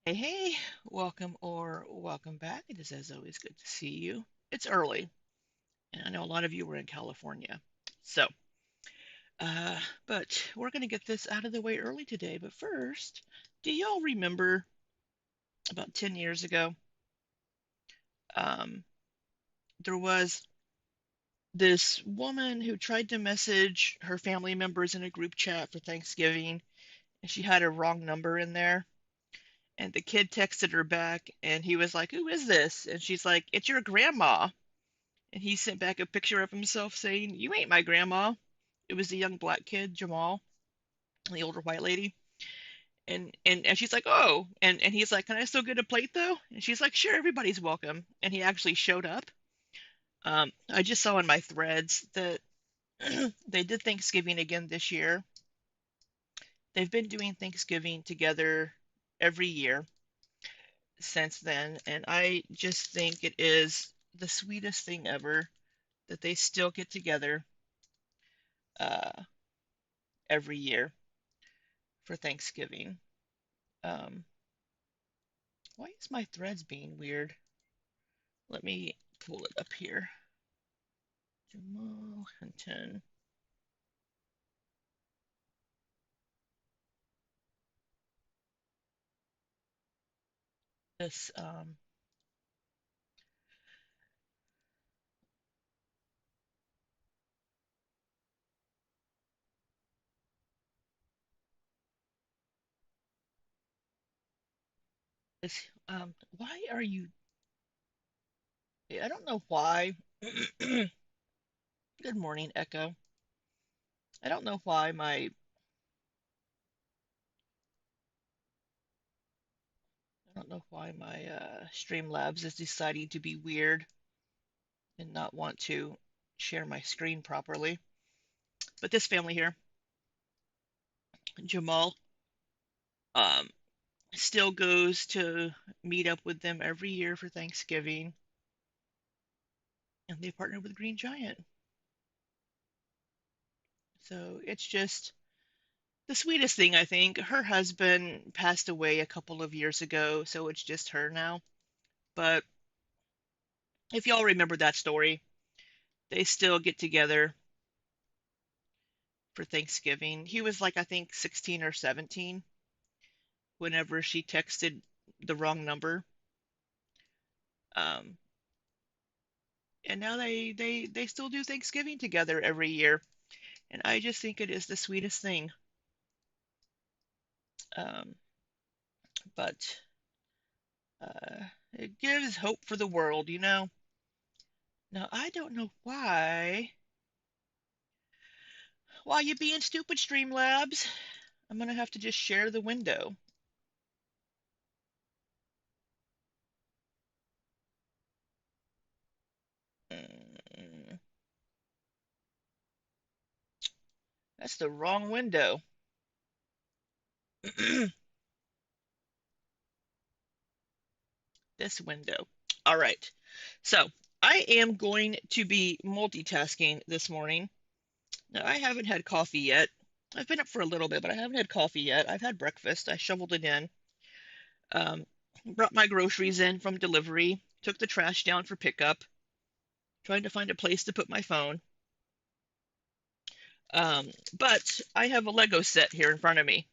Hey, welcome or welcome back. It is, as always, good to see you. It's early, and I know a lot of you were in California. So, uh, but we're going to get this out of the way early today. But first, do y'all remember about 10 years ago, um, there was this woman who tried to message her family members in a group chat for Thanksgiving, and she had a wrong number in there. And the kid texted her back, and he was like, "Who is this?" And she's like, "It's your grandma." And he sent back a picture of himself saying, "You ain't my grandma." It was the young black kid, Jamal, the older white lady. And she's like, "Oh." And he's like, "Can I still get a plate though?" And she's like, "Sure, everybody's welcome." And he actually showed up. I just saw in my threads that they did Thanksgiving again this year. They've been doing Thanksgiving together every year since then, and I just think it is the sweetest thing ever that they still get together uh, every year for Thanksgiving. Um, why is my threads being weird? Let me pull it up here. Jamal Hinton. This this why are you? I don't know why. Good morning, Echo. I don't know why Streamlabs is deciding to be weird and not want to share my screen properly. But this family here, Jamal, um, still goes to meet up with them every year for Thanksgiving, and they partnered with Green Giant. So it's just the sweetest thing, I think. Her husband passed away a couple of years ago, so it's just her now. But if y'all remember that story, they still get together for Thanksgiving. He was like, I think, 16 or 17 whenever she texted the wrong number. Um, and now they still do Thanksgiving together every year. And I just think it is the sweetest thing. Um, but it gives hope for the world, you know? Now, I don't know why you being stupid, Streamlabs. I'm gonna have to just share the window. Mm, that's the wrong window. This window. All right. So I am going to be multitasking this morning. Now, I haven't had coffee yet. I've been up for a little bit, but I haven't had coffee yet. I've had breakfast. I shoveled it in. Um, Brought my groceries in from delivery. Took the trash down for pickup. Trying to find a place to put my phone. But I have a Lego set here in front of me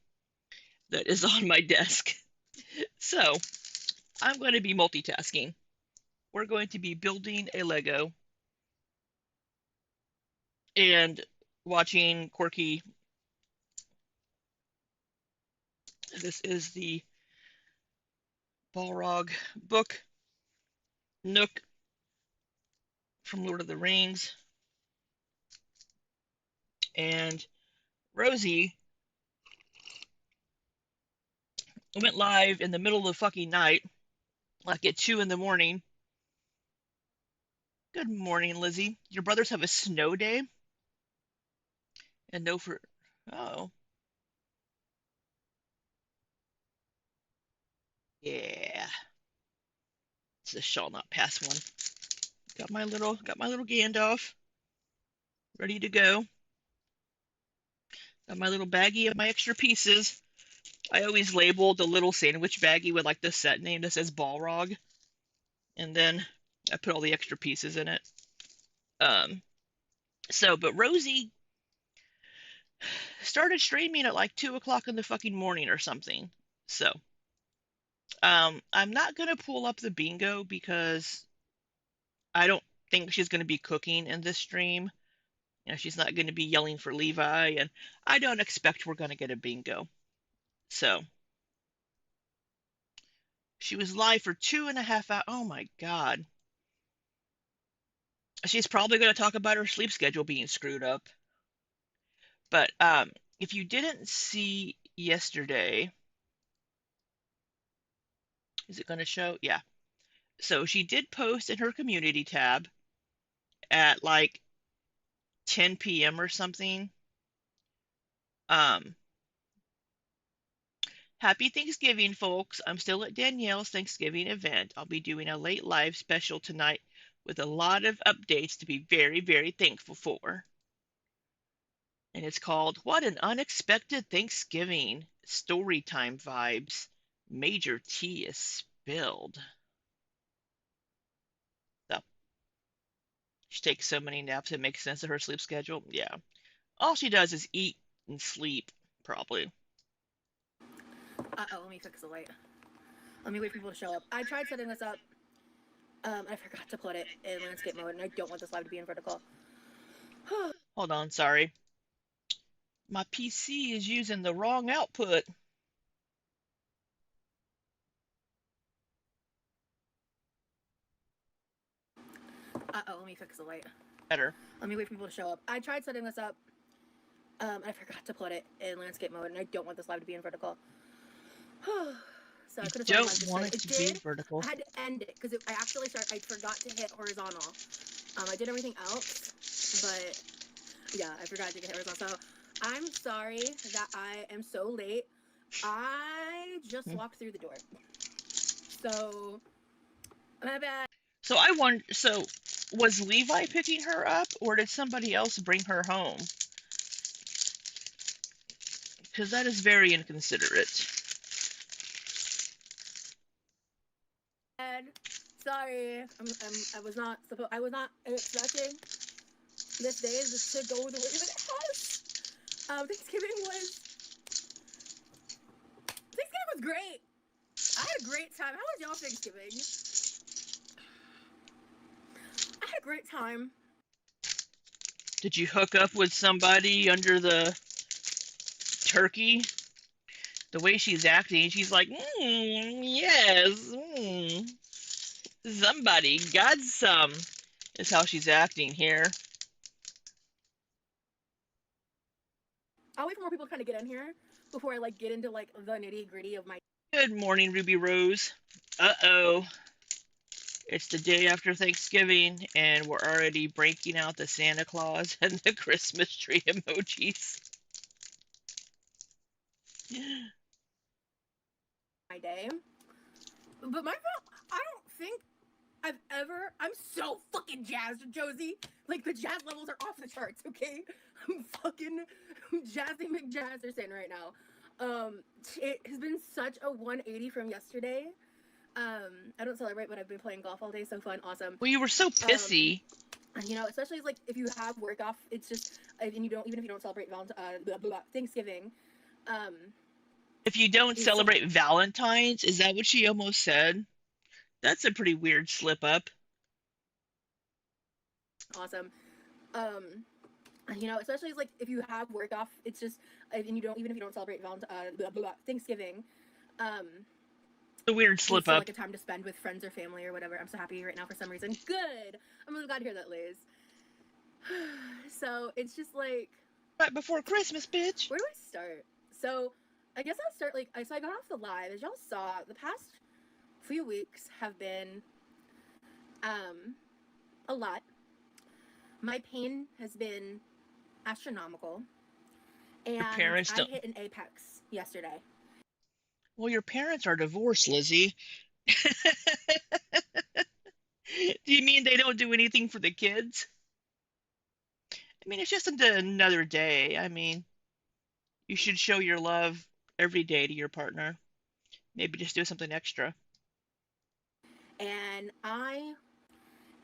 that is on my desk. So I'm going to be multitasking. We're going to be building a Lego and watching Quirky. This is the Balrog book, Nook from Lord of the Rings, and Rosie went live in the middle of the fucking night, like at 2 in the morning. Good morning, Lizzie. Your brothers have a snow day and no for. Oh, yeah. This shall not pass one. Got my little Gandalf ready to go. Got my little baggie of my extra pieces. I always label the little sandwich baggie with like the set name that says Balrog, and then I put all the extra pieces in it. Um, but Rosie started streaming at like 2 o'clock in the fucking morning or something. So, I'm not gonna pull up the bingo because I don't think she's gonna be cooking in this stream. She's not gonna be yelling for Levi, and I don't expect we're gonna get a bingo. So, she was live for 2.5 hours. Oh my God. She's probably gonna talk about her sleep schedule being screwed up. But if you didn't see yesterday, is it gonna show? Yeah. So she did post in her community tab at like 10 p.m. or something. Um, Happy Thanksgiving, folks. I'm still at Danielle's Thanksgiving event. I'll be doing a late live special tonight with a lot of updates to be very, very thankful for. And it's called What an Unexpected Thanksgiving Storytime Vibes. Major tea is spilled. So she takes so many naps it makes sense of her sleep schedule. Yeah. All she does is eat and sleep, probably. Uh-oh, let me fix the light. Let me wait for people to show up. I tried setting this up. I forgot to put it in landscape mode, and I don't want this live to be in vertical. Hold on, sorry. My PC is using the wrong output. Uh-oh, let me fix the light. Better. Let me wait for people to show up. I tried setting this up. I forgot to put it in landscape mode, and I don't want this live to be in vertical. So I You could have don't live want it it to be did. vertical. I had to end it because I actually started. I forgot to hit horizontal. I did everything else, but yeah, I forgot to hit horizontal. So I'm sorry that I am so late. I just walked through the door. So my bad. So I wonder, so was Levi picking her up or did somebody else bring her home? Because that is very inconsiderate. Sorry, I was not supposed. I was not expecting this day to go the way that it has. Thanksgiving was great. I had a great time. How was y'all Thanksgiving? I had a great time. Did you hook up with somebody under the turkey? The way she's acting, she's like, yes, somebody got some, is how she's acting here. I'll wait for more people to kind of get in here before I like get into like the nitty gritty of my. Good morning, Ruby Rose. Uh-oh. It's the day after Thanksgiving, and we're already breaking out the Santa Claus and the Christmas tree emojis. My day. But I don't think I've ever. I'm so fucking jazzed, Josie. Like the jazz levels are off the charts. Okay, I'm fucking Jazzy McJazzerson right now. It has been such a 180 from yesterday. I don't celebrate, but I've been playing golf all day. So fun, awesome. Well, you were so pissy. Especially like if you have work off, it's just and you don't even if you don't celebrate Thanksgiving. If you don't celebrate Valentine's, is that what she almost said? That's a pretty weird slip up. Awesome. Especially like if you have work off, it's just and you don't even if you don't celebrate Thanksgiving. A weird slip up. Like a time to spend with friends or family or whatever. I'm so happy right now for some reason. Good. I'm really glad to hear that, Liz. So it's just like right before Christmas, bitch. Where do I start? So I guess I'll start so I got off the live. As y'all saw, the past few weeks have been a lot. My pain has been astronomical. And your parents I hit an apex yesterday. Well, your parents are divorced, Lizzie. Do you mean they don't do anything for the kids? I mean, it's just another day. I mean, you should show your love every day to your partner. Maybe just do something extra.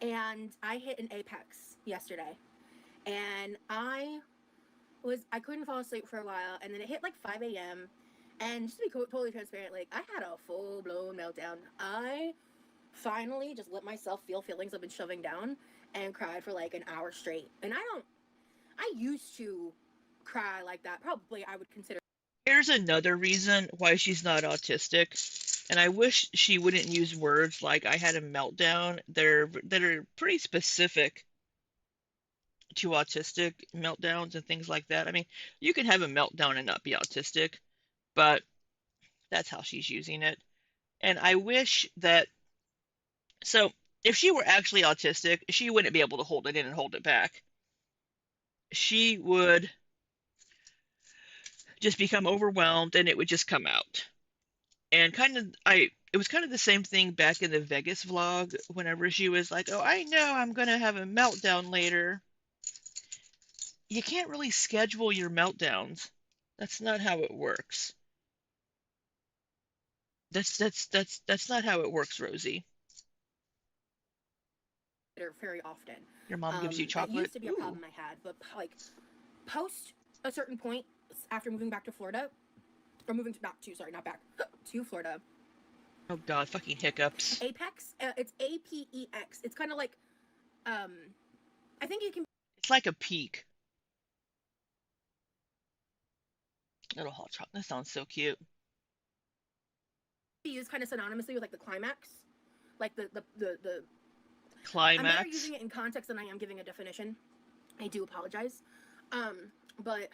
And I hit an apex yesterday. And I couldn't fall asleep for a while, and then it hit like 5 a.m. And just to be totally transparent, like I had a full blown meltdown. I finally just let myself feel feelings I've been shoving down and cried for like an hour straight. And I used to cry like that. Probably I would consider. Here's another reason why she's not autistic, and I wish she wouldn't use words like I had a meltdown that are pretty specific to autistic meltdowns and things like that. I mean, you can have a meltdown and not be autistic, but that's how she's using it. And I wish that, so if she were actually autistic, she wouldn't be able to hold it in and hold it back. She would just become overwhelmed and it would just come out. And kind of, it was kind of the same thing back in the Vegas vlog whenever she was like, "Oh, I know I'm going to have a meltdown later." You can't really schedule your meltdowns. That's not how it works. That's not how it works, Rosie. Very often. Your mom gives you That chocolate? used to be a Ooh. problem I had, but like post a certain point after moving back to Florida, or moving to back to sorry, not back to Florida. Oh God, fucking hiccups. Apex, it's APEX. It's kind of like, um, I think you can It's like a peak. Little hot chocolate. That sounds so cute. be used kind of synonymously with like the climax, like the. I'm better Climax. using it in context than I am giving a definition. I do apologize, um, but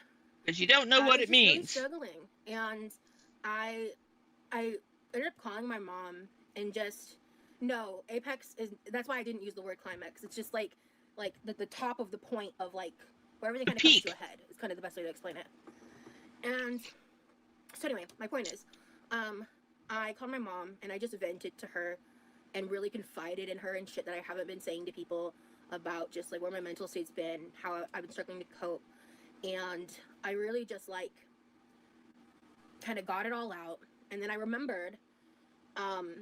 Because you don't know I what was it just really means. struggling, and I I ended up calling my mom and just no apex is that's why I didn't use the word climax. It's just like the top of the point of like where everything The kind of comes to a peak. head. Is kind of the best way to explain it. And so anyway, my point is, um, I called my mom and I just vented to her and really confided in her and shit that I haven't been saying to people about just like where my mental state's been, how I've been struggling to cope, and I really just like kind of got it all out. And then I remembered um,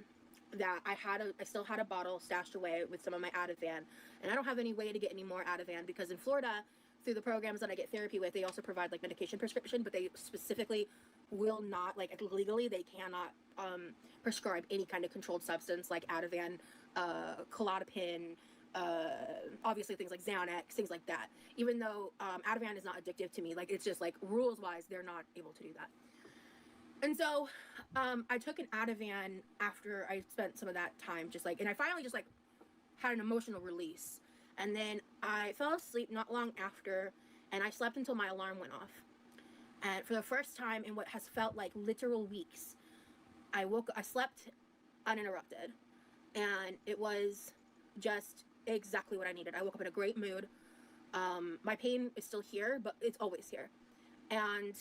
that I still had a bottle stashed away with some of my Ativan, and I don't have any way to get any more Ativan because in Florida, through the programs that I get therapy with, they also provide like medication prescription, but they specifically will not like legally they cannot prescribe any kind of controlled substance like Ativan, Klonopin, obviously things like Xanax, things like that. Even though Ativan is not addictive to me, like it's just like rules wise, they're not able to do that. And so I took an Ativan after I spent some of that time just like, and I finally just like had an emotional release. And then I fell asleep not long after, and I slept until my alarm went off. And for the first time in what has felt like literal weeks, I slept uninterrupted. And it was just exactly what I needed. I woke up in a great mood. My pain is still here, but it's always here. And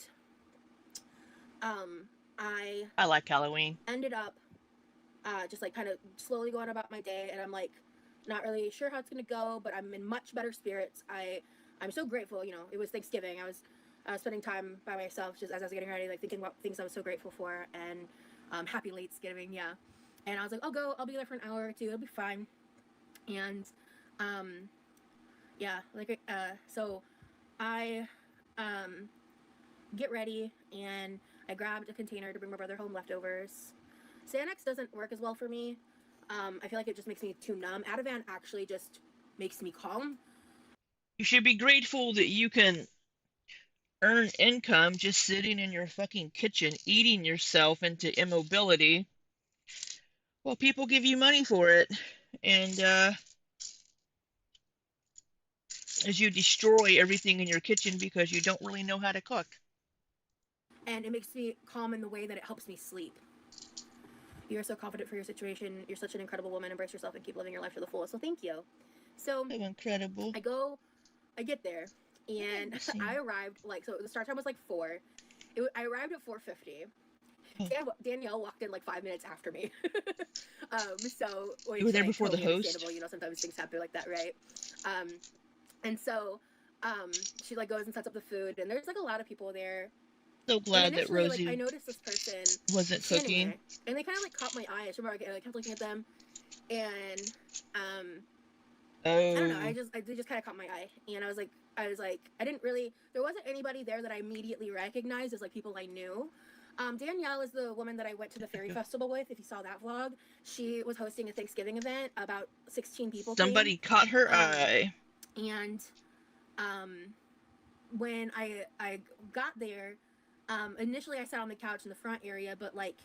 I I like Halloween. ended up just like kind of slowly going about my day, and I'm like not really sure how it's gonna go, but I'm in much better spirits. I'm so grateful. You know, it was Thanksgiving. I was spending time by myself just as I was getting ready, like thinking about things I was so grateful for, and happy late Thanksgiving, yeah. And I was like, I'll be there for an hour or two. It'll be fine. And um, yeah, like so I get ready and I grabbed a container to bring my brother home leftovers. Xanax doesn't work as well for me. I feel like it just makes me too numb. Ativan actually just makes me calm. You should be grateful that you can earn income just sitting in your fucking kitchen eating yourself into immobility. Well, people give you money for it. And as you destroy everything in your kitchen because you don't really know how to cook. And it makes me calm in the way that it helps me sleep. You're so confident for your situation. You're such an incredible woman. Embrace yourself and keep living your life to the fullest. So thank you. So So incredible. I get there, and I arrived like so. The start time was like 4. I arrived at 4:50. Oh, Danielle walked in like 5 minutes after me. So you were which there like before the totally host? understandable. You know, sometimes things happen like that, right? Um, and so she like goes and sets up the food, and there's like a lot of people there. So And glad that initially, like, I Rosie noticed this person wasn't standing cooking. there, and they kind of like caught my eye. I remember I like kept looking at them, and I don't know. Oh, They just kind of caught my eye, and I didn't really. There wasn't anybody there that I immediately recognized as like people I knew. Danielle is the woman that I went to the Fairy Festival with. If you saw that vlog, she was hosting a Thanksgiving event. About 16 people came, somebody caught her um, eye. and um, when I got there, initially I sat on the couch in the front area, but like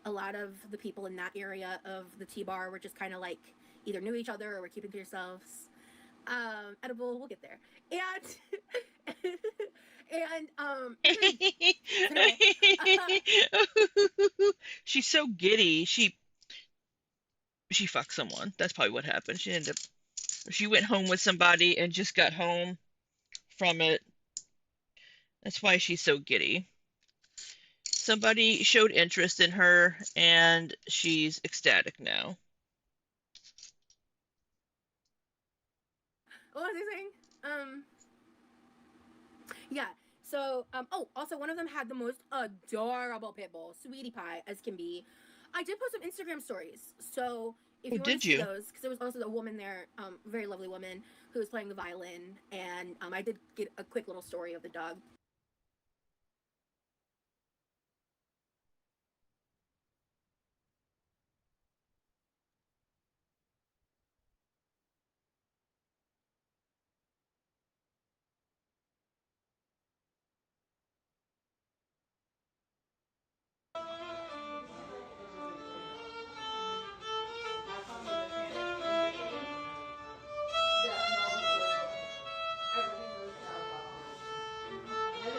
a lot of the people in that area of the T bar were just kind of like either knew each other or were keeping to yourselves. Edible, we'll get there. And so anyway, She's so giddy. She fucked someone. That's probably what happened. She went home with somebody and just got home from it. That's why she's so giddy. Somebody showed interest in her and she's ecstatic now. what was I saying? Yeah. So, oh, also one of them had the most adorable pit bull, sweetie pie as can be. I did post some Instagram stories, so if Oh, you want to did see you? those, because there was also a woman there, very lovely woman who was playing the violin, and I did get a quick little story of the dog.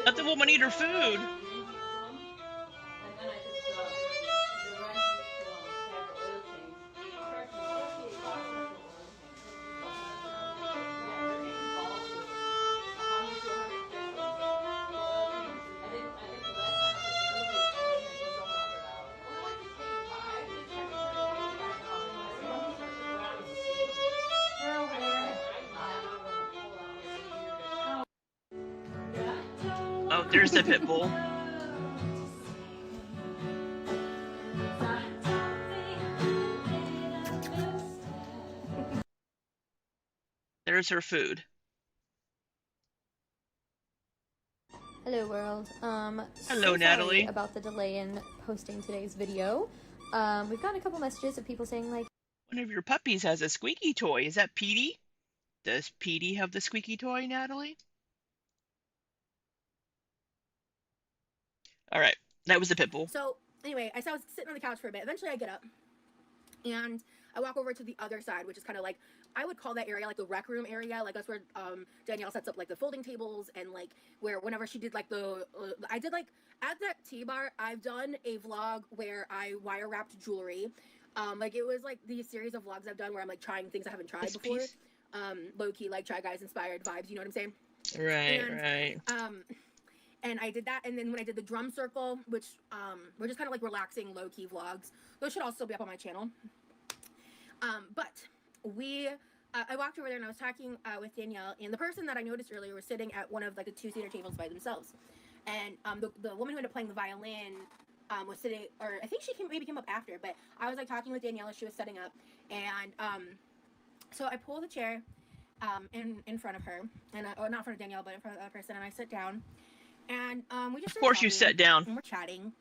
Let the woman eat her food. Oh, there's the pit bull. There's her food. Hello world. Hello, So sorry Natalie. about the delay in posting today's video. We've gotten a couple messages of people saying like, One of your puppies has a squeaky toy. Is that Petey? Does Petey have the squeaky toy, Natalie? All right, that was the pit bull. So anyway, I was sitting on the couch for a bit. Eventually, I get up and I walk over to the other side, which is kind of like I would call that area like the rec room area. Like that's where Danielle sets up like the folding tables and like where whenever she did like I did like at that tea bar. I've done a vlog where I wire wrapped jewelry. Like it was like these series of vlogs I've done where I'm like trying things I haven't tried This before. piece. Low key like Try Guys inspired vibes. You know what I'm saying? Right, And right. um, and I did that. And then when I did the drum circle, which were just kind of like relaxing, low key vlogs, those should also be up on my channel. But I walked over there and I was talking with Danielle, and the person that I noticed earlier was sitting at one of like the two-seater tables by themselves. And the woman who ended up playing the violin was sitting, or I think maybe came up after, but I was like talking with Danielle as she was setting up. And so I pull the chair in front of her, and or not in front of Danielle, but in front of the other person, and I sit down. And we just Of started course you talking, sat down. and we're chatting.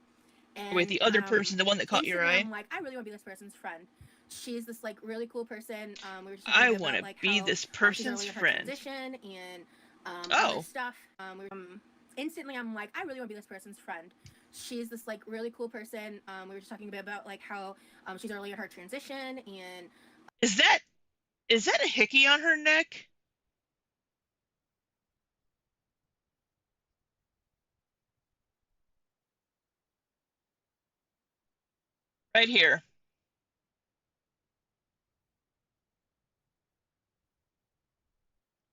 Wait, And the other person, the one that caught your instantly eye? I'm like, I really want to be this person's friend. She's this like really cool person. We were just talking a I bit want about to like be how this she's person's early in her friend. transition and all this Oh, stuff. Instantly I'm like, I really want to be this person's friend. She's this like really cool person. We were just talking a bit about like how she's early in her transition and is that a hickey on her neck? Right here.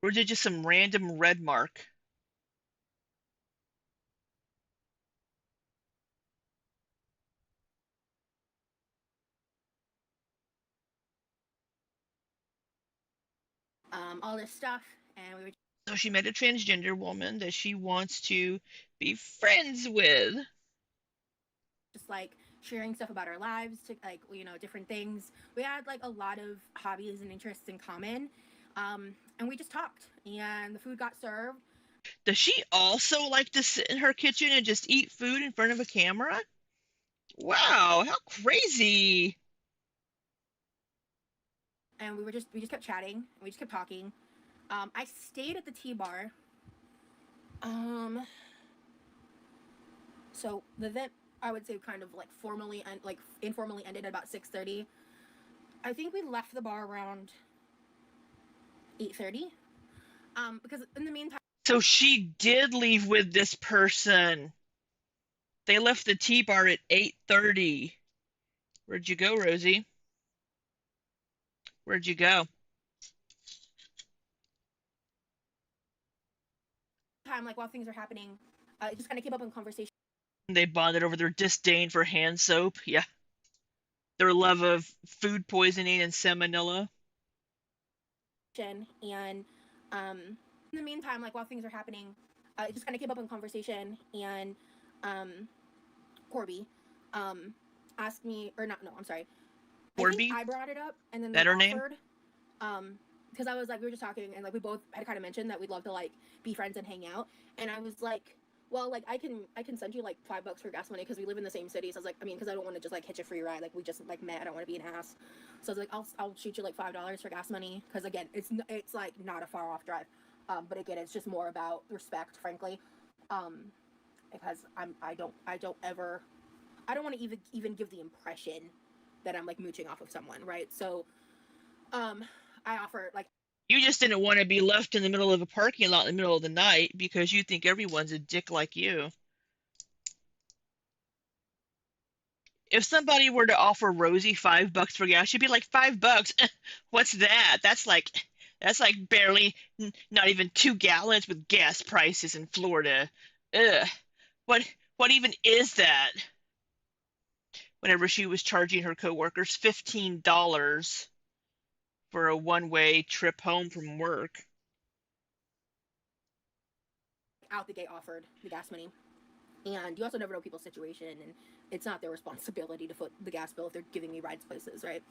Or is it just some random red mark? all this stuff. And we were So she met a transgender woman that she wants to be friends with. just like sharing stuff about our lives, to like, you know, different things. We had like a lot of hobbies and interests in common. And we just talked, and the food got served. Does she also like to sit in her kitchen and just eat food in front of a camera? Wow, how crazy. And we just kept chatting, and we just kept talking. I stayed at the tea bar. Um, so the event, I would say, kind of like formally and like informally ended at about 6:30. I think we left the bar around 8:30. Because in the meantime, So she did leave with this person. They left the tea bar at 8:30. Where'd you go, Rosie? Where'd you go? like while things were happening, it just kind of came up in conversation. They bonded over their disdain for hand soap. Yeah. Their love of food poisoning and salmonella. And in the meantime, like while things were happening, it just kind of came up in conversation. And Corby asked me, or not, no, I'm sorry. I think Corby? I brought it up, and then they That her name? offered. Because I was like, we were just talking, and like we both had kind of mentioned that we'd love to like be friends and hang out. And I was like, well, like I can send you like $5 for gas money because we live in the same city. So I was like, I mean, because I don't want to just like hitch a free ride. Like we just like met. I don't want to be an ass. So I was like, I'll shoot you like $5 for gas money because again, it's like not a far off drive. But again, it's just more about respect, frankly. Um, because I don't want to even give the impression that I'm like mooching off of someone, right? So I offer like You just didn't want to be left in the middle of a parking lot in the middle of the night because you think everyone's a dick like you. If somebody were to offer Rosie $5 for gas, she'd be like, $5? What's that? That's like barely not even 2 gallons with gas prices in Florida. Ugh. What what even is that? Whenever she was charging her coworkers $15 for a one-way trip home from work. out the gate offered the gas money. And you also never know people's situation, and it's not their responsibility to foot the gas bill if they're giving me rides places, right?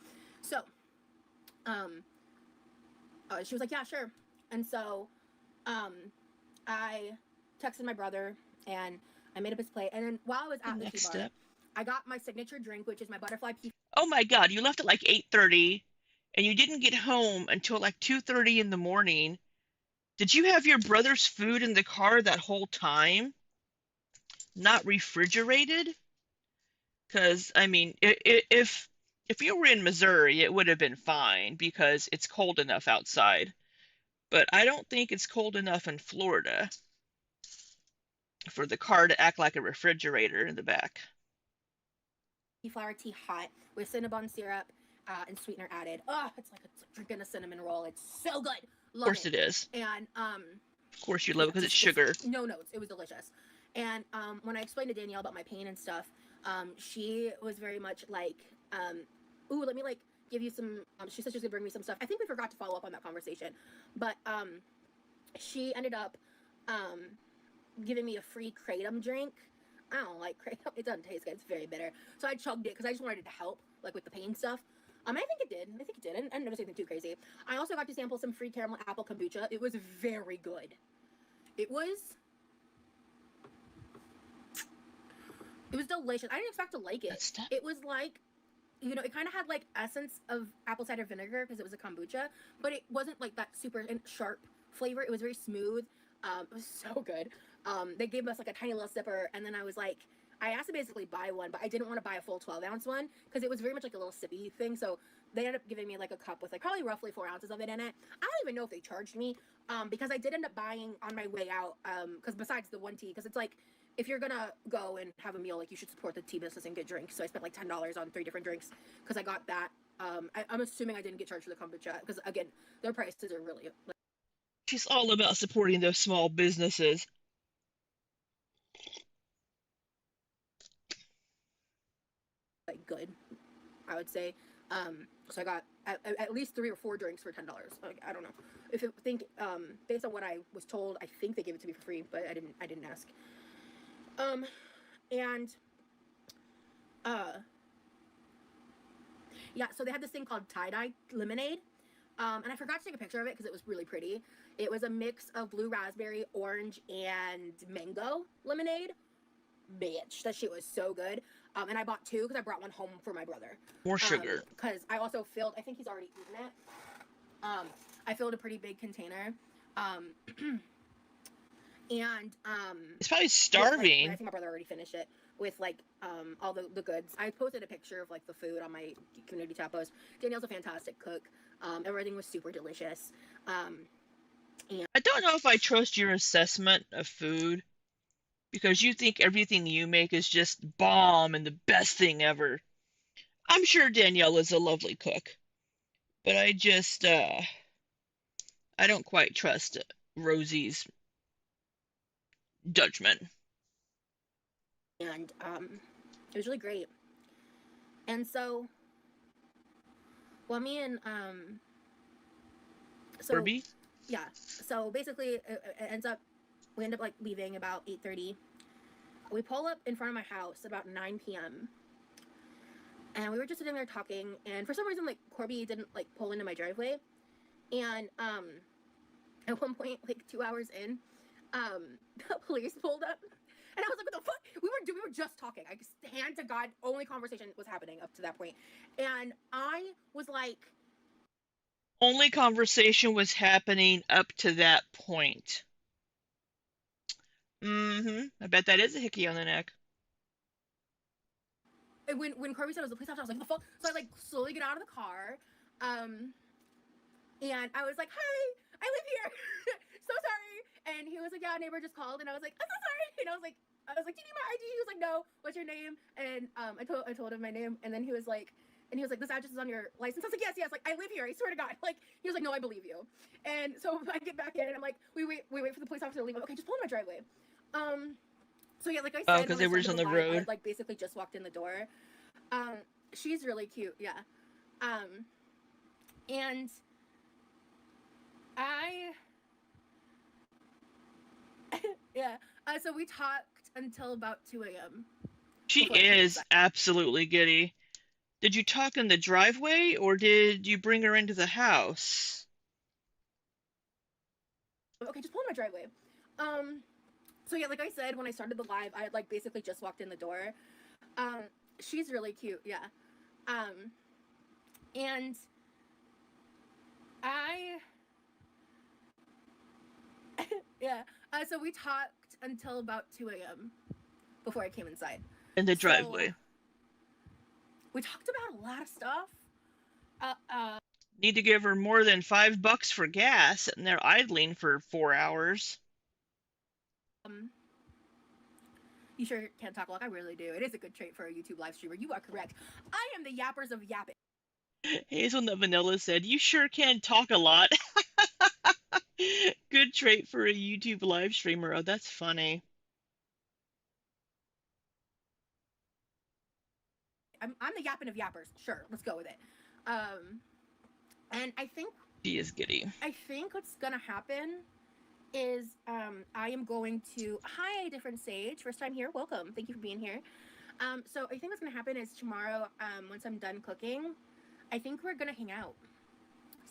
So, um, she was like, "Yeah, sure." And so, um, I texted my brother, and I made up his plate. And then while I was The at the tea next bar, step. I got my signature drink, which is my butterfly pea. Oh my God, you left at like 8:30 and you didn't get home until like 2:30 in the morning. Did you have your brother's food in the car that whole time? Not refrigerated? Because I mean, if you were in Missouri, it would have been fine because it's cold enough outside. But I don't think it's cold enough in Florida for the car to act like a refrigerator in the back. Flower tea hot with cinnamon syrup and sweetener added. Oh, it's like drinking a cinnamon roll. It's so good. Of Love course it. it is. And Of course you love yeah, it because it's just sugar. no notes. It was delicious. And when I explained to Danielle about my pain and stuff, she was very much like, ooh, let me like give you some. She said she was gonna bring me some stuff. I think we forgot to follow up on that conversation, but she ended up um, giving me a free kratom drink. I don't like kratom. It doesn't taste good. It's very bitter. So I chugged it because I just wanted it to help, like with the pain stuff. I think it did. I think it did. I didn't notice anything too crazy. I also got to sample some free caramel apple kombucha. It was very good. It was delicious. I didn't expect to like it. That's tough. It was like, you know, it kind of had like essence of apple cider vinegar because it was a kombucha, but it wasn't like that super sharp flavor. It was very smooth. It was so good. They gave us like a tiny little sipper, and then I was like, I asked to basically buy one, but I didn't want to buy a full 12-ounce one because it was very much like a little sippy thing. So they ended up giving me like a cup with like probably roughly 4 ounces of it in it. I don't even know if they charged me because I did end up buying on my way out because besides the one tea, because it's like if you're gonna go and have a meal, like you should support the tea business and get drinks. So I spent like $10 on 3 different drinks because I got that. I'm assuming I didn't get charged for the kombucha because again, their prices are really She's all about supporting those small businesses. like good, I would say. So I got at least 3 or 4 drinks for $10. Like, I don't know. If it think based on what I was told, I think they gave it to me for free, but I didn't ask. And yeah, so they had this thing called tie-dye lemonade. And I forgot to take a picture of it because it was really pretty. It was a mix of blue raspberry, orange, and mango lemonade. Bitch, that shit was so good. And I bought 2 because I brought one home for my brother. More sugar. Because I also filled, I think he's already eaten it. I filled a pretty big container. And It's probably with, starving. I think my brother already finished it with all the goods. I posted a picture of the food on my community tab post. Danielle's a fantastic cook. Everything was super delicious. And I don't know if I trust your assessment of food because you think everything you make is just bomb and the best thing ever. I'm sure Danielle is a lovely cook, but I don't quite trust Rosie's judgment. it was really great. And so, well, me and so Herbie? yeah, so basically it ends up we end up leaving about 8:30. We pull up in front of my house about 9 p.m. and we were just sitting there talking, and for some reason Corby didn't pull into my driveway, and at one point 2 hours in, the police pulled up, and I was like, what the fuck? We were just talking. Hand to God, only conversation was happening up to that point, and I was like, Only conversation was happening up to that point. I bet that is a hickey on the neck. when Corby said it was a police officer, I was like, what the fuck? So I slowly get out of the car, and I was like, hi, I live here. So sorry. And he was like, yeah, a neighbor just called. And I was like, I'm so sorry. And I was like, do you need my ID? He was like, no. What's your name? And I told him my name. And then he was like, this address is on your license. I was like, yes. Like, I live here. I swear to God. He was like, no, I believe you. And so I get back in, and I'm like, we wait for the police officer to leave. Okay, just pull in my driveway. So yeah, like I said, because they were just on the road. I basically just walked in the door. She's really cute. Yeah. And I yeah. So we talked until about 2 a.m. She is absolutely giddy. Did you talk in the driveway or did you bring her into the house? Okay, just pull in my driveway. So yeah, like I said, when I started the live, I had basically just walked in the door. She's really cute. Yeah. And I yeah. So we talked until about 2 a.m. before I came inside. In the driveway. We talked about a lot of stuff. Need to give her more than $5 for gas, sitting there idling for 4 hours. You sure can't talk a lot? I really do. It is a good trait for a YouTube live streamer. You are correct. I am the yappers of yapping. Hazelnut Vanilla said, you sure can talk a lot. Good trait for a YouTube live streamer. Oh, that's funny. I'm the yapping of yappers. Sure, let's go with it. And I think she is giddy. I think what's gonna happen is I am going to hi different sage, first time here, welcome, thank you for being here. So I think what's gonna happen is tomorrow, once I'm done cooking, I think we're gonna hang out.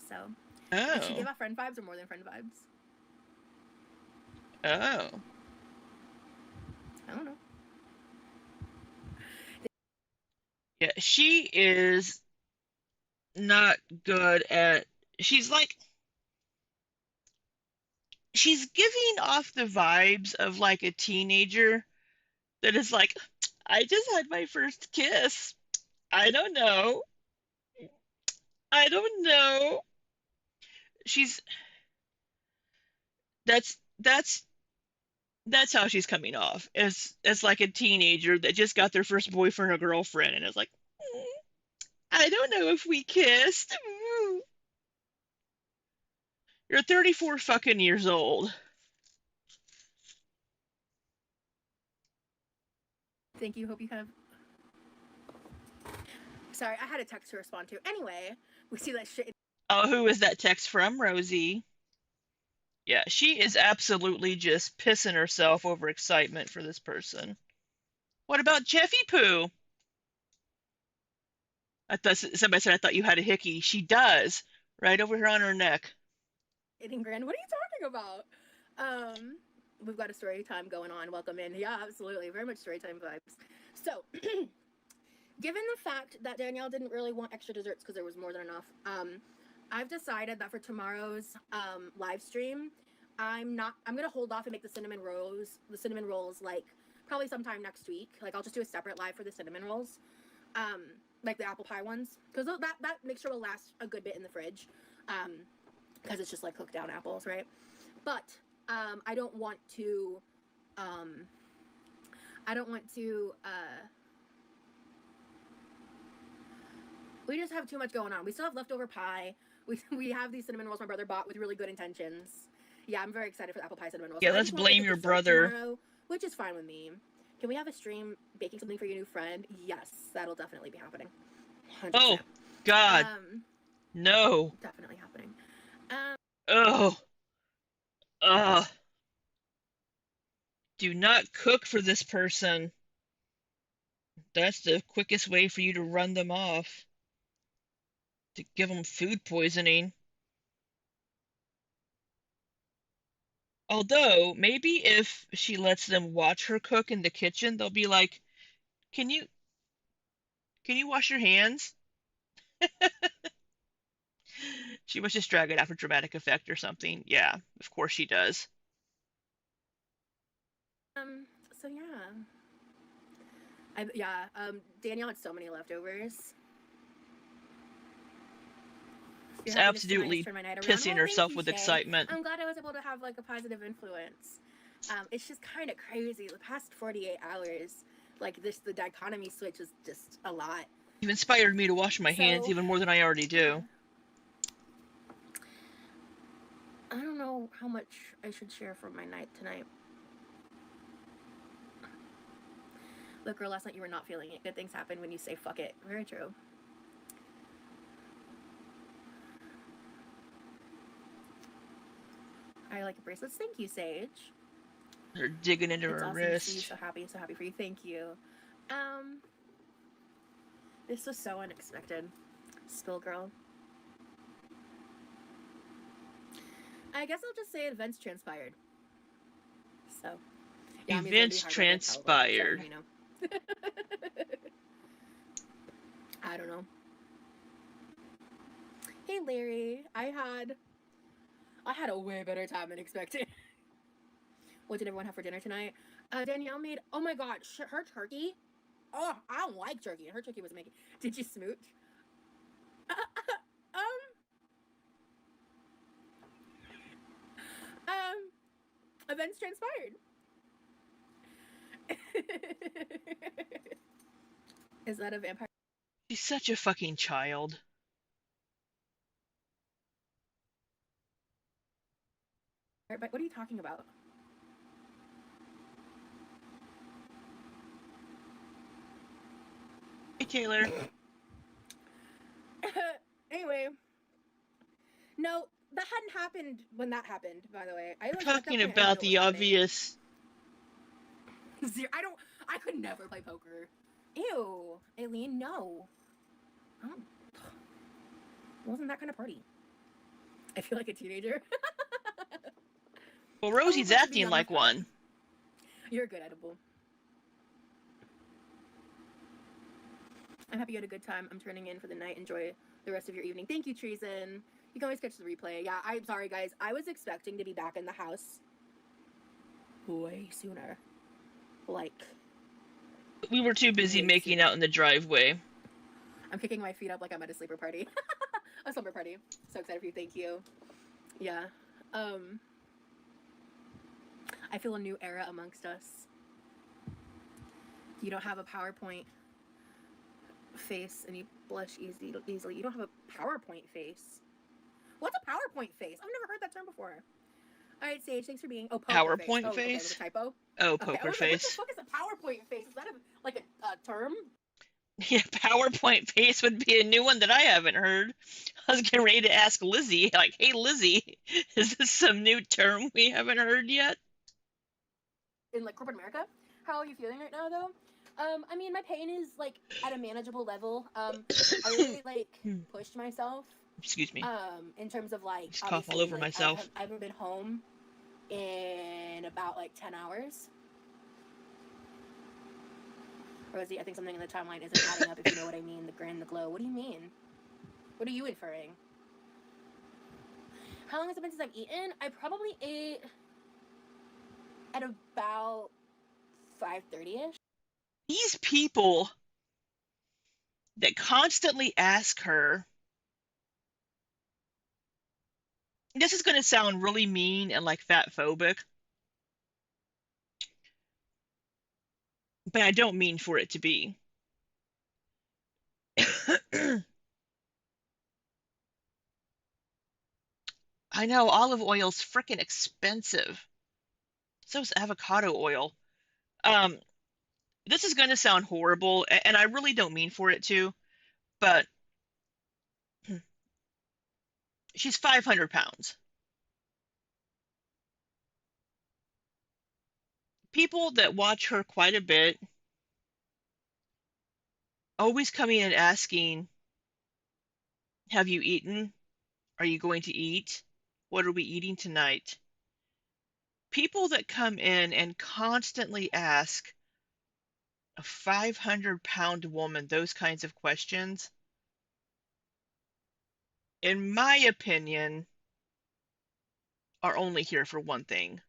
So does she give off friend vibes or more than friend vibes? Oh, I don't know. yeah, she is not good at, she's giving off the vibes of a teenager that is like, I just had my first kiss. I don't know. She's that's how she's coming off, as like a teenager that just got their first boyfriend or girlfriend and is like, I don't know if we kissed. You're 34 fucking years old. Thank you. Hope you have. Sorry, I had a text to respond to. Anyway, we see that shit. Oh, who is that text from? Rosie. Yeah, she is absolutely just pissing herself over excitement for this person. What about Jeffy Poo? I thought somebody said I thought you had a hickey. She does, right over here on her neck. Grand. What are you talking about? We've got a story time going on. Welcome in. Yeah, absolutely. Very much story time vibes. So, given the fact that Danielle didn't really want extra desserts because there was more than enough, I've decided that for tomorrow's live stream, I'm gonna hold off and make the cinnamon rolls like probably sometime next week. Like I'll just do a separate live for the cinnamon rolls, like the apple pie ones, because that mixture will last a good bit in the fridge, because it's just like cooked down apples, right? But I don't want to. We just have too much going on. We still have leftover pie. We have these cinnamon rolls my brother bought with really good intentions. Yeah, I'm very excited for the apple pie cinnamon rolls. Yeah, I let's just won't make blame a your dessert brother. tomorrow, which is fine with me. Can we have a stream baking something for your new friend? Yes, that'll definitely be happening. 100%. Oh, God. No. Definitely happening. Oh. Ugh. Do not cook for this person. That's the quickest way for you to run them off. To give them food poisoning. Although, maybe if she lets them watch her cook in the kitchen, they'll be like, "Can you wash your hands?" She must just drag it out for dramatic effect or something. Yeah, of course she does. So yeah. Danielle had so many leftovers. She's Your happiness tonight has absolutely turned my night around. pissing Well, thank herself you, with Shay. excitement. I'm glad I was able to have like a positive influence. It's just kind of crazy. The past 48 hours, like the dichotomy switch is just a lot. You've inspired me to wash my hands So, even more than I already do. I don't know how much I should share from my night tonight. Look, girl, last night you were not feeling it. Good things happen when you say fuck it. Very true. I like bracelets. Thank you, Sage. They're digging into It's her awesome wrist. To see you. So happy for you. Thank you. This was so unexpected. Spill girl. I guess I'll just say events transpired. So yeah, Events transpired. You know. I don't know. Hey Larry, I had a way better time than expected. What did everyone have for dinner tonight? Danielle made, oh my god, her turkey. Oh, I don't like turkey. Her turkey was making. Did you smooch? Events transpired. Is that a vampire? She's such a fucking child. But what are you talking about? Hey, Taylor. Anyway. No, that hadn't happened when that happened, by the way. We're talking about the obvious. I could never play poker. Ew. Aileen, no. It wasn't that kind of party. I feel like a teenager. Well, Rosie's acting like one. You're a good edible. I'm happy you had a good time. I'm turning in for the night. Enjoy the rest of your evening. Thank you, Treason. You can always catch the replay. Yeah, I'm sorry, guys. I was expecting to be back in the house way sooner. Like, we were too busy making out in the driveway. I'm kicking my feet up like I'm at a sleeper party. A slumber party. So excited for you. Thank you. Yeah. I feel a new era amongst us. You don't have a PowerPoint face and you blush easily. You don't have a PowerPoint face. What's a PowerPoint face? I've never heard that term before. All right, Sage, thanks for being. Oh, PowerPoint face. Okay, was a typo. Oh, okay, poker face. What the fuck is a PowerPoint face? Is that like a term? Yeah, PowerPoint face would be a new one that I haven't heard. I was getting ready to ask Lizzie, like, hey Lizzie, is this some new term we haven't heard yet? in like corporate America. How are you feeling right now, though? I mean, my pain is like at a manageable level. I really like pushed myself. Excuse me. In terms of like Just cough all obviously over like myself. I haven't been home in about like 10 hours. Rosie, I think something in the timeline isn't adding up. If you know what I mean, the grin, the glow. What do you mean? What are you inferring? How long has it been since I've eaten? I probably ate at about 5:30ish. These people that constantly ask her, this is going to sound really mean and like fat phobic, but I don't mean for it to be. I know olive oil's freaking expensive. So is avocado oil. Um, this is going to sound horrible, and I really don't mean for it to, but she's 500 pounds. People that watch her quite a bit always coming and asking, have you eaten? Are you going to eat? What are we eating tonight? People that come in and constantly ask a 500-pound woman those kinds of questions, in my opinion, are only here for one thing.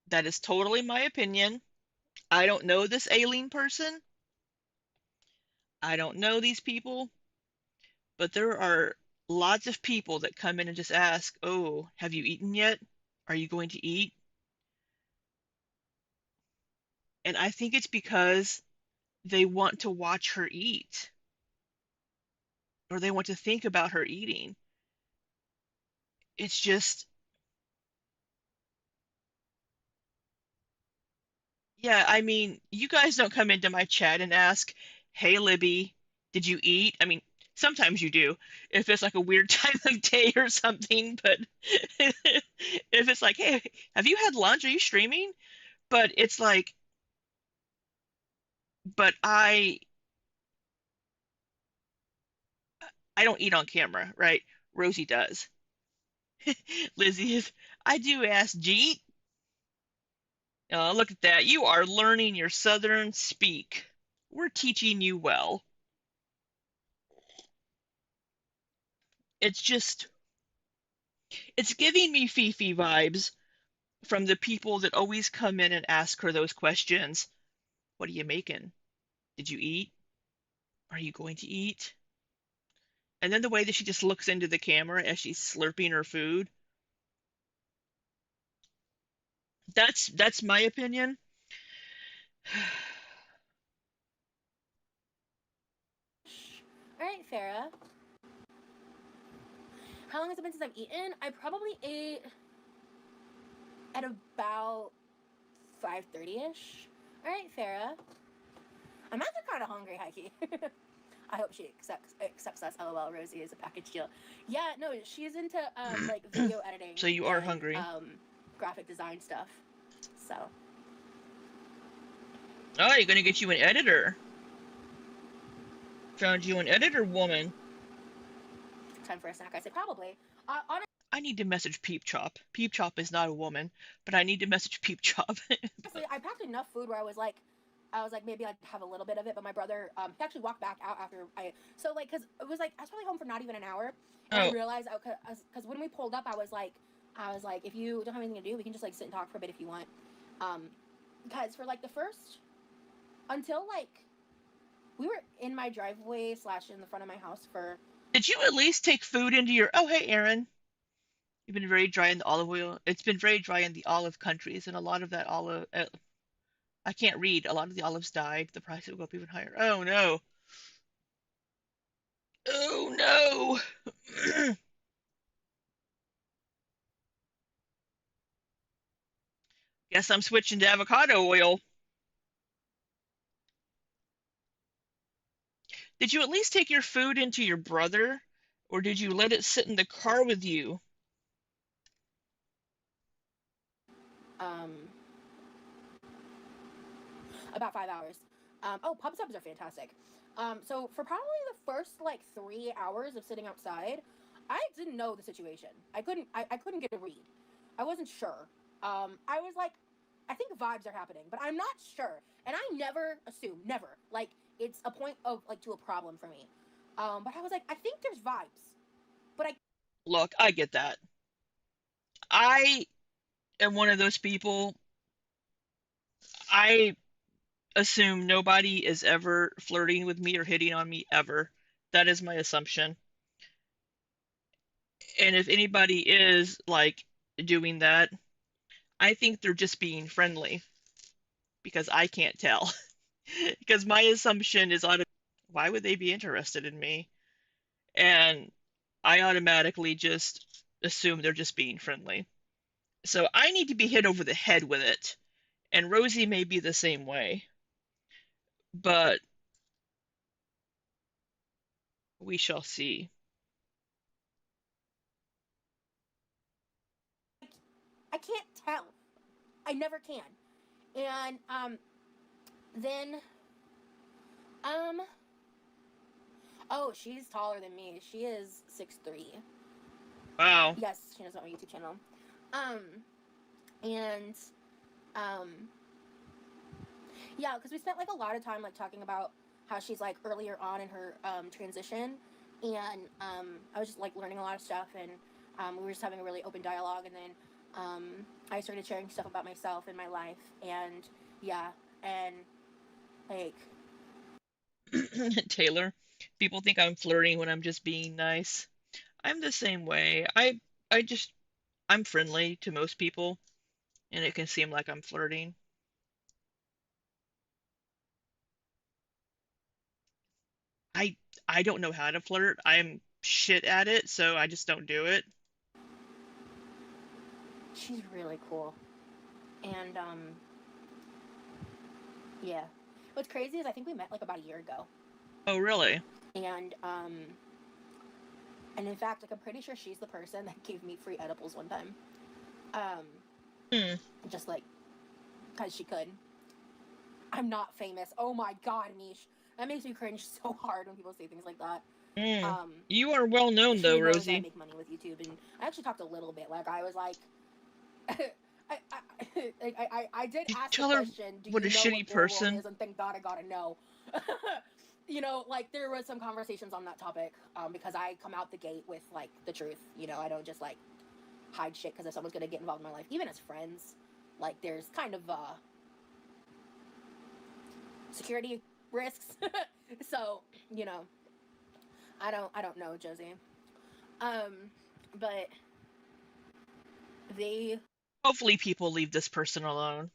That is totally my opinion. I don't know this alien person. I don't know these people, but there are lots of people that come in and just ask, "Oh, have you eaten yet? Are you going to eat?" And I think it's because they want to watch her eat or they want to think about her eating. It's just, yeah, I mean, you guys don't come into my chat and ask, "Hey, Libby, did you eat?" I mean, sometimes you do if it's like a weird time of day or something, but if it's like, "Hey, have you had lunch? Are you streaming?" But it's like, but I don't eat on camera, right? Rosie does. Lizzie is, I do ask Jeet. Look at that. You are learning your Southern speak. We're teaching you well. It's just, it's giving me Fifi vibes from the people that always come in and ask her those questions. What are you making? Did you eat? Are you going to eat? And then the way that she just looks into the camera as she's slurping her food. That's my opinion. All right, Farah. How long has it been since I've eaten? I probably ate at about 5:30ish. All right, Farah. I'm actually kind of hungry, Heike. I hope she accepts us. LOL. Rosie is a package deal. Yeah, no, she's into like video editing So you are and hungry. graphic design stuff. So Oh, you're gonna get you an editor. Found you an editor woman. time for a snack. I say probably. I need to message Peep Chop. Peep Chop is not a woman, but I need to message Peep Chop. Honestly, I packed enough food where I was like, maybe I'd have a little bit of it. But my brother, he actually walked back out after so like, cause it was like I was probably home for not even an hour, and I Oh, realized, cause when we pulled up, I was like, if you don't have anything to do, we can just like sit and talk for a bit if you want, um, because for like the first until like we were in my driveway slash in the front of my house for. did you at least take food into your? Oh, hey, Aaron. You've been very dry in the olive oil. It's been very dry in the olive countries, and a lot of that olive. I can't read. A lot of the olives died. The price will go up even higher. Oh no. Oh no. Guess I'm switching to avocado oil. Did you at least take your food into your brother, or did you let it sit in the car with you? Um, about 5 hours. Oh, pub subs are fantastic. So for probably the first like 3 hours of sitting outside, I didn't know the situation. I couldn't get a read. I wasn't sure. I was like, I think vibes are happening, but I'm not sure. And I never assume, never. Like it's a point of like to a problem for me. But I was like, I think there's vibes, but I Look, I get that. I am one of those people. I assume nobody is ever flirting with me or hitting on me ever. That is my assumption. And if anybody is like doing that, I think they're just being friendly because I can't tell. Because my assumption is why would they be interested in me? And I automatically just assume they're just being friendly. So I need to be hit over the head with it. And Rosie may be the same way, but we shall see. I can't tell. I never can. And then um oh, she's taller than me. She is 6'3". Wow. Yes, she knows about my YouTube channel. Um, and um, yeah, because we spent like a lot of time like talking about how she's like earlier on in her transition, and I was just like learning a lot of stuff, and we were just having a really open dialogue, and then I started sharing stuff about myself and my life, and yeah, and like Taylor, people think I'm flirting when I'm just being nice. I'm the same way. I just I'm friendly to most people, and it can seem like I'm flirting. I I don't know how to flirt. I'm shit at it, so I just don't do it. she's really cool, and yeah. What's crazy is I think we met like about a year ago, Oh, really? and and in fact, like I'm pretty sure she's the person that gave me free edibles one time. Um, Hmm. just like because she could. I'm not famous. Oh my god, Mish. That makes me cringe so hard when people say things like that. Hmm. Um, You are well known though, she knows that I Rosie. make money with YouTube, and I actually talked a little bit. Like I was like, I did You ask the tell her question, "Do what a you know shitty what oral growth person. is?" And thank God I got to know. You know, like there was some conversations on that topic because I come out the gate with like the truth. You know, I don't just like hide shit because if someone's gonna get involved in my life, even as friends, like there's kind of security risks. So you know, I don't know, Josie. Um, but they Hopefully people leave this person alone.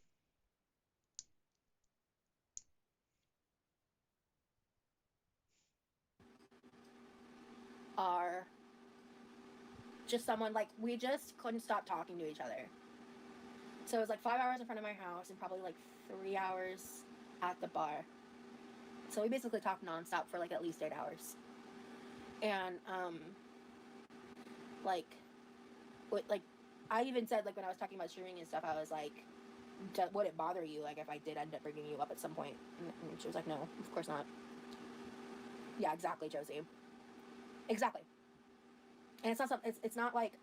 are just someone like we just couldn't stop talking to each other. So it was like 5 hours in front of my house and probably like 3 hours at the bar. So we basically talked nonstop for like at least 8 hours. And like what like I even said like when I was talking about streaming and stuff, I was like, would it bother you like if I did end up bringing you up at some point? And she was like, no, of course not. Yeah, exactly, Josie. Exactly. And it's not it's not like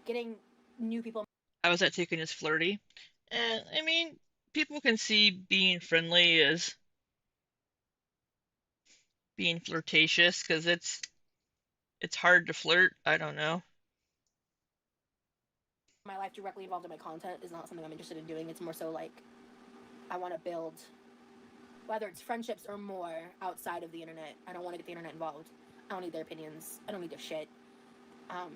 getting new people. How is that taken as flirty? And I mean, people can see being friendly as being flirtatious because it's hard to flirt. I don't know. My life directly involved in my content is not something I'm interested in doing. It's more so like I want to build, whether it's friendships or more outside of the internet. I don't want to get the internet involved. I don't need their opinions. I don't need their shit. Um,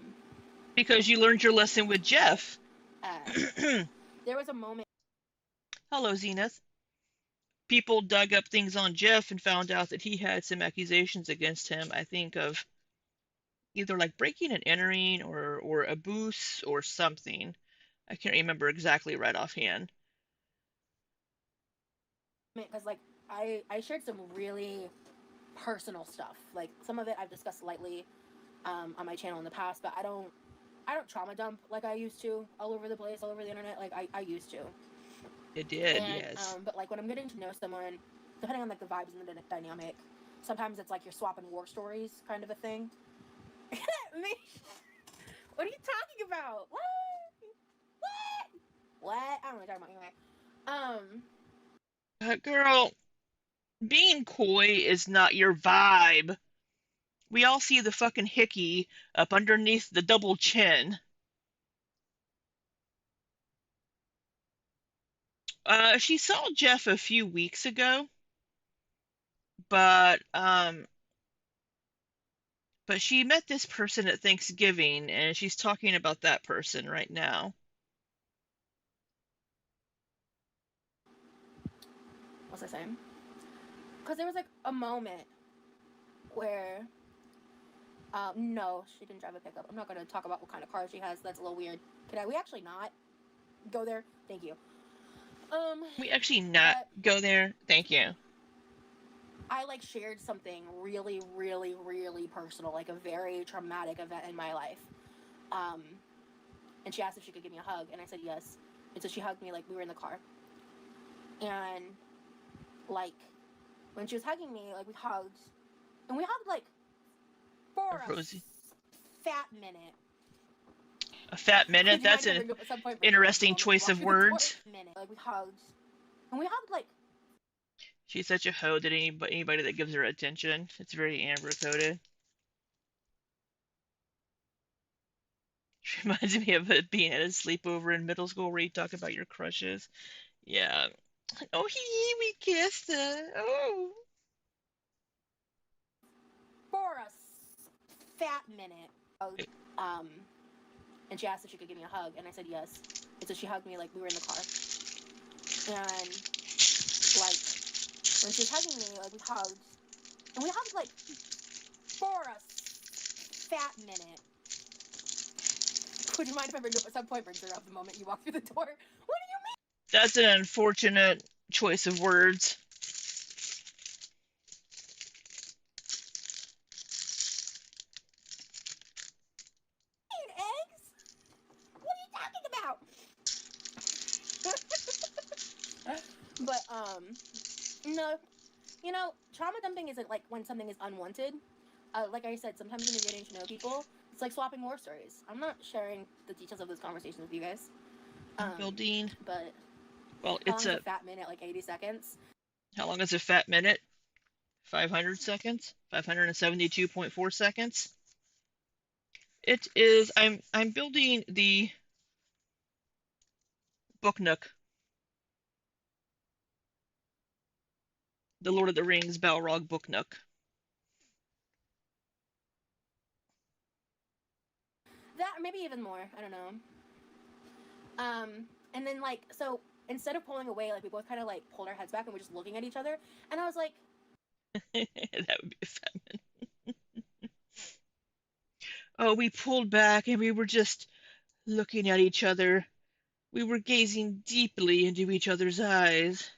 Because you learned your lesson with Jeff. uh, there was a moment. Hello, Zenith. People dug up things on Jeff and found out that he had some accusations against him. I think of either like breaking and entering or abuse or something. I can't remember exactly right offhand. Because like I shared some really personal stuff. Like some of it I've discussed lightly on my channel in the past, but I don't trauma dump like I used to all over the place, all over the internet, like I used to. It did, And yes. but like when I'm getting to know someone, depending on like the vibes and the dynamic, sometimes it's like you're swapping war stories, kind of a thing. Me? What are you talking about? What? What? I don't know what you're talking about anyway. Girl, being coy is not your vibe. We all see the fucking hickey up underneath the double chin. She saw Jeff a few weeks ago, but but she met this person at Thanksgiving, and she's talking about that person right now. What's I saying? Because there was like a moment where no, she didn't drive a pickup. I'm not going to talk about what kind of car she has. That's a little weird. We actually not go there? Thank you. We actually not But go there. Thank you. I like shared something really, really, really personal, like a very traumatic event in my life. Um, and she asked if she could give me a hug, and I said yes. And so she hugged me like we were in the car. And like when she was hugging me, like we hugged, and we hugged like for a Rosie. fat minute. A fat minute? Would you That's mind if I an bring up at some point brings her up the interesting moment you choice walk of through the door? words. Minute. Like we hugged, and we hugged like She's such a hoe that anybody that gives her attention. It's very Amber coded. She reminds me of it being at a sleepover in middle school where you talk about your crushes. Yeah. Oh, we kissed. Oh. for a fat minute. Um, and she asked if she could give me a hug, and I said yes. And so she hugged me like we were in the car. And like when she was hugging me, like we hugged, and we hugged like for a fat minute. Would you mind if I bring up at some point brings her up the moment you walk through the door? What do you That's an unfortunate choice of words. mean, eggs? What are you talking about? But no, you know, trauma dumping isn't like when something is unwanted. Like I said, sometimes when you're getting to know people, it's like swapping war stories. I'm not sharing the details of this conversation with you guys. Building. But Well, how it's long is a a. fat minute? Like 80 seconds? How long is a fat minute? 500 seconds? 572.4 seconds? It is. I'm building the book nook. The Lord of the Rings Balrog book nook. That, maybe even more. I don't know. And then like, so instead of pulling away, like we both kind of like pulled our heads back and we're just looking at each other. And I was like, That would be a fat minute. Oh, we pulled back and we were just looking at each other. We were gazing deeply into each other's eyes.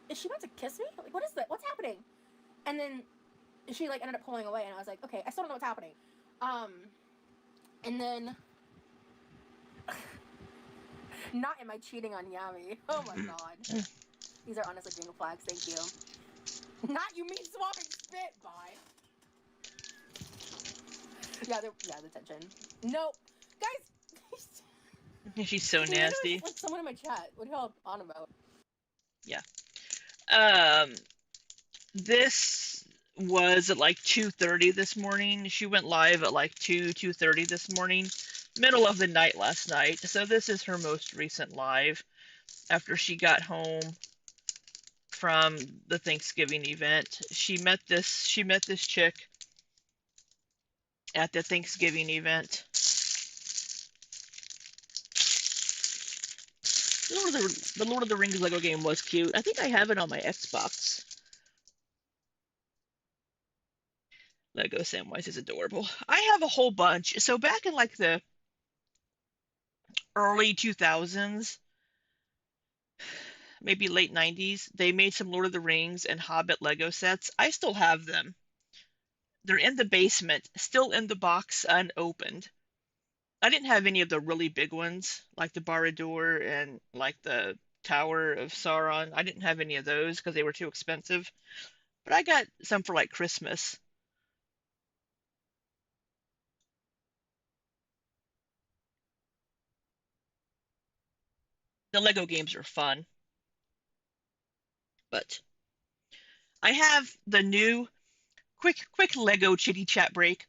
is she about to kiss me? Like, what is that? What's happening? And then she like ended up pulling away, and I was like, okay, I still don't know what's happening. Um, and then not am I cheating on Yami? Oh my god, these are honestly green flags. Thank you. Not you mean swapping spit, bye. Yeah, the tension. No, guys. She's so Maybe nasty. it's like someone in my chat. What are y'all on about? Yeah. Um, this was at like 2:30 this morning. She went live at like 2:30 this morning, middle of the night last night. So this is her most recent live after she got home from the Thanksgiving event. She met this chick at the Thanksgiving event. The Lord of the Rings Lego game was cute. I think I have it on my Xbox. Lego Samwise is adorable. I have a whole bunch. So back in like the early 2000s, maybe late 90s. They made some Lord of the Rings and Hobbit Lego sets. I still have them. They're in the basement, still in the box, unopened. I didn't have any of the really big ones, like the Barad-dûr and like the Tower of Sauron. I didn't have any of those because they were too expensive. But I got some for like Christmas. The Lego games are fun. But I have the new quick Lego chitty chat break.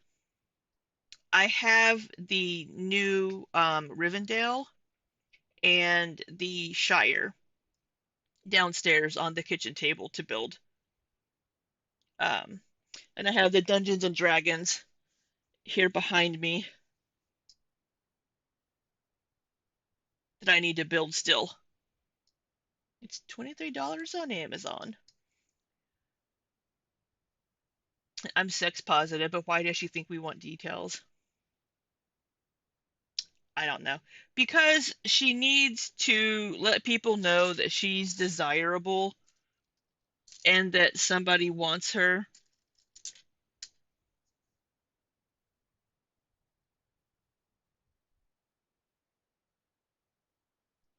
I have the new Rivendell and the Shire downstairs on the kitchen table to build. Um, and I have the Dungeons and Dragons here behind me that I need to build still. It's $23 on Amazon. I'm sex positive, but why does she think we want details? I don't know. Because she needs to let people know that she's desirable and that somebody wants her.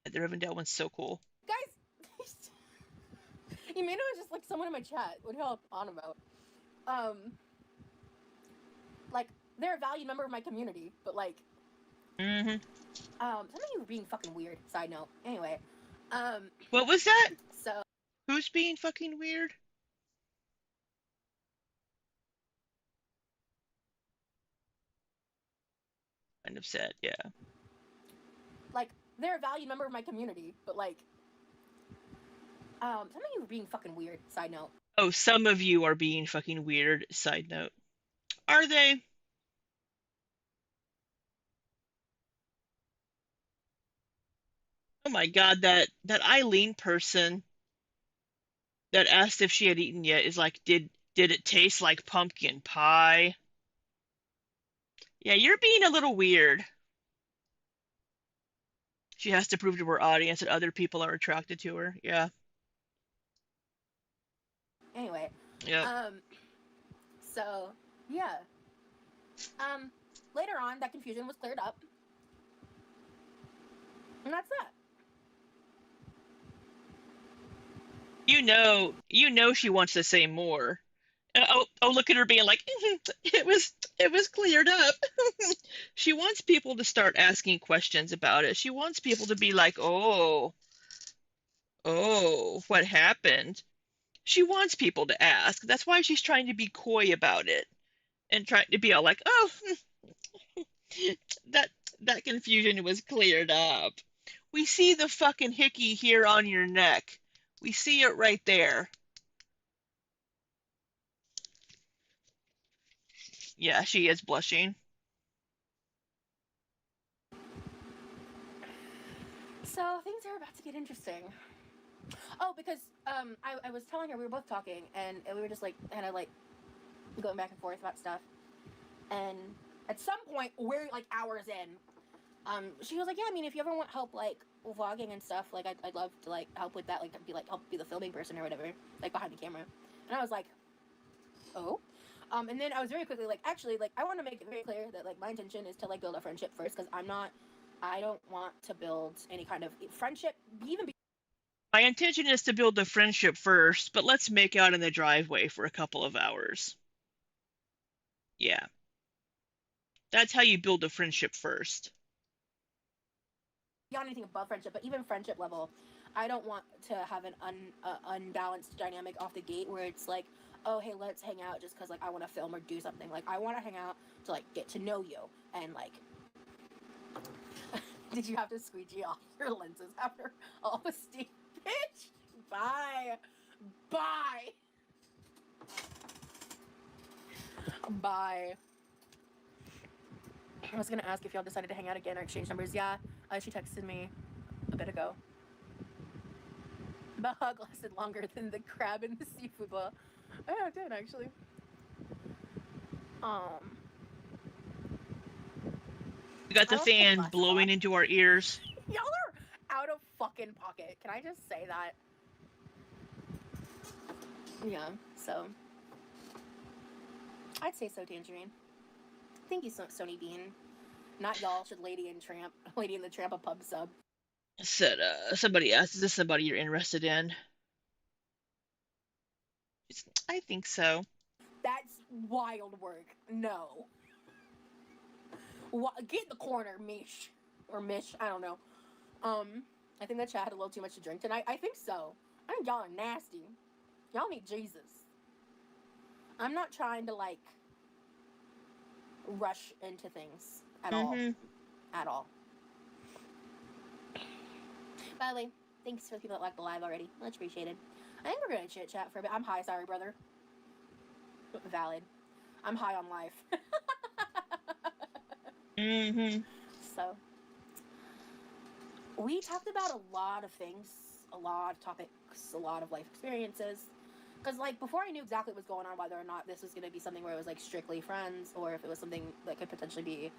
The Rivendell one's so cool. Guys, you may know just like someone in my chat. What the hell on about? Like they're a valued member of my community, but like, Mm-hmm. some of you are being fucking weird. Side note. Anyway, What was that? so Who's being fucking weird? Kind of sad, yeah. like they're a valued member of my community, but like, some of you are being fucking weird. Side note. Oh, some of you are being fucking weird. Side note. Are they? Oh my god, that Eileen person that asked if she had eaten yet is like, did it taste like pumpkin pie? Yeah, you're being a little weird. She has to prove to her audience that other people are attracted to her. Yeah. Anyway, Yep. so yeah. Later on, that confusion was cleared up, and that's that. You know she wants to say more. Oh, look at her being like, it was cleared up. She wants people to start asking questions about it. She wants people to be like, oh, what happened? She wants people to ask. That's why she's trying to be coy about it and trying to be all like, oh, that that confusion was cleared up. We see the fucking hickey here on your neck. We see it right there. Yeah, she is blushing. So things are about to get interesting. Oh, because I was telling her we were both talking and we were just like kind of like going back and forth about stuff. And at some point, we're like hours in. She was like, "Yeah, I mean, if you ever want help like vlogging and stuff, like I'd love to like help with that, like help be the filming person or whatever, like behind the camera." And I was like, "Oh." And then I was very quickly like, actually, like I want to make it very clear that like my intention is to like build a friendship first because I don't want to build any kind of friendship, even. My intention is to build a friendship first, but let's make out in the driveway for a couple of hours. Yeah. That's how you build a friendship first. Beyond anything above friendship, but even friendship level, I don't want to have an unbalanced dynamic off the gate where it's like, oh hey, let's hang out just because like I want to film or do something. Like I want to hang out to like get to know you and like. Did you have to squeegee off your lenses after all the steam, bitch? Bye, bye, bye. I was gonna ask if y'all decided to hang out again or exchange numbers. Yeah, she texted me a bit ago. The hug lasted longer than the crab in the seafood bowl. Yeah, it did actually. We got I the don't think it fan lasted long. blowing into our ears. Y'all are out of fucking pocket. Can I just say that? Yeah, so I'd say so, Tangerine. Thank you, Sony Bean. Not y'all should Lady in the Tramp a pub sub. Said somebody asked, "Is this somebody you're interested in?" I think so. That's wild work. No. Get in the corner, Mish. Or Mish, I don't know. I think that chat had a little too much to drink tonight. I think so. I think y'all are nasty. Y'all need Jesus. I'm not trying to, like, rush into things at all. Mm-hmm. At all. By the way, thanks for the people that liked the live already. Much appreciated. I think we're gonna chit chat for a bit. I'm high, sorry, brother. Valid. I'm high on life. Mm-hmm. So, we talked about a lot of things, a lot of topics, a lot of life experiences. Because, like, before I knew exactly what was going on, whether or not this was going to be something where it was, like, strictly friends, or if it was something that could potentially be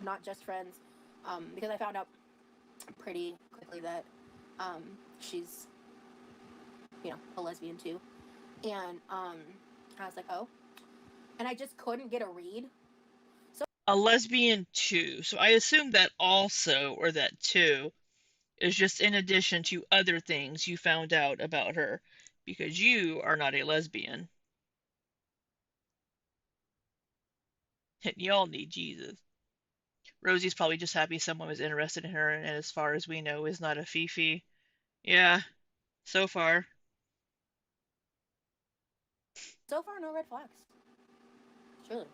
not just friends, because I found out pretty quickly that she's, a lesbian too. And I was like, oh. And I just couldn't get a read. A lesbian too. So I assume that also, or that too, is just in addition to other things you found out about her, because you are not a lesbian. And y'all need Jesus. Rosie's probably just happy someone was interested in her, and as far as we know, is not a Fifi. Yeah, so far. So far, no red flags. Truly.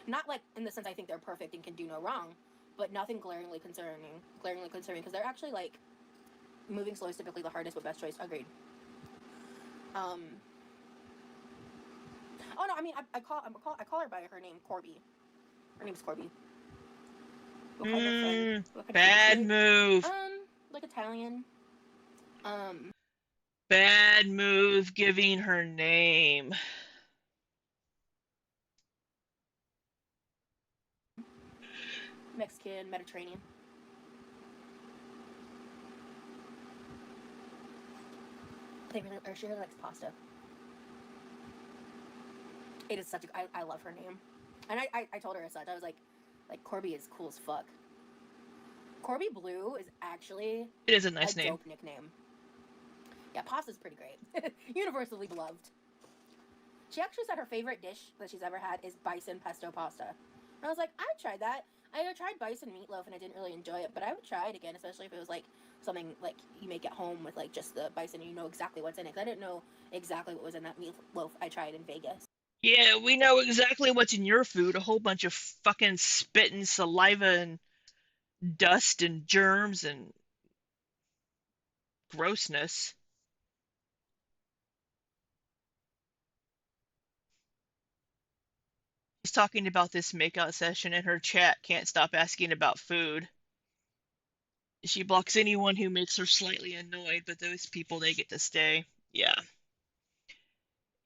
Not like in the sense I think they're perfect and can do no wrong, but nothing glaringly concerning. Glaringly concerning because they're actually like moving slow is typically the hardest but best choice. Agreed. Um. Oh no, I mean I call her by her name, Corby. Her name's Corby. What kind of friend? What kind of food does she Bad like? move. Like Italian. Um, Bad move giving her name. Mexican, Mediterranean. I think or she really likes pasta. It is such a. I love her name, and I told her as such. I was like Corby is cool as fuck. Corby Blue is actually It is a a nice name. dope nickname. Yeah, pasta's pretty great. Universally beloved. She actually said her favorite dish that she's ever had is bison pesto pasta. And I was like, I'd try that. I tried bison meatloaf and I didn't really enjoy it, but I would try it again, especially if it was like something like you make at home with like just the bison and you know exactly what's in it. Because I didn't know exactly what was in that meatloaf I tried in Vegas. Yeah, we know exactly what's in your food. A whole bunch of fucking spit and saliva and dust and germs and grossness. She's talking about this makeout session and her chat can't stop asking about food. She blocks anyone who makes her slightly annoyed, but those people, they get to stay. Yeah.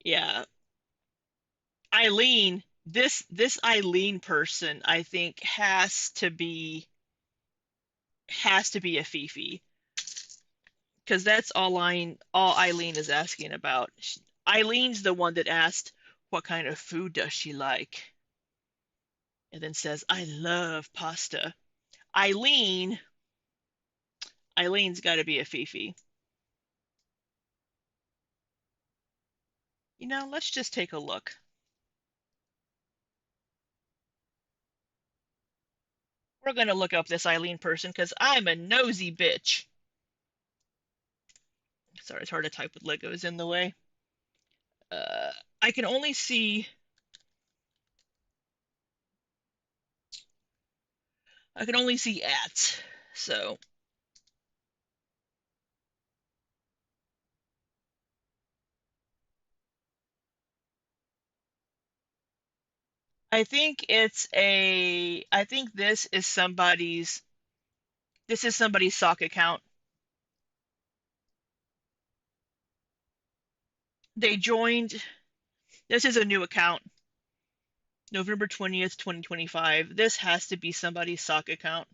Yeah. Eileen, this Eileen person, I think has to be a Fifi, because that's all Eileen is asking about. Eileen's the one that asked, "What kind of food does she like?" and then says, "I love pasta." Eileen, Eileen's got to be a Fifi. Let's just take a look. We're gonna look up this Eileen person because I'm a nosy bitch. Sorry, it's hard to type with Legos in the way. Uh, I can only see I can only see ats. So I think this is somebody's sock account. They joined, this is a new account, November 20th, 2025. This has to be somebody's sock account.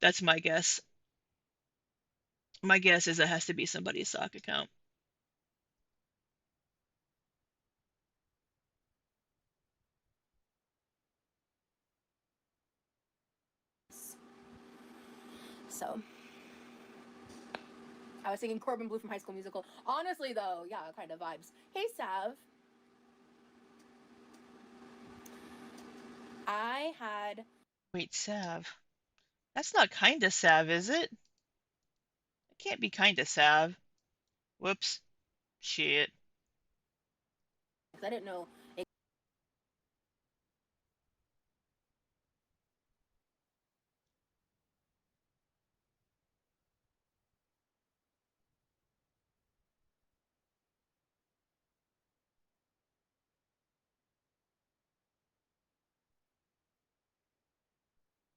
That's my guess. My guess is it has to be somebody's sock account. So I was singing Corbin Blue from High School Musical. Honestly, though, yeah, kind of vibes. Hey, Sav. I had. Wait, Sav. That's not kinda Sav, is it? It can't be kinda Sav. Whoops. Shit. I didn't know.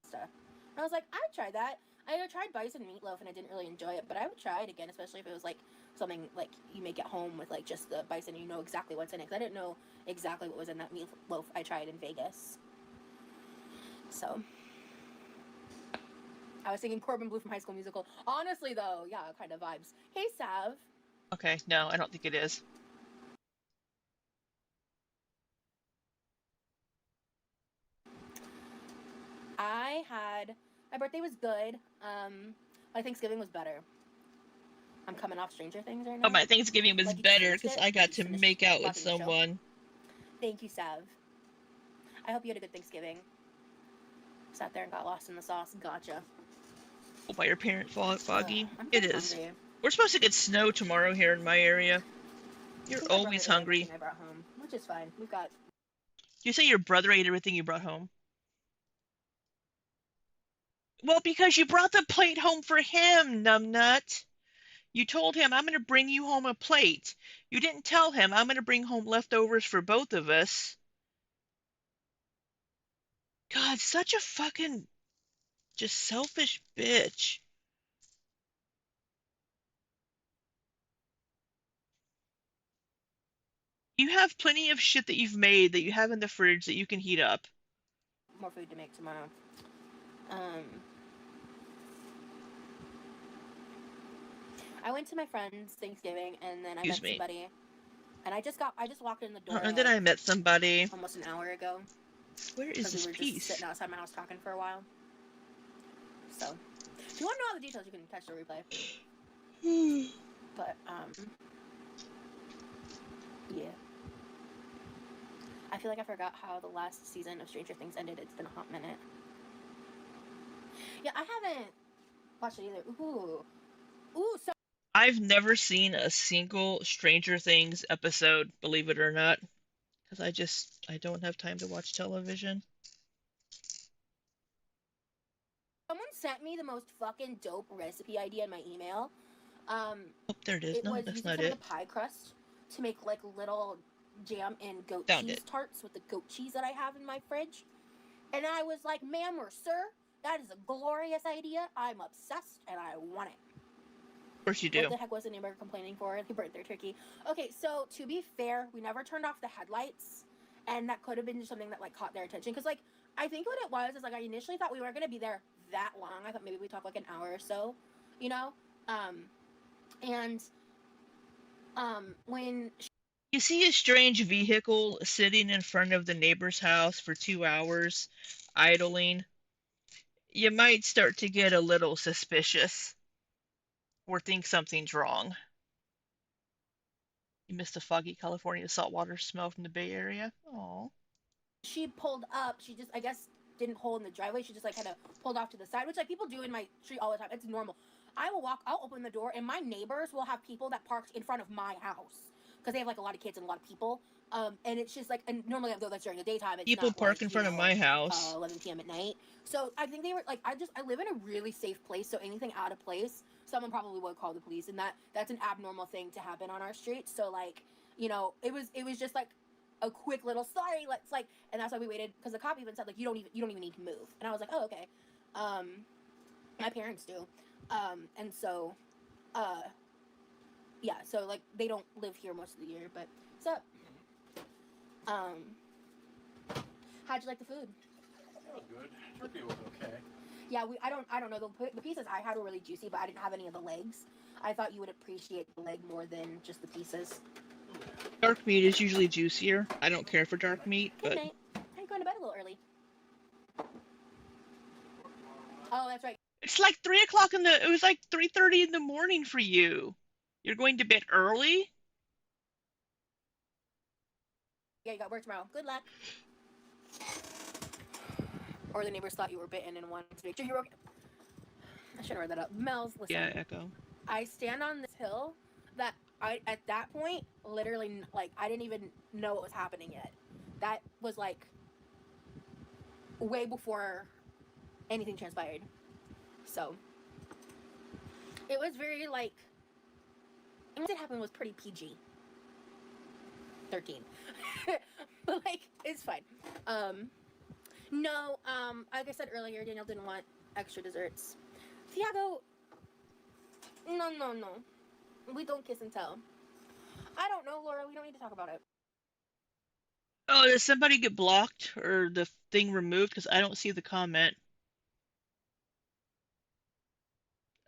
Stuff. I was like, I tried that. I tried bison meatloaf and I didn't really enjoy it, but I would try it again, especially if it was like something like you make at home with like just the bison and you know exactly what's in it. Because I didn't know exactly what was in that meatloaf I tried in Vegas. So I was singing Corbin Blue from High School Musical. Honestly, though, yeah, kind of vibes. Hey, Sav. Okay, no, I don't think it is. I had my birthday was good. My Thanksgiving was better. I'm coming off Stranger Things right Oh, now. my Thanksgiving was Like you just better finished because it. I You got just to finished make out with watching the show. someone. Thank you, Sav. I hope you had a good Thanksgiving. Sat there and got lost in the sauce. Gotcha. Oh, by your parent Foggy. I'm It kind of is. hungry. We're supposed to get snow tomorrow here in my area. I You're think my brother always ate everything hungry. I brought home, which is fine. We've got. You say your brother ate everything you brought home? Well, because you brought the plate home for him, numbnut. You told him, I'm going to bring you home a plate. You didn't tell him, I'm going to bring home leftovers for both of us. God, such a fucking just selfish bitch. You have plenty of shit that you've made that you have in the fridge that you can heat up. More food to make tomorrow. Um, I went to my friend's Thanksgiving and then I Excuse met me. somebody. And I just walked in the door And then like I met somebody. almost an hour ago Where is because we this were just piece? sitting outside my house talking for a while. So, if you want to know all the details, you can catch the replay. But yeah. I feel like I forgot how the last season of Stranger Things ended. It's been a hot minute. Yeah, I haven't watched it either. Ooh, so I've never seen a single Stranger Things episode, believe it or not, because I don't have time to watch television. someone sent me the most fucking dope recipe idea in my email. Um, Oh, there it is. it No, was that's using not some of it. the pie crust to make like little jam and goat Found cheese it. tarts with the goat cheese that I have in my fridge. And I was like, ma'am or sir, that is a glorious idea. I'm obsessed and I want it. Of course you What do. the heck was the neighbor complaining for? They burnt their turkey. Okay, so to be fair, we never turned off the headlights, and that could have been something that like caught their attention. Because like I think what it was is like I initially thought we weren't gonna be there that long. I thought maybe we talk like an hour or so, you know. And when You see a strange vehicle sitting in front of the neighbor's house for 2 hours, idling, you might start to get a little suspicious or think something's wrong. You missed the foggy California saltwater smell from the Bay Area? Aw. she pulled up, she just I guess didn't pull in the driveway. She just like kind of pulled off to the side, which like people do in my street all the time. It's normal. I will walk, I'll open the door, and my neighbors will have people that parked in front of my house because they have like a lot of kids and a lot of people. And it's just like, and normally though that's during the daytime, it's People not park like in front of my house. 11 p.m. at night. So I think they were like, I live in a really safe place, so anything out of place, someone probably would call the police, and that's an abnormal thing to happen on our street. So like, it was just like a quick little sorry, let's like, and that's why we waited because the cop even said like you don't even need to move, and I was like, oh okay. My parents do, and so, uh, yeah, so like they don't live here most of the year, but so, how'd you like the food? That was good. Turkey was okay. Yeah, I don't know. The pieces I had were really juicy, but I didn't have any of the legs. I thought you would appreciate the leg more than just the pieces. Dark meat is usually juicier. I don't care for dark meat, Good but night. I'm going to bed a little early. Oh, that's right. it's like 3 o'clock in the. It was like 3:30 in the morning for you. You're going to bed early. Yeah, you got work tomorrow. Good luck. Or the neighbors thought you were bitten and wanted to make sure you were okay. I should have read that up. Mel's, listen. Yeah, Echo. I stand on this hill that at that point, literally, like, I didn't even know what was happening yet. That was, like, way before anything transpired. So, it was very, like, and what did happen was pretty PG. 13. But, like, it's fine. No, like I said earlier, Daniel didn't want extra desserts. Thiago, no. We don't kiss and tell. I don't know, Laura. We don't need to talk about it. Oh, did somebody get blocked or the thing removed? Because I don't see the comment.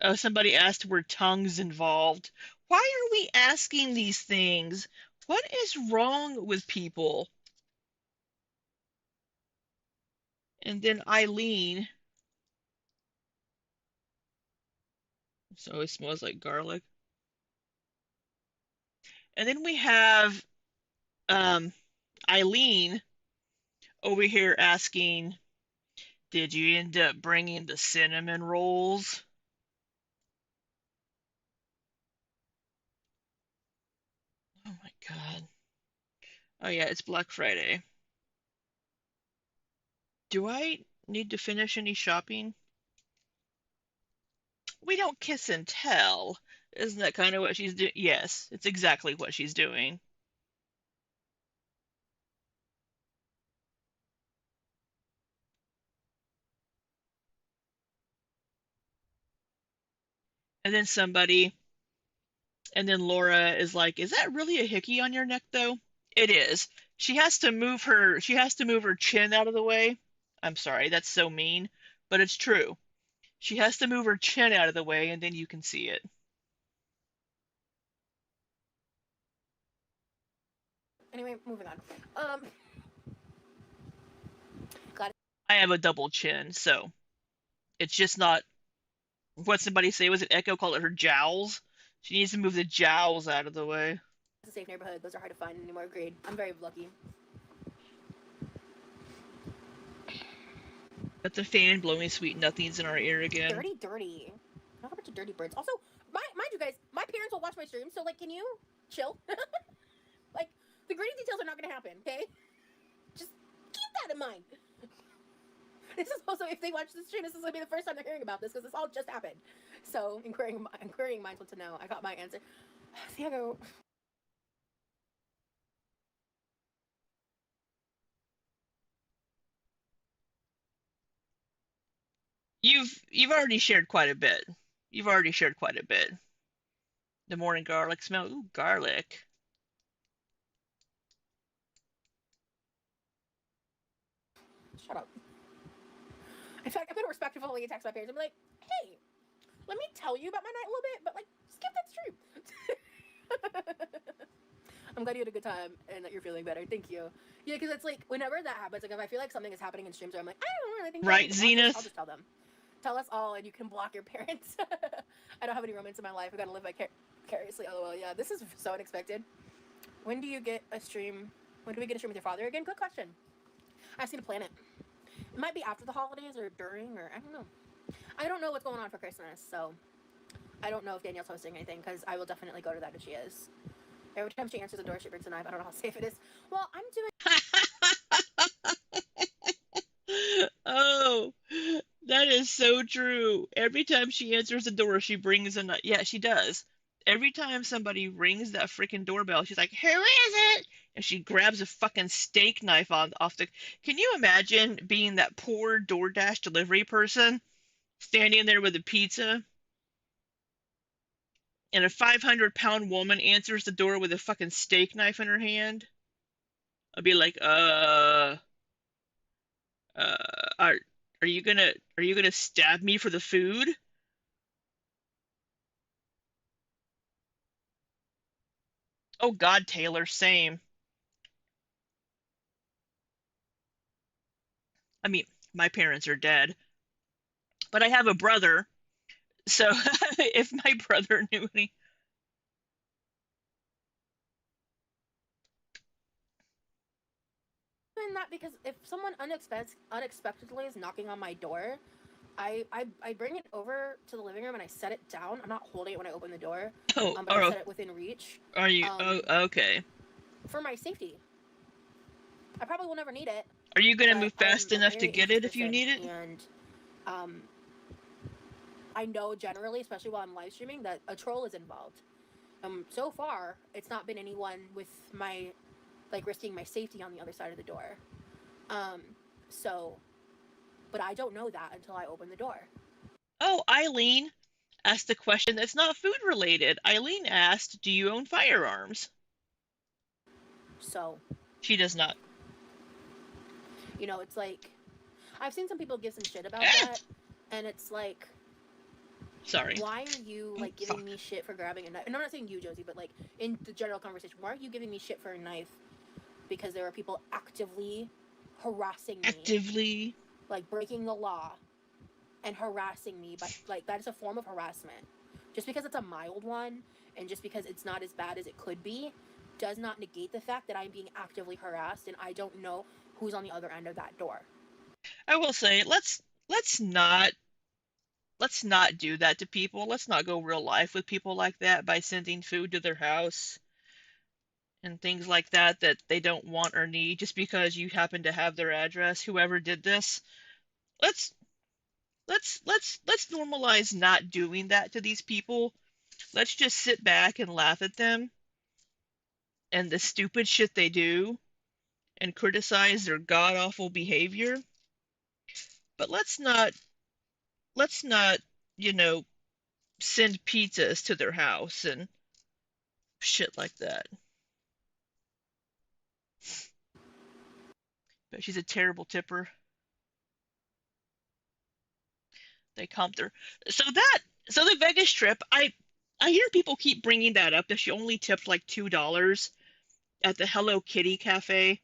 Oh, somebody asked were tongues involved. Why are we asking these things? What is wrong with people? And then Eileen. So it smells like garlic. And then we have Eileen over here asking, did you end up bringing the cinnamon rolls? Oh my God. Oh yeah, it's Black Friday. Do I need to finish any shopping? We don't kiss and tell. Isn't that kind of what she's doing? Yes, it's exactly what she's doing. And then somebody, and then Laura is like, "Is that really a hickey on your neck, though?" It is. She has to move her chin out of the way. I'm sorry, that's so mean, but it's true. She has to move her chin out of the way, and then you can see it. Anyway, moving on. Um, glad. I have a double chin, so it's just not what somebody say. Was it Echo called it her jowls? She needs to move the jowls out of the way. It's a safe neighborhood. Those are hard to find anymore. Agreed. I'm very lucky. That's a fan blowing sweet nothings in our ear again. Dirty. Not a bunch of dirty birds. Also, mind you guys, my parents will watch my stream, so like, can you chill? Like, the gritty details are not going to happen. Okay, just keep that in mind. This is also, if they watch this stream, this is gonna be the first time they're hearing about this because this all just happened. So, inquiring minds want to know. I got my answer. Thiago. You've already shared quite a bit. You've already shared quite a bit. The morning garlic smell. Ooh, garlic. Shut up. In fact, I'm gonna respectfully text my parents and be like, "Hey, let me tell you about my night a little bit, but like, skip that stream." I'm glad you had a good time and that you're feeling better. Thank you. Yeah, because it's like whenever that happens, like if I feel like something is happening in streams where I'm like, I don't really think Right, need to watch this, I'll Zenith? just tell them. Tell us all, and you can block your parents. I don't have any romance in my life. I gotta live vicariously. LOL. Yeah, this is so unexpected. When do you get a stream? When do we get a stream with your father again? Good question. I just need to plan it. It might be after the holidays or during, or I don't know. I don't know what's going on for Christmas, so I don't know if Danielle's hosting anything because I will definitely go to that if she is. Every time she answers the door, she brings a knife. I don't know how safe it is. Well, I'm doing. Oh, that is so true. Every time she answers the door, she brings a knife. Yeah, she does. Every time somebody rings that freaking doorbell, she's like, "Who is it?" And she grabs a fucking steak knife on off the. Can you imagine being that poor DoorDash delivery person standing there with a pizza and a 500-pound woman answers the door with a fucking steak knife in her hand? I'd be like, are Are you gonna stab me for the food? Oh God, Taylor, same. I mean, my parents are dead, but I have a brother. So if my brother knew any, Doing that because if someone unexpectedly is knocking on my door, I bring it over to the living room and I set it down. I'm not holding it when I open the door, oh, but I set it within reach, are you? um, Oh, okay. for my safety. I probably will never need it, Are you gonna but move I'm fast a enough to very get anxious it if you person, need it? and um, I know generally, especially while I'm live streaming, that a troll is involved. So far, it's not been anyone with my like risking my safety on the other side of the door. Um, so, but I don't know that until I open the door. Oh, Eileen asked a question that's not food related. Eileen asked, "Do you own firearms?" So, She does not. it's like I've seen some people give some shit about Ah! that, and it's like, Sorry. why are you Oh, like giving fuck. me shit for grabbing a knife? And I'm not saying you, Josie, but like in the general conversation, why are you giving me shit for a knife? Because there are people actively harassing me, Actively. like breaking the law and harassing me, but like that is a form of harassment. Just because it's a mild one and just because it's not as bad as it could be does not negate the fact that I'm being actively harassed and I don't know who's on the other end of that door. I will say, let's not do that to people. Let's not go real life with people like that by sending food to their house and things like that that they don't want or need just because you happen to have their address. Whoever did this, let's let's normalize not doing that to these people. Let's just sit back and laugh at them and the stupid shit they do and criticize their god awful behavior. But let's not, you know, send pizzas to their house and shit like that. But she's a terrible tipper. They comped her. So that so the Vegas trip, I hear people keep bringing that up that she only tipped like $2 at the Hello Kitty cafe,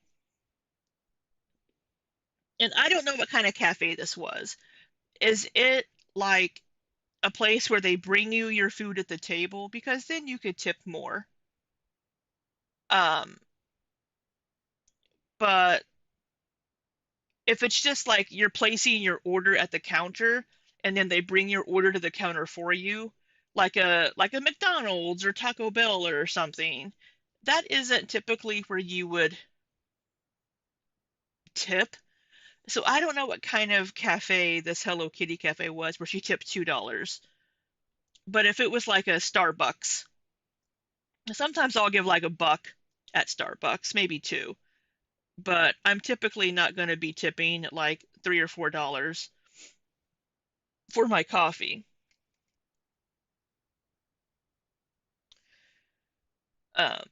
and I don't know what kind of cafe this was. Is it like a place where they bring you your food at the table? Because then you could tip more. Um, but if it's just like you're placing your order at the counter and then they bring your order to the counter for you, like a McDonald's or Taco Bell or something, that isn't typically where you would tip. So I don't know what kind of cafe this Hello Kitty cafe was where she tipped $2. But if it was like a Starbucks, sometimes I'll give like a buck at Starbucks, maybe two. But I'm typically not going to be tipping like $3 or $4 for my coffee. Um,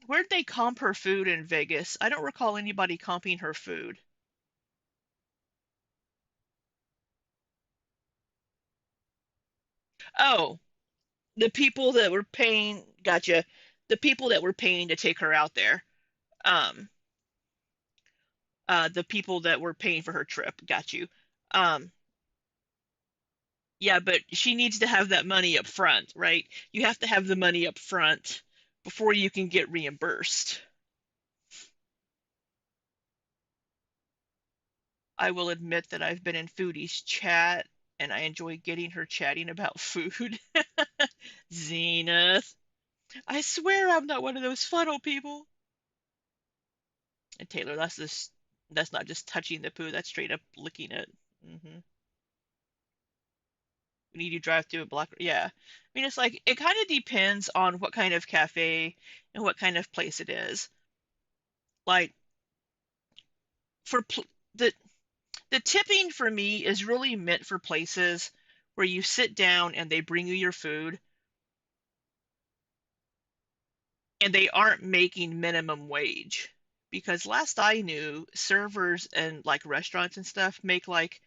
where'd they comp her food in Vegas? I don't recall anybody comping her food. Oh, the people that were paying, gotcha. The people that were paying to take her out there. Um, the people that were paying for her trip, got you. Um, yeah, but she needs to have that money up front, right? You have to have the money up front before you can get reimbursed. I will admit that I've been in Foodie's chat and I enjoy getting her chatting about food. Zenith. I swear I'm not one of those funnel people. And Taylor, that's not just touching the poo, that's straight up licking it. Hmm. We need to drive through a block. Yeah. I mean, it's like, it kind of depends on what kind of cafe and what kind of place it is. Like, for the the tipping for me is really meant for places where you sit down and they bring you your food and they aren't making minimum wage. because last I knew, servers and like restaurants and stuff make like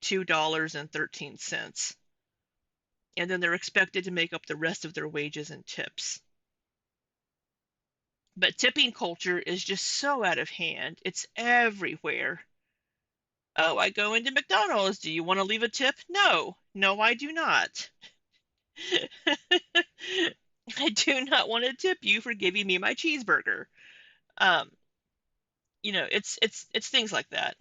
$2.13, and then they're expected to make up the rest of their wages and tips. But tipping culture is just so out of hand. It's everywhere. Oh, I go into McDonald's. Do you want to leave a tip? No. No, I do not. I do not want to tip you for giving me my cheeseburger. Um, it's things like that.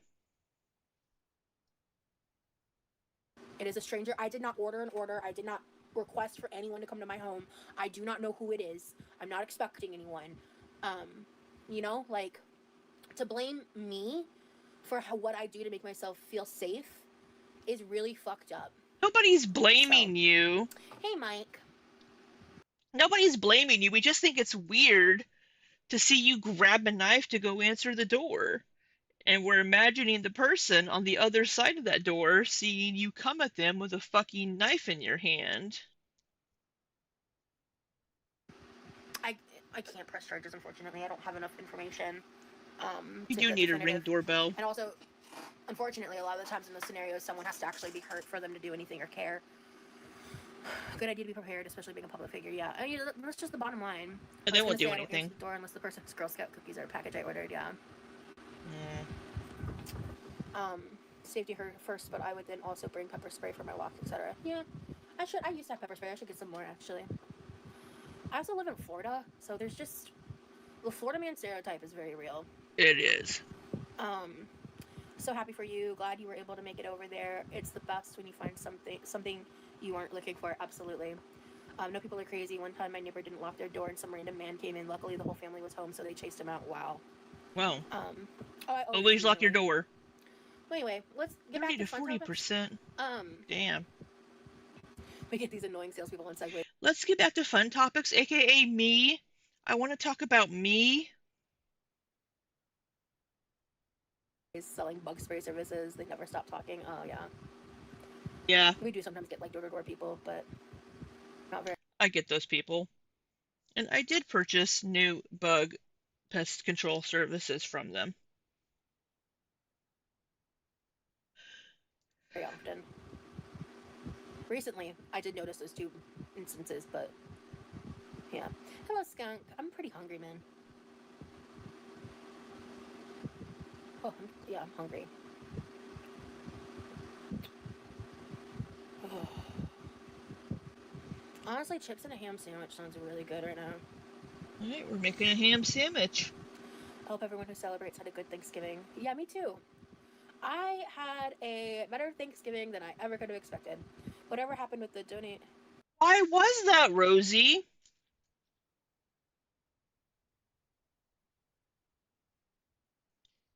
It is a stranger. I did not order an order. I did not request for anyone to come to my home. I do not know who it is. I'm not expecting anyone. Um, like, to blame me for what I do to make myself feel safe is really fucked up. Nobody's So, blaming you. hey, Mike. Nobody's blaming you. We just think it's weird to see you grab a knife to go answer the door. And we're imagining the person on the other side of that door seeing you come at them with a fucking knife in your hand. I I can't press charges, unfortunately. I don't have enough information You to do get need a Ring definitive. doorbell. And also, unfortunately, a lot of the times in those scenarios, someone has to actually be hurt for them to do anything or care. Good idea to be prepared, especially being a public figure. Yeah, I mean, that's just the bottom line. But they won't do I don't answer anything. the door unless the person has Girl Scout cookies or a package I ordered. Yeah. Safety first, but I would then also bring pepper spray for my walk, etc. Yeah, I should. I used to have pepper spray. I should get some more actually. I also live in Florida, so there's just the Florida man stereotype is very real. It is. So happy for you. Glad you were able to make it over there. It's the best when you find something you aren't looking for. Absolutely. No, people are crazy. One time my neighbor didn't lock their door and some random man came in. Luckily the whole family was home, so they chased him out. Wow. Well, I always lock your door. Well, anyway, let's get back to 40%. Damn. We get these annoying salespeople on Segway. Let's get back to fun topics, aka me. I want to talk about me. Selling bug spray services. They never stop talking. Oh, yeah. Yeah. We do sometimes get like door-to-door people, but not very. I get those people. And I did purchase new bug pest control services from them. Very often. Recently, I did notice those two instances, but yeah. Hello, skunk. I'm pretty hungry, man. Oh, I'm hungry. Honestly, chips and a ham sandwich sounds really good right now. Alright, we're making a ham sandwich. I hope everyone who celebrates had a good Thanksgiving. Yeah, me too. I had a better Thanksgiving than I ever could have expected. Whatever happened with the donate... Why was that, Rosie?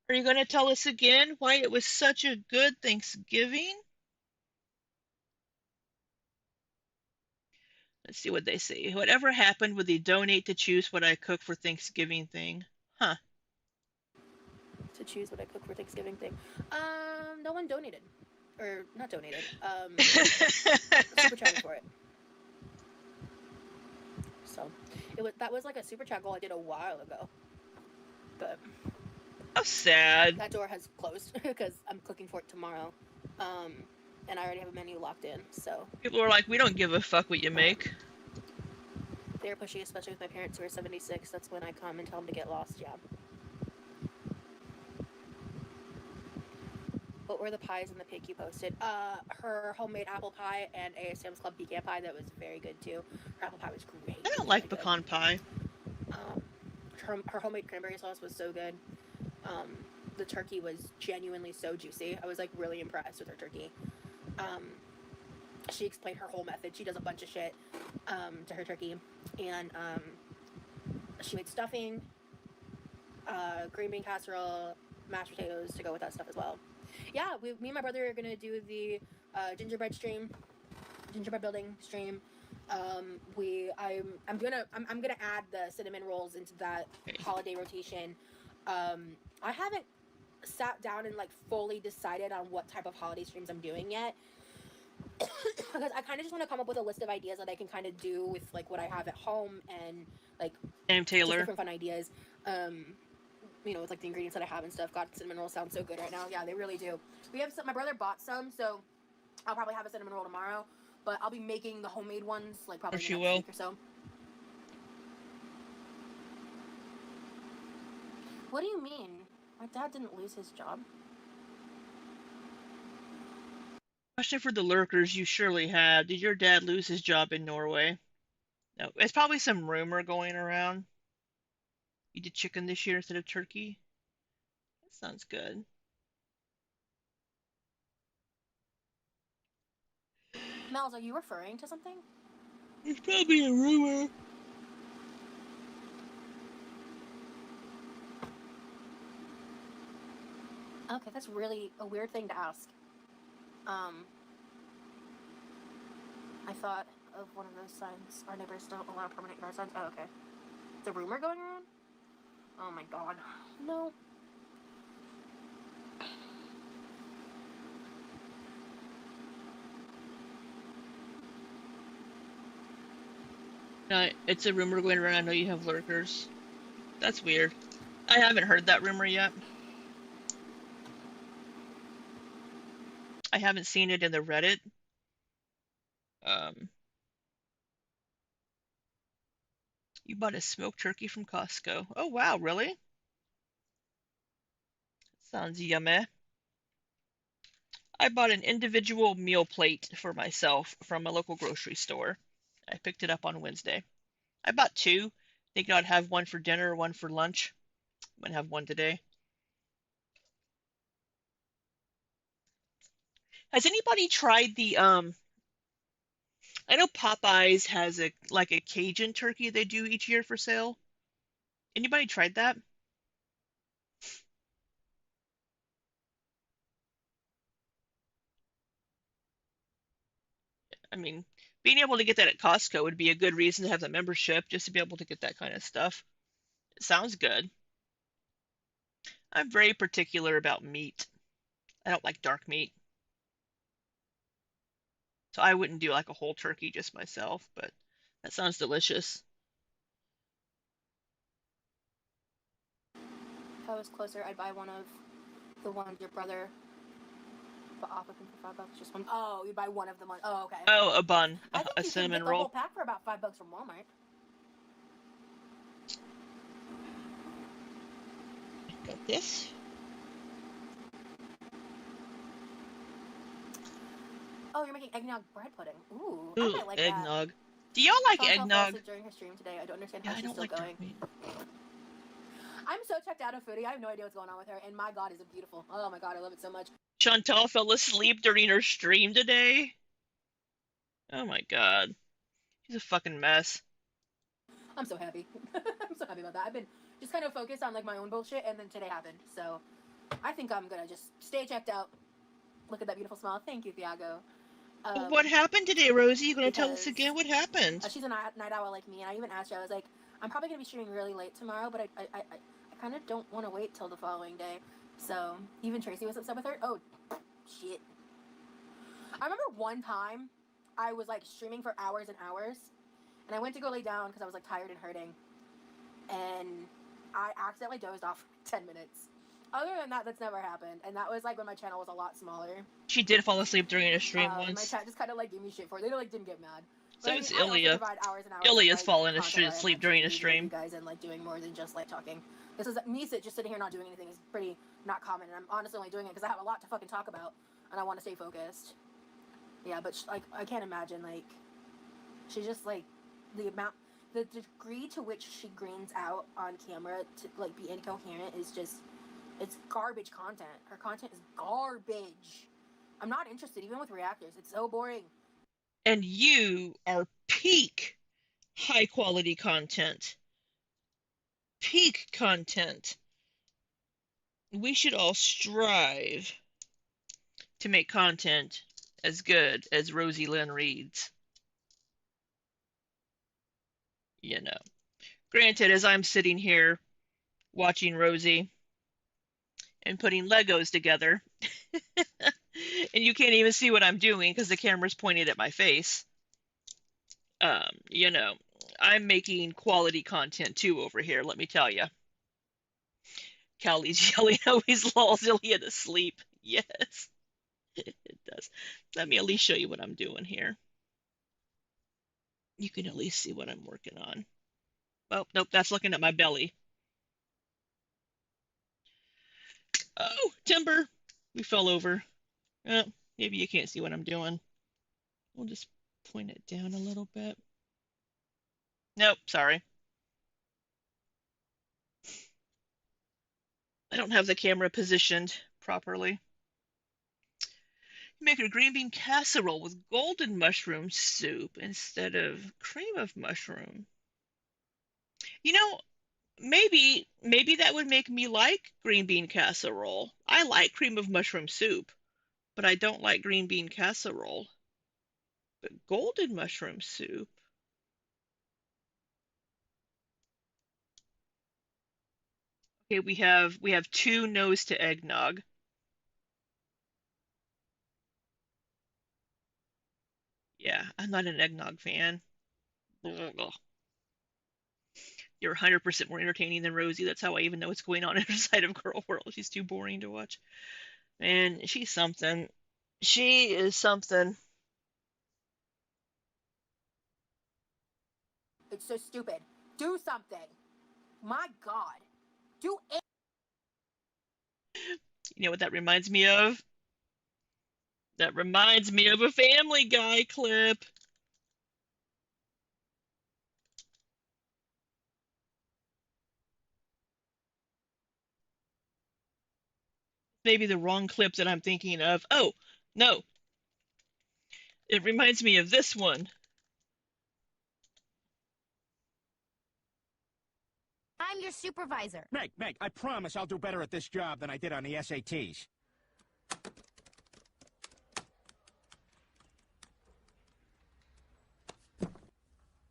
Are you going to tell us again why it was such a good Thanksgiving? Let's see what they say. Whatever happened with the donate to choose what I cook for Thanksgiving thing? Huh. To choose what I cook for Thanksgiving thing. No one donated. Or, not donated. Super chatted for it. So, that was like a super chat goal I did a while ago. But... How sad. That door has closed because I'm cooking for it tomorrow. And I already have a menu locked in, so. People are like, we don't give a fuck what you make. They're pushy, especially with my parents who are 76. That's when I come and tell them to get lost, yeah. What were the pies in the pic you posted? Her homemade apple pie and a Sam's Club pecan pie that was very good too. Her apple pie was great. I don't like pecan pie. Her homemade cranberry sauce was so good. The turkey was genuinely so juicy. I was like really impressed with her turkey. She explained her whole method. She does a bunch of shit to her turkey, and she made stuffing, green bean casserole, mashed potatoes to go with that stuff as well. Yeah, me and my brother are gonna do the gingerbread building stream. I'm gonna add the cinnamon rolls into that holiday rotation. I haven't sat down and like fully decided on what type of holiday streams I'm doing yet. Because I kind of just want to come up with a list of ideas that I can kind of do with like what I have at home and like Sam Taylor. different fun ideas. with like the ingredients that I have and stuff. God, cinnamon rolls sound so good right now. Yeah, they really do. We have some. My brother bought some, so I'll probably have a cinnamon roll tomorrow. But I'll be making the homemade ones like Or probably in the she next will. week or so. What do you mean? My dad didn't lose his job. Question for the lurkers you surely have. Did your dad lose his job in Norway? No. It's probably some rumor going around. You did chicken this year instead of turkey? That sounds good. Mel's, are you referring to something? It's probably a rumor. Okay, that's really a weird thing to ask. I thought of one of those signs. Our neighbors don't allow permanent yard signs. Oh, okay. It's a rumor going around? Oh my god. No. No, it's a rumor going around. I know you have lurkers. That's weird. I haven't heard that rumor yet. I haven't seen it in the Reddit. Um, you bought a smoked turkey from Costco. Oh wow, really? Sounds yummy. I bought an individual meal plate for myself from a local grocery store. I picked it up on Wednesday. I bought two, thinking I'd have one for dinner, one for lunch. I'm gonna have one today. Has anybody tried the I know Popeyes has a like a Cajun turkey they do each year for sale. Anybody tried that? I mean, being able to get that at Costco would be a good reason to have the membership just to be able to get that kind of stuff. It sounds good. I'm very particular about meat. I don't like dark meat. So I wouldn't do like a whole turkey just myself, but that sounds delicious. If I was closer, I'd buy one of the ones your brother bought off of him for $5. Just one. Oh, you'd buy one of them. Oh, okay. Oh, a bun, I think a you can cinnamon get the whole roll. pack for about $5 from Walmart. Got this. Oh, you're making eggnog bread pudding. Ooh, I Ooh, might like that. eggnog. Do y'all like Chantal fell eggnog? asleep during her stream today. I don't understand Yeah, how I she's don't still like dark going. meat. I'm so checked out of foodie. I have no idea what's going on with her. And my god, is it beautiful. Oh my god, I love it so much. Chantal fell asleep during her stream today. Oh my god. She's a fucking mess. I'm so happy. I'm so happy about that. I've been just kind of focused on like my own bullshit, and then today happened. So I think I'm gonna just stay checked out. Look at that beautiful smile. Thank you, Thiago. What happened today, Rosie? You gonna tell us Because again what happened? she's a night owl like me, and I even asked her. I was like, I'm probably gonna be streaming really late tomorrow, but I kind of don't want to wait till the following day. So even Tracy was upset with her. Oh, shit. I remember one time I was like streaming for hours and hours, and I went to go lay down because I was like tired and hurting, and I accidentally dozed off for 10 minutes. Other than that, that's never happened, and that was like when my channel was a lot smaller. She did fall asleep during a stream And my once. chat just kind of like gave me shit for it. They like didn't get mad. So But I mean, is I also Ilya. provide hours and hours of Ilya's like fallen content where I'm asleep actually during a engaging with you stream. guys and like doing more than just like talking. This is me just sitting here not doing anything is pretty not common, and I'm honestly only doing it because I have a lot to fucking talk about, and I want to stay focused. Yeah, but like I can't imagine like she just like the degree to which she greens out on camera to like be incoherent is just it's garbage content. Her content is garbage. I'm not interested even with reactors. It's so boring. And you are peak high quality content. Peak content. We should all strive to make content as good as Rosie Lynn Reed's. You know. Granted, as I'm sitting here watching Rosie and putting Legos together, and you can't even see what I'm doing because the camera's pointed at my face. You know, I'm making quality content too over here, let me tell you. Callie's yelling always lulls Ilya to sleep. Yes, it does. Let me at least show you what I'm doing here. You can at least see what I'm working on. Oh, nope, that's looking at my belly. Oh, timber! We fell over. Oh, maybe you can't see what I'm doing. We'll just point it down a little bit. Nope, sorry. I don't have the camera positioned properly. Make a green bean casserole with golden mushroom soup instead of cream of mushroom. You know, maybe that would make me like green bean casserole. I like cream of mushroom soup, but I don't like green bean casserole. But golden mushroom soup. Okay, we have two no's to eggnog. Yeah, I'm not an eggnog fan. Ugh. You're 100% more entertaining than Rosie. That's how I even know what's going on in her side of Girl World. She's too boring to watch. And she's something. She is something. It's so stupid. Do something. My God. Do it. You know what that reminds me of? That reminds me of a Family Guy clip. Maybe the wrong clip that I'm thinking of. Oh, no. It reminds me of this one. I'm your supervisor. Meg, I promise I'll do better at this job than I did on the SATs.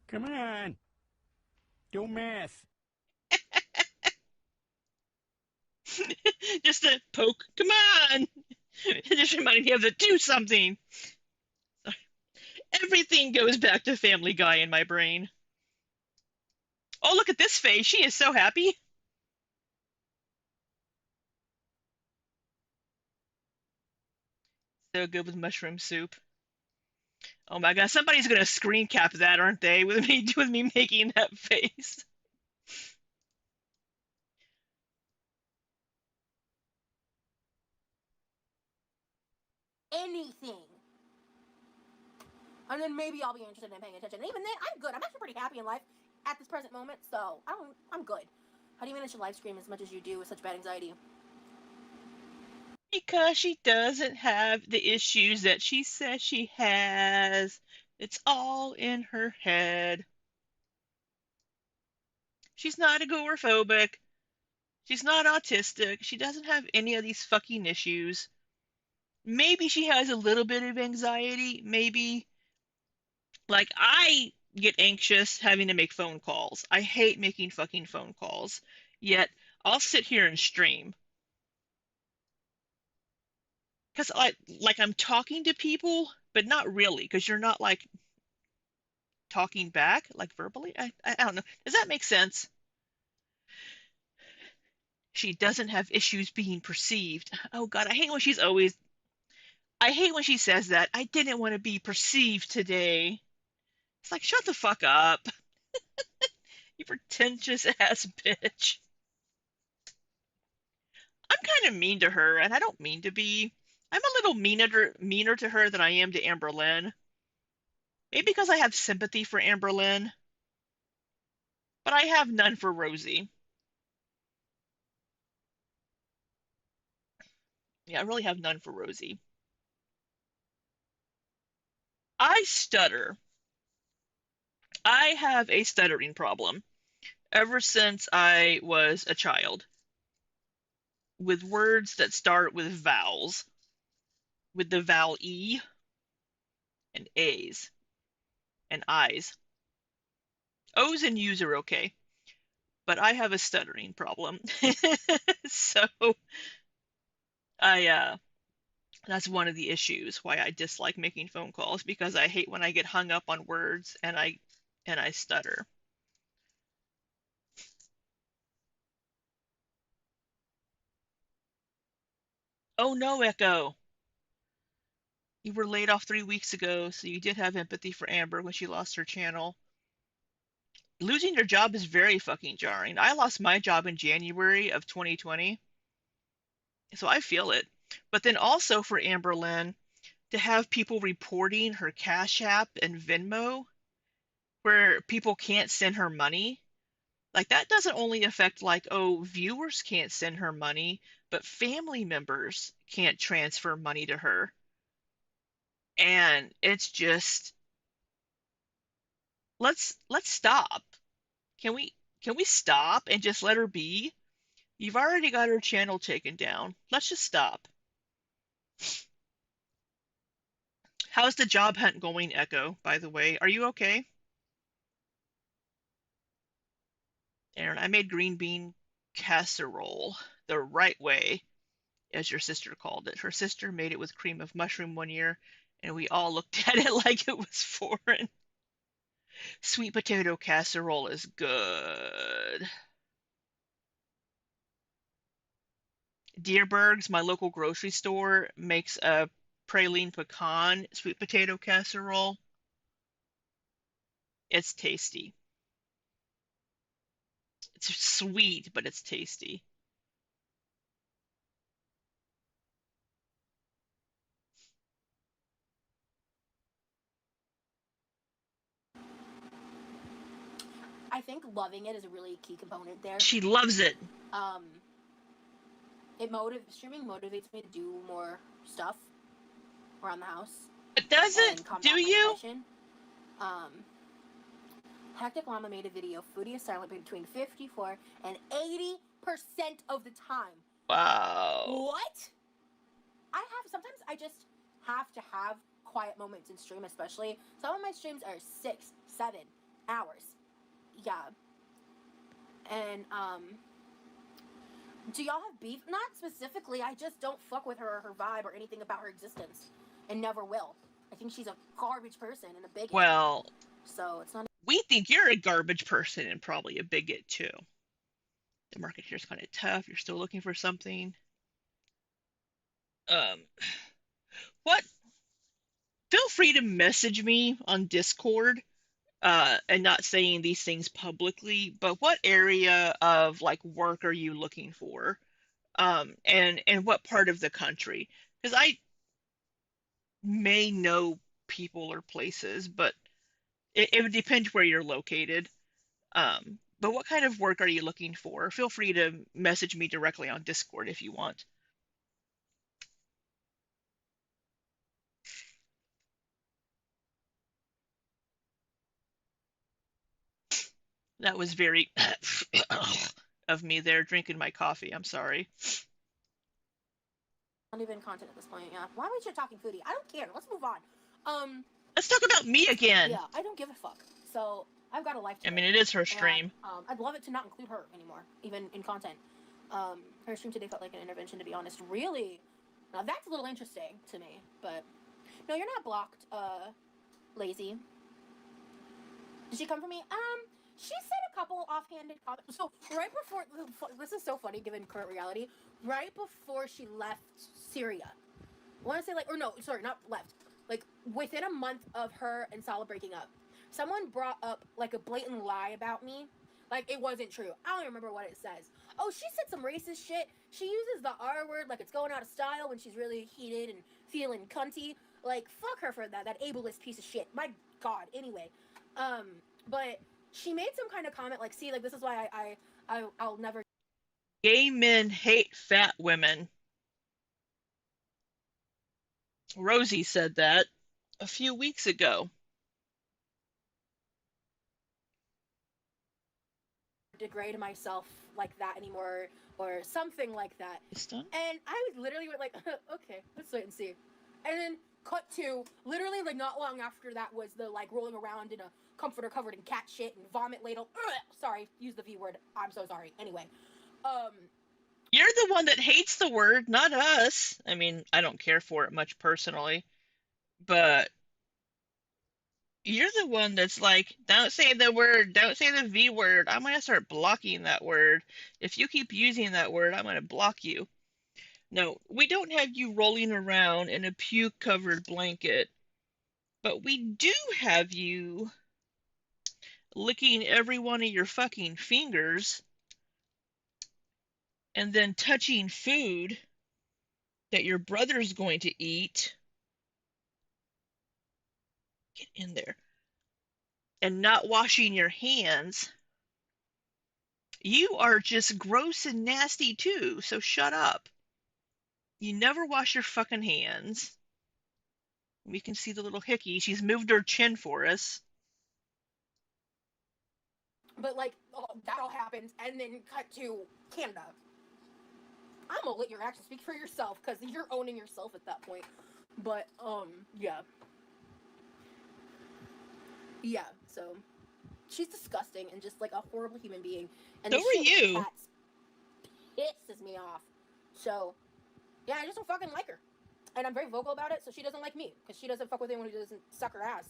Come on. Do math. Just a poke. Come on. It just reminded me of the do something. Everything goes back to Family Guy in my brain. Oh, look at this face. She is so happy. So good with mushroom soup. Oh my god, somebody's gonna screen cap that, aren't they? With me making that face. Anything. And then maybe I'll be interested in paying attention. And even then, I'm good. I'm actually pretty happy in life at this present moment, so I'm good. How do you manage to live stream as much as you do with such bad anxiety? Because she doesn't have the issues that she says she has. It's all in her head. She's not agoraphobic. She's not autistic. She doesn't have any of these fucking issues. Maybe she has a little bit of anxiety. Maybe. Like, I get anxious having to make phone calls. I hate making fucking phone calls. Yet, I'll sit here and stream. Because like I'm talking to people, but not really, because you're not like talking back, like verbally. I don't know. Does that make sense? She doesn't have issues being perceived. Oh God, I hate when she says that. I didn't want to be perceived today. It's like, shut the fuck up, you pretentious ass bitch. I'm kind of mean to her, and I don't mean to be. I'm a little meaner to her than I am to Amber Lynn. Maybe because I have sympathy for Amber Lynn, but I have none for Rosie. Yeah, I really have none for Rosie. I stutter. I have a stuttering problem ever since I was a child, with words that start with vowels, with the vowel E and A's and I's. O's and U's are okay, but I have a stuttering problem. So I that's one of the issues why I dislike making phone calls, because I hate when I get hung up on words and I stutter. Oh no, Echo. You were laid off 3 weeks ago, so you did have empathy for Amber when she lost her channel. Losing your job is very fucking jarring. I lost my job in January of 2020, so I feel it. But then also for Amber Lynn, to have people reporting her Cash App and Venmo where people can't send her money, like that doesn't only affect like, oh, viewers can't send her money, but family members can't transfer money to her. And it's just let's stop. Can we can we stop and just let her be? You've already got her channel taken down. Let's just stop. How's the job hunt going, Echo, by the way? Are you okay? Aaron, I made green bean casserole the right way, as your sister called it. Her sister made it with cream of mushroom one year, and we all looked at it like it was foreign. Sweet potato casserole is good. Deerberg's, my local grocery store, makes a praline pecan sweet potato casserole. It's tasty. It's sweet, but it's tasty. I think loving it is a really key component there. She loves it. Um, streaming motivates me to do more stuff around the house But does and it? Do combat my you? depression. Hectic Llama made a video. Foodie is silent between 54 and 80% of the time. Wow. What? Sometimes I just have to have quiet moments in stream, especially. Some of my streams are 6, 7 hours. Yeah. And, do y'all have beef? Not specifically. I just don't fuck with her or her vibe or anything about her existence. And never will. I think she's a garbage person and a bigot. Well, so it's not. We think you're a garbage person and probably a bigot too. The market here is kind of tough. You're still looking for something. Um, what? Feel free to message me on Discord. And not saying these things publicly, but what area of like work are you looking for? And what part of the country? Because I may know people or places, but it would depend where you're located. But what kind of work are you looking for? Feel free to message me directly on Discord if you want. That was very of me there drinking my coffee. I'm sorry. Not even content at this point, yeah. Why are we talking foodie? I don't care. Let's move on. Let's talk about me again. Yeah, I don't give a fuck. So I've got a life today. I mean, it is her stream. And, I'd love it to not include her anymore, even in content. Her stream today felt like an intervention, to be honest. Really? Now that's a little interesting to me, but no, you're not blocked, lazy. Did she come for me? She said a couple offhanded comments. So right before, this is so funny given current reality. Right before she left Syria, I want to say like, or no, sorry, not left. Like within a month of her and Salah breaking up, someone brought up like a blatant lie about me. Like it wasn't true. I don't even remember what it says. Oh, she said some racist shit. She uses the R word like it's going out of style when she's really heated and feeling cunty. Like fuck her for that. That ableist piece of shit. My God. Anyway, but she made some kind of comment like, see, like this is why I'll never. Gay men hate fat women. Rosie said that a few weeks ago. Degrade myself like that anymore or something like that. And I literally went like, okay, let's wait and see. And then cut to literally like not long after that was the like rolling around in a comforter covered in cat shit and vomit ladle. Sorry, use the V word. I'm so sorry. Anyway, you're the one that hates the word, not us. I mean, I don't care for it much personally, but you're the one that's like, don't say the word, don't say the V word. I'm gonna start blocking that word. If you keep using that word, I'm gonna block you. No, we don't have you rolling around in a puke-covered blanket, but we do have you licking every one of your fucking fingers and then touching food that your brother's going to eat. Get in there. And not washing your hands. You are just gross and nasty too, so shut up. You never wash your fucking hands. We can see the little hickey. She's moved her chin for us. But like, that all happens, and then cut to Canada. I'm gonna let your actions speak for yourself, because you're owning yourself at that point. But, yeah. Yeah, so she's disgusting and just like a horrible human being. And So the are shit with the you. cats pisses me off. So, yeah, I just don't fucking like her. And I'm very vocal about it, so she doesn't like me, because she doesn't fuck with anyone who doesn't suck her ass.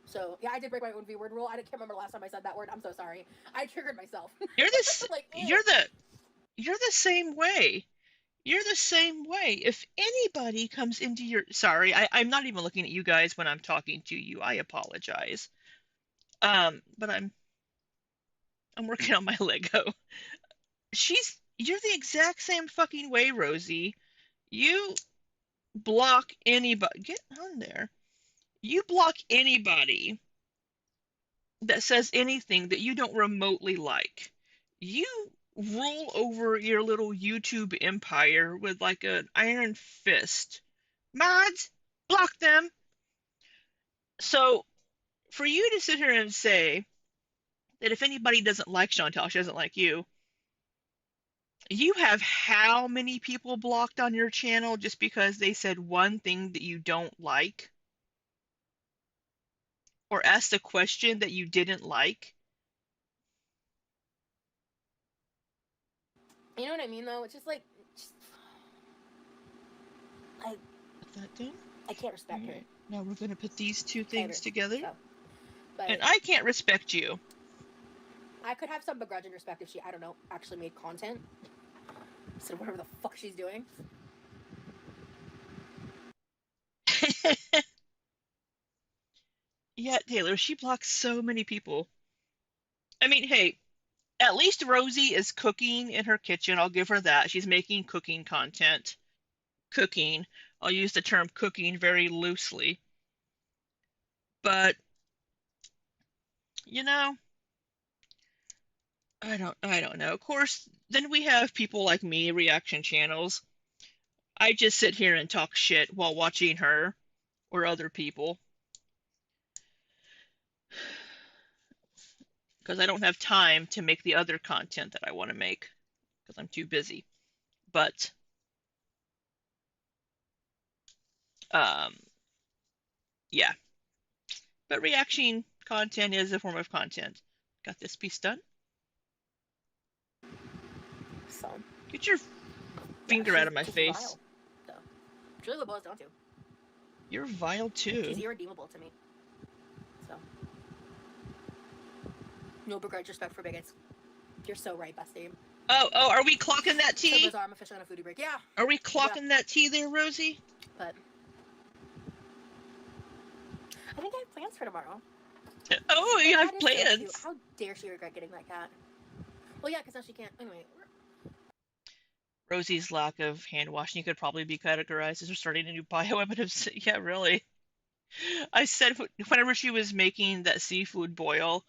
So, yeah, I did break my own V-word rule. I can't remember the last time I said that word. I'm so sorry. I triggered myself. You're this. Like, You're the same way. You're the same way. If anybody comes into your, sorry, I'm not even looking at you guys when I'm talking to you. I apologize. But I'm working on my Lego. You're the exact same fucking way, Rosie. You block anybody. Get on there. You block anybody that says anything that you don't remotely like. You rule over your little YouTube empire with like an iron fist. Mods, block them. So for you to sit here and say that if anybody doesn't like Chantal, she doesn't like you, you have how many people blocked on your channel just because they said one thing that you don't like or asked a question that you didn't like? you know what I mean, though? It's just like, Put that down. I can't respect her. Alright, now we're going to put these two things Ever. together. So, but And I can't respect you. I could have some begrudging respect if she, I don't know, actually made content. So whatever the fuck she's doing. Yeah, Taylor, she blocks so many people. I mean, hey, at least Rosie is cooking in her kitchen. I'll give her that. She's making cooking content. Cooking. I'll use the term cooking very loosely. But, you know, I don't know. Of course, then we have people like me, reaction channels. I just sit here and talk shit while watching her or other people because I don't have time to make the other content that I want to make because I'm too busy. But um yeah. But reaction content is a form of content. Got this piece done? So Get your finger out of my face. Vile, though. It's really what it boils down to. You're vile too. She's irredeemable to me. So no begrudge respect for bigots. You're so right, bestie. Oh, are we clocking that tea? So bizarre, I'm officially on a foodie break. Yeah. Are we clocking that tea there, Rosie? But I think I have plans for tomorrow. Oh, you have plans. So how dare she regret getting that cat? Well, yeah, because now she can't. Anyway. Rosie's lack of hand washing could probably be categorized as her starting a new bioevidence. Yeah, really. I said whenever she was making that seafood boil,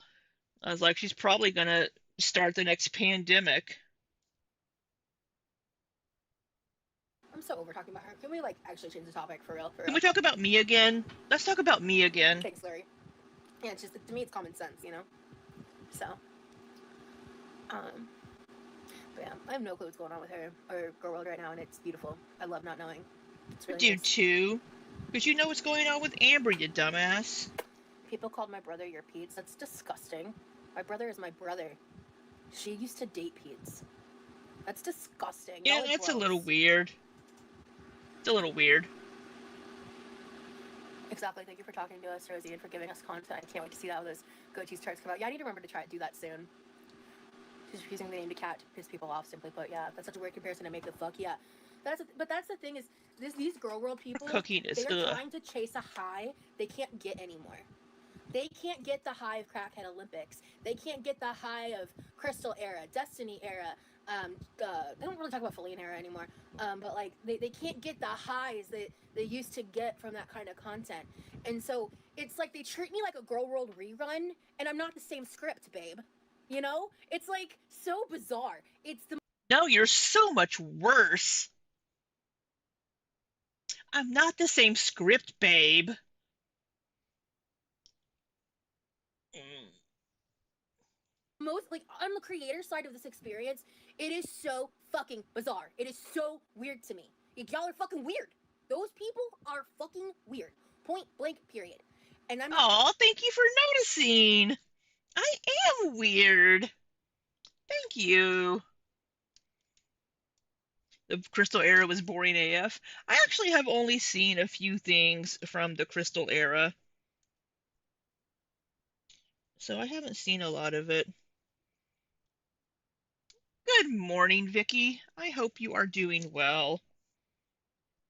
I was like, she's probably gonna start the next pandemic. I'm so over talking about her. Can we like actually change the topic for real? Can we talk about me again? Let's talk about me again. Thanks, Larry. Yeah, it's just to me, it's common sense, you know. So, but yeah, I have no clue what's going on with her or Girl World right now, and it's beautiful. I love not knowing. It's really Do nice. too, because you know what's going on with Amber, you dumbass. People called my brother your Pete's. That's disgusting. My brother is my brother. She used to date Pete's. That's disgusting. Yeah, that's a little weird. It's a little weird. Exactly. Thank you for talking to us, Rosie, and for giving us content. I can't wait to see how those goatees charts come out. Yeah, I need to remember to try to do that soon. She's refusing the name to cat to piss people off, simply put. Yeah, that's such a weird comparison to make the fuck. Yeah. But that's the thing is these girl world Her people, cooking is they're ugh. trying to chase a high they can't get anymore. They can't get the high of Crackhead Olympics. They can't get the high of Crystal era, Destiny era. They don't really talk about Feline era anymore. But like they can't get the highs that they used to get from that kind of content. And so it's like they treat me like a Girl World rerun, and I'm not the same script, babe. You know? It's like so bizarre. It's the No, you're so much worse. I'm not the same script, babe. Mm. most like on the creator side of this experience, it is so fucking bizarre. It is so weird to me. Y'all are fucking weird. Those people are fucking weird. Point blank, period. And I'm not. Aw, thank you for noticing. I am weird. Thank you. The Crystal Era was boring AF. I actually have only seen a few things from the Crystal Era, so I haven't seen a lot of it. Good morning, Vicky. I hope you are doing well.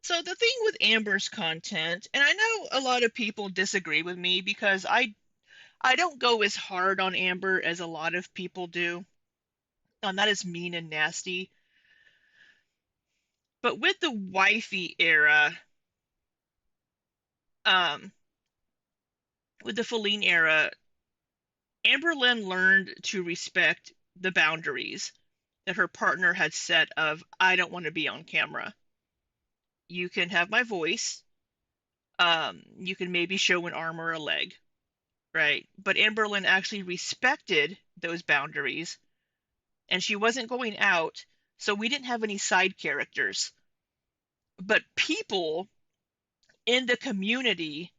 So the thing with Amber's content, and I know a lot of people disagree with me because I don't go as hard on Amber as a lot of people do. I'm not as mean and nasty. But with the wifey era, um, with the Feline era, Amber Lynn learned to respect the boundaries that her partner had set of I don't want to be on camera. You can have my voice. You can maybe show an arm or a leg, right? But Amber Lynn actually respected those boundaries, and she wasn't going out, so we didn't have any side characters. But people in the community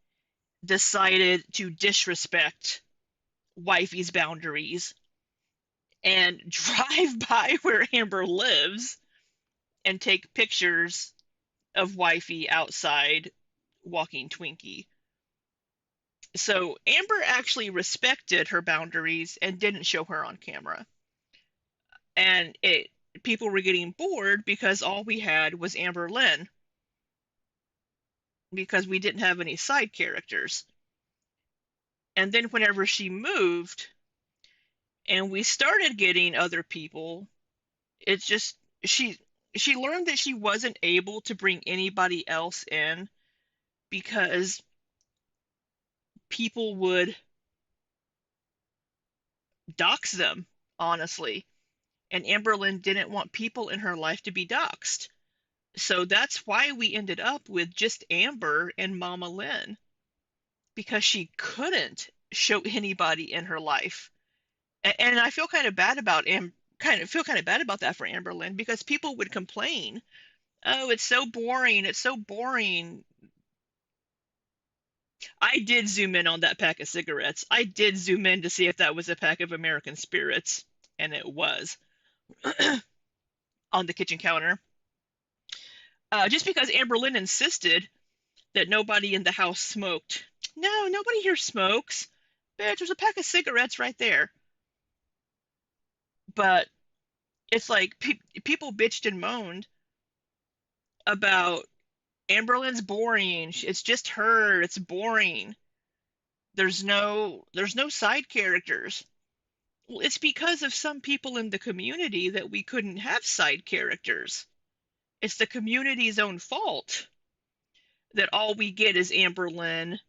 decided to disrespect wifey's boundaries and drive by where Amber lives and take pictures of wifey outside walking Twinkie. So Amber actually respected her boundaries and didn't show her on camera. And it people were getting bored because all we had was Amber Lynn because we didn't have any side characters. And then whenever she moved and we started getting other people, it's just she she learned that she wasn't able to bring anybody else in because people would dox them, honestly. And Amberlyn didn't want people in her life to be doxxed. So that's why we ended up with just Amber and Mama Lynn because she couldn't show anybody in her life. And I feel kind of bad about kind of bad about that for Amberlyn because people would complain, "Oh, it's so boring. It's so boring." I did zoom in on that pack of cigarettes. I did zoom in to see if that was a pack of American Spirits, and it was on the kitchen counter. Just because Amber Lynn insisted that nobody in the house smoked. No, nobody here smokes. Bitch, there's a pack of cigarettes right there. But it's like people bitched and moaned about Amber Lynn's boring. It's just her. It's boring. There's no side characters. Well, it's because of some people in the community that we couldn't have side characters. It's the community's own fault that all we get is Amber Lynn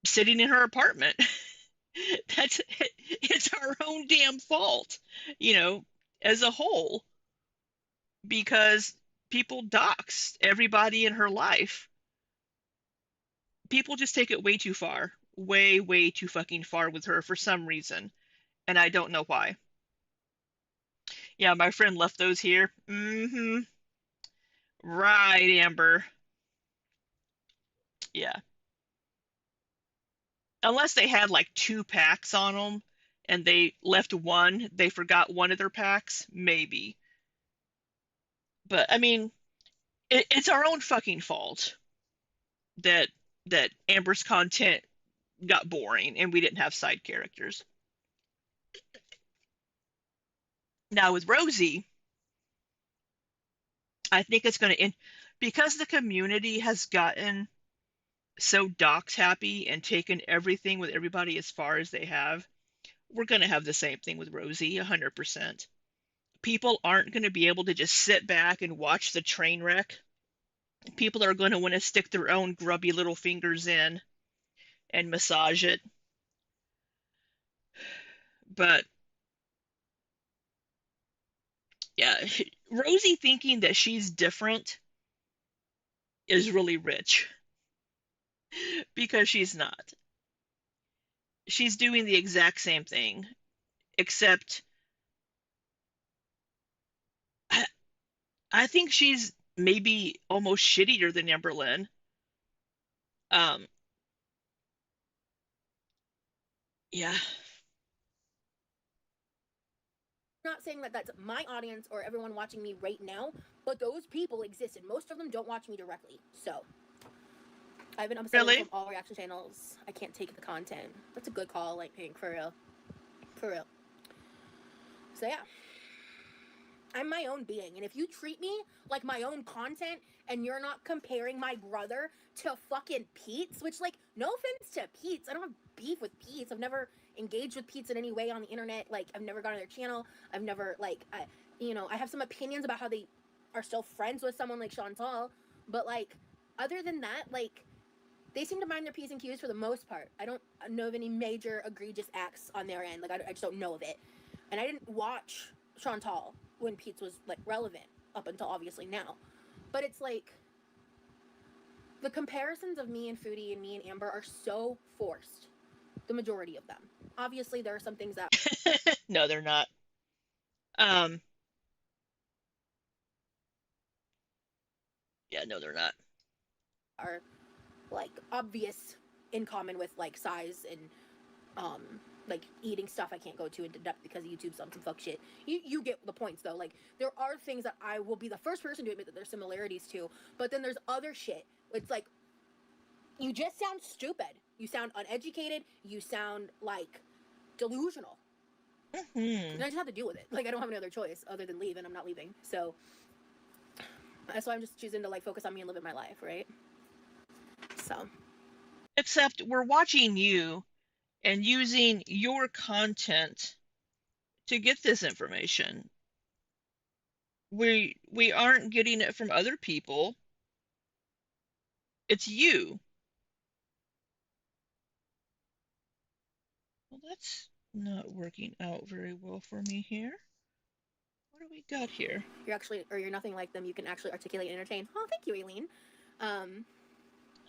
sitting in her apartment. That's it's our own damn fault, you know, as a whole, because people dox everybody in her life. People just take it way too far, way, way too fucking far with her for some reason, and I don't know why. Yeah, my friend left those here. Mm-hmm. Right, Amber. Yeah. Unless they had like two packs on them and they left one, they forgot one of their packs, maybe. But I mean, it's our own fucking fault that Amber's content got boring and we didn't have side characters. Now with Rosie, I think it's going to, because the community has gotten so dox happy and taken everything with everybody as far as they have, we're going to have the same thing with Rosie, 100%. People aren't going to be able to just sit back and watch the train wreck. People are going to want to stick their own grubby little fingers in and massage it. But yeah, Rosie thinking that she's different is really rich because she's not. She's doing the exact same thing, except I, I think she's maybe almost shittier than Amberlynn. Um, yeah, Not saying that that's my audience or everyone watching me right now, but those people exist, and most of them don't watch me directly. So I've been upselling really. from all reaction channels. I can't take the content. That's a good call, like Pink, for real, for real. So yeah, I'm my own being, and if you treat me like my own content, and you're not comparing my brother to fucking Pete's, which, like, no offense to Pete's, I don't have beef with Pete's. I've never engaged with Pete's in any way on the internet. Like, I've never gone to their channel. I've never, like, I have some opinions about how they are still friends with someone like Chantal, but, like, other than that, like, they seem to mind their P's and Q's for the most part. I don't know of any major egregious acts on their end. Like, I just don't know of it. And I didn't watch Chantal when Pete's was, like, relevant up until obviously now. But it's like, the comparisons of me and Foodie and me and Amber are so forced. The majority of them. Obviously, there are some things that No, they're not. Um, yeah, no, they're not. are, like, obvious in common with, like, size and, like, eating stuff I can't go to into depth because YouTube's on some fuck shit. You get the points, though. Like, there are things that I will be the first person to admit that there's similarities to, but then there's other shit. It's like, you just sound stupid. You sound uneducated. You sound, like, delusional. Hmm. And I just have to deal with it. Like, I don't have any other choice other than leave, and I'm not leaving. So that's why I'm just choosing to, like, focus on me and live in my life, right? So Except we're watching you and using your content to get this information. We aren't getting it from other people. It's you. Well, that's not working out very well for me here. What do we got here? you're nothing like them. You can actually articulate and entertain. Oh, thank you, Aileen. Um,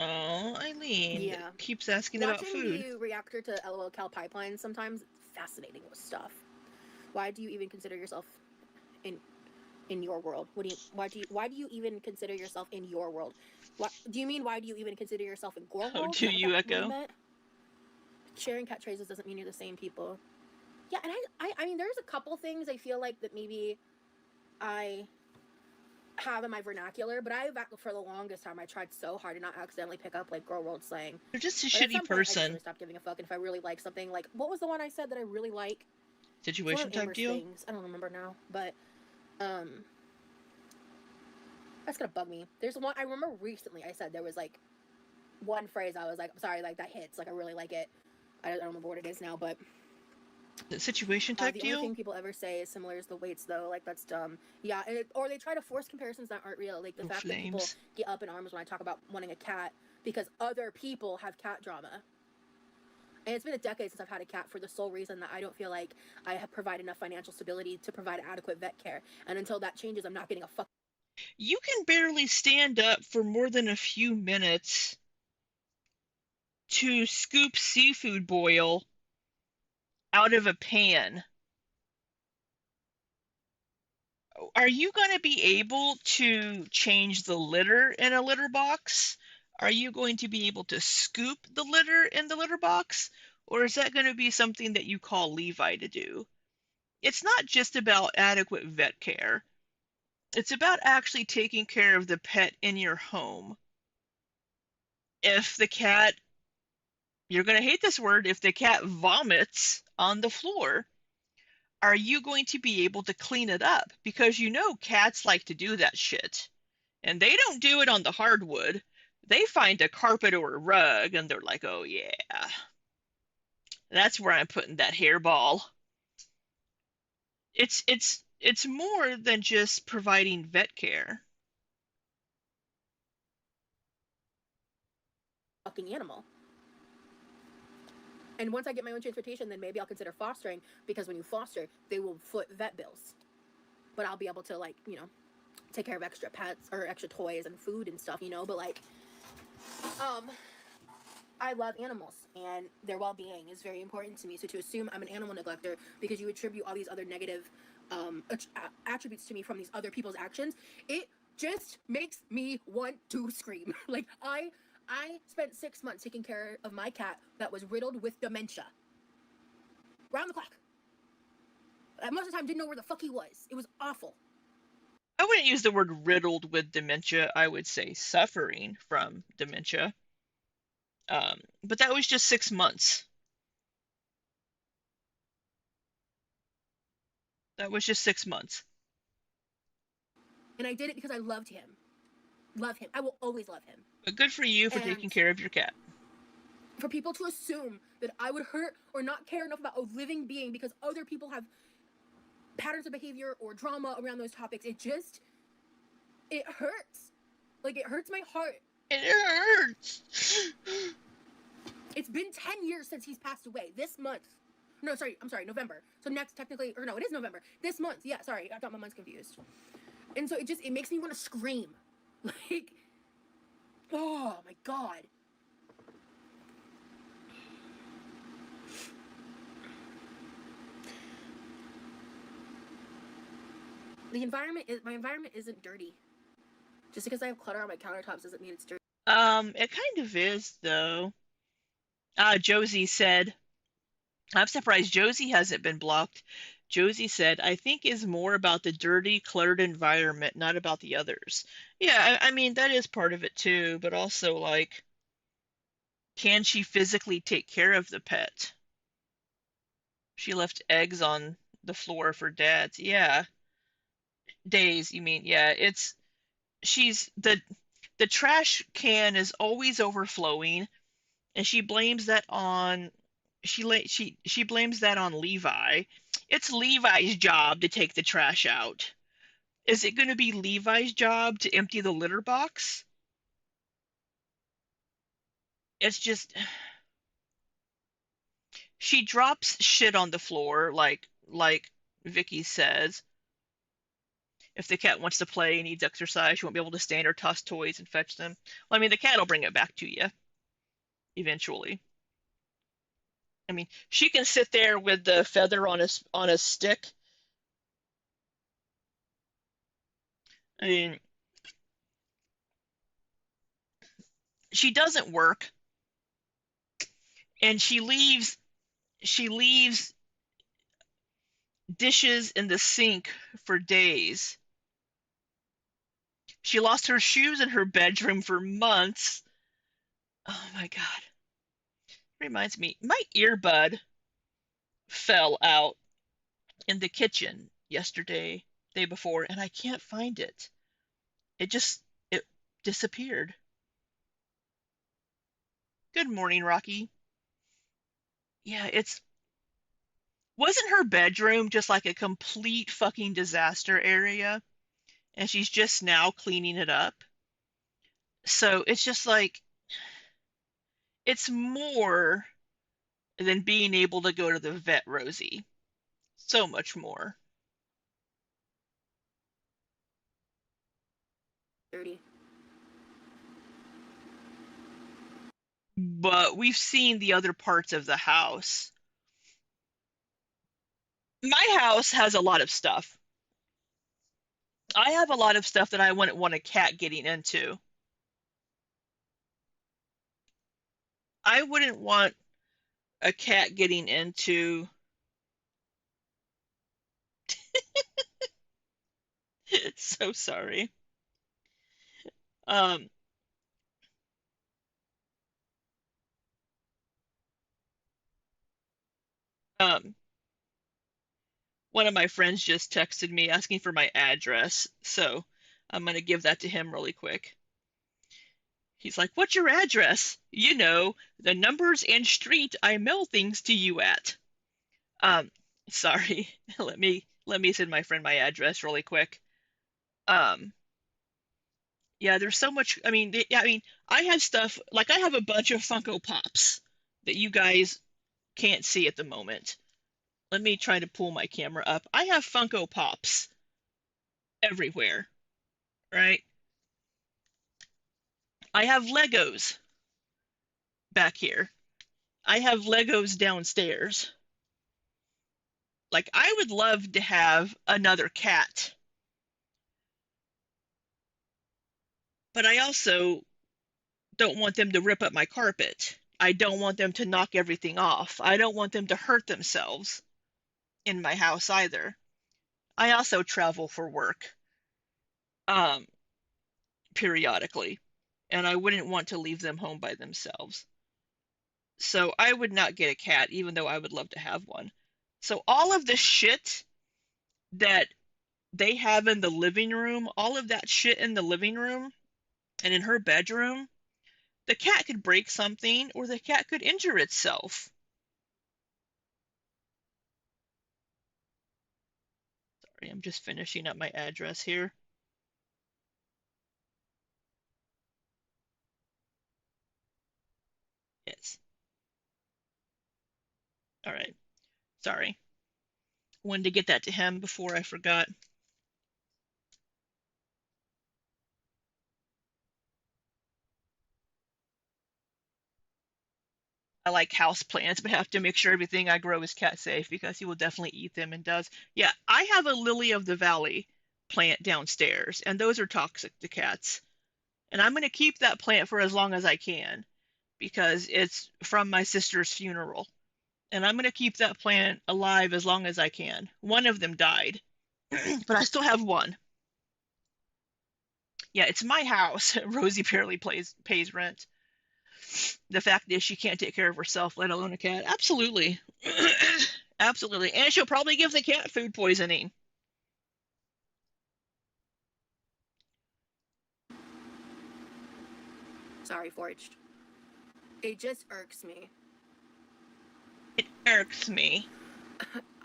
Oh, Eileen yeah. keeps asking about Watching food. you reactor to LOL Cal Pipeline sometimes fascinating with stuff. Why do you even consider yourself in your world? Why do you even consider yourself in your world? What do you mean? Why do you even consider yourself in Gore Oh, World? Is do that you, what you Echo? meant? Sharing catchphrases doesn't mean you're the same people. Yeah, and I mean, there's a couple things I feel like that maybe I have in my vernacular, but for the longest time, I tried so hard to not accidentally pick up, like, girl world slang. You're just a But at shitty some point, I just sort person. of stopped giving a fuck. And if I really like something, like, what was the one I said that I really like? It's one Situation of type Amber's deal? things. I don't remember now, but that's gonna bug me. There's one I remember recently. I said there was, like, one phrase I was like, I'm sorry, like, that hits. Like, I really like it. I don't remember what it is now, but The situation type the only deal? thing people ever say is similar is the weights, though. Like, that's dumb. Yeah, or they try to force comparisons that aren't real. Like, the Oh, fact that people flames. get up in arms when I talk about wanting a cat because other people have cat drama. And it's been a decade since I've had a cat for the sole reason that I don't feel like I have provide enough financial stability to provide adequate vet care. And until that changes, I'm not getting a fuck. You can barely stand up for more than a few minutes to scoop seafood boil out of a pan. Are you going to be able to change the litter in a litter box? Are you going to be able to scoop the litter in the litter box? Or is that going to be something that you call Levi to do? It's not just about adequate vet care. It's about actually taking care of the pet in your home. If the cat, you're going to hate this word, if the cat vomits on the floor, are you going to be able to clean it up? Because you know cats like to do that shit. And they don't do it on the hardwood. They find a carpet or a rug and they're like, oh yeah, that's where I'm putting that hairball. It's more than just providing vet care. Fucking animal. And once I get my own transportation, then maybe I'll consider fostering, because when you foster, they will foot vet bills. But I'll be able to, like, you know, take care of extra pets or extra toys and food and stuff, you know. But like, I love animals and their well-being is very important to me. So to assume I'm an animal neglector because you attribute all these other negative attributes to me from these other people's actions, it just makes me want to scream. Like I spent 6 months taking care of my cat that was riddled with dementia. Round the clock. Most of the time didn't know where the fuck he was. It was awful. I wouldn't use the word riddled with dementia. I would say suffering from dementia. But that was just 6 months. That was just 6 months. And I did it because I loved him. Love him. I will always love him. But good for you for And taking care of your cat. for people to assume that I would hurt or not care enough about a living being because other people have patterns of behavior or drama around those topics, it hurts. Like, it hurts my heart. It hurts. It's been 10 years since he's passed away. This month. No, sorry, I'm sorry, November. So next, technically, or no, it is November. This month, yeah, sorry, I got my months confused. And so it makes me want to scream. Like, oh my God. My environment isn't dirty. Just because I have clutter on my countertops doesn't mean it's dirty. It kind of is though. Josie said, I'm surprised Josie hasn't been blocked. Josie said, I think is more about the dirty, cluttered environment, not about the others. Yeah, I mean, that is part of it too, but also, like, can she physically take care of the pet? She left eggs on the floor for dads. Yeah, days, you mean? Yeah, she's the trash can is always overflowing, and she blames that on Levi. It's Levi's job to take the trash out. Is it going to be Levi's job to empty the litter box? It's just she drops shit on the floor like Vicky says. If the cat wants to play and needs exercise, she won't be able to stand or toss toys and fetch them. Well, I mean, the cat will bring it back to you eventually. I mean, she can sit there with the feather on a stick. I mean, she doesn't work, and she leaves dishes in the sink for days. She lost her shoes in her bedroom for months. Oh my God. Reminds me, my earbud fell out in the kitchen yesterday, day before, and I can't find it. It disappeared. Good morning, Rocky. Yeah, it's wasn't her bedroom just like a complete fucking disaster area? And she's just now cleaning it up. So it's just like, it's more than being able to go to the vet, Rosie. So much more. Dirty. But we've seen the other parts of the house. My house has a lot of stuff. I have a lot of stuff that I wouldn't want a cat getting into. I wouldn't want a cat getting into. So sorry. Um, um, one of my friends just texted me asking for my address. So I'm gonna give that to him really quick. He's like, "What's your address?" "You know, the numbers and street I mail things to you at." Um, sorry. Let me send my friend my address really quick. Um, yeah, there's so much. I mean, yeah, I mean, I have stuff like I have a bunch of Funko Pops that you guys can't see at the moment. Let me try to pull my camera up. I have Funko Pops everywhere, right? I have Legos back here. I have Legos downstairs. Like, I would love to have another cat, but I also don't want them to rip up my carpet. I don't want them to knock everything off. I don't want them to hurt themselves in my house either. I also travel for work, um, periodically, and I wouldn't want to leave them home by themselves. So I would not get a cat, even though I would love to have one. So all of the shit that they have in the living room, all of that shit in the living room and in her bedroom, the cat could break something or the cat could injure itself. Sorry, I'm just finishing up my address here. Yes. All right. Sorry. Wanted to get that to him before I forgot. I like house plants, but have to make sure everything I grow is cat safe because he will definitely eat them and does. Yeah, I have a lily of the valley plant downstairs, and those are toxic to cats. And I'm going to keep that plant for as long as I can because it's from my sister's funeral. And I'm going to keep that plant alive as long as I can. One of them died, but I still have one. Yeah, it's my house. Rosie barely pays rent. The fact is, she can't take care of herself, let alone a cat. Absolutely. Absolutely. And she'll probably give the cat food poisoning. Sorry, Forged. It just irks me. It irks me.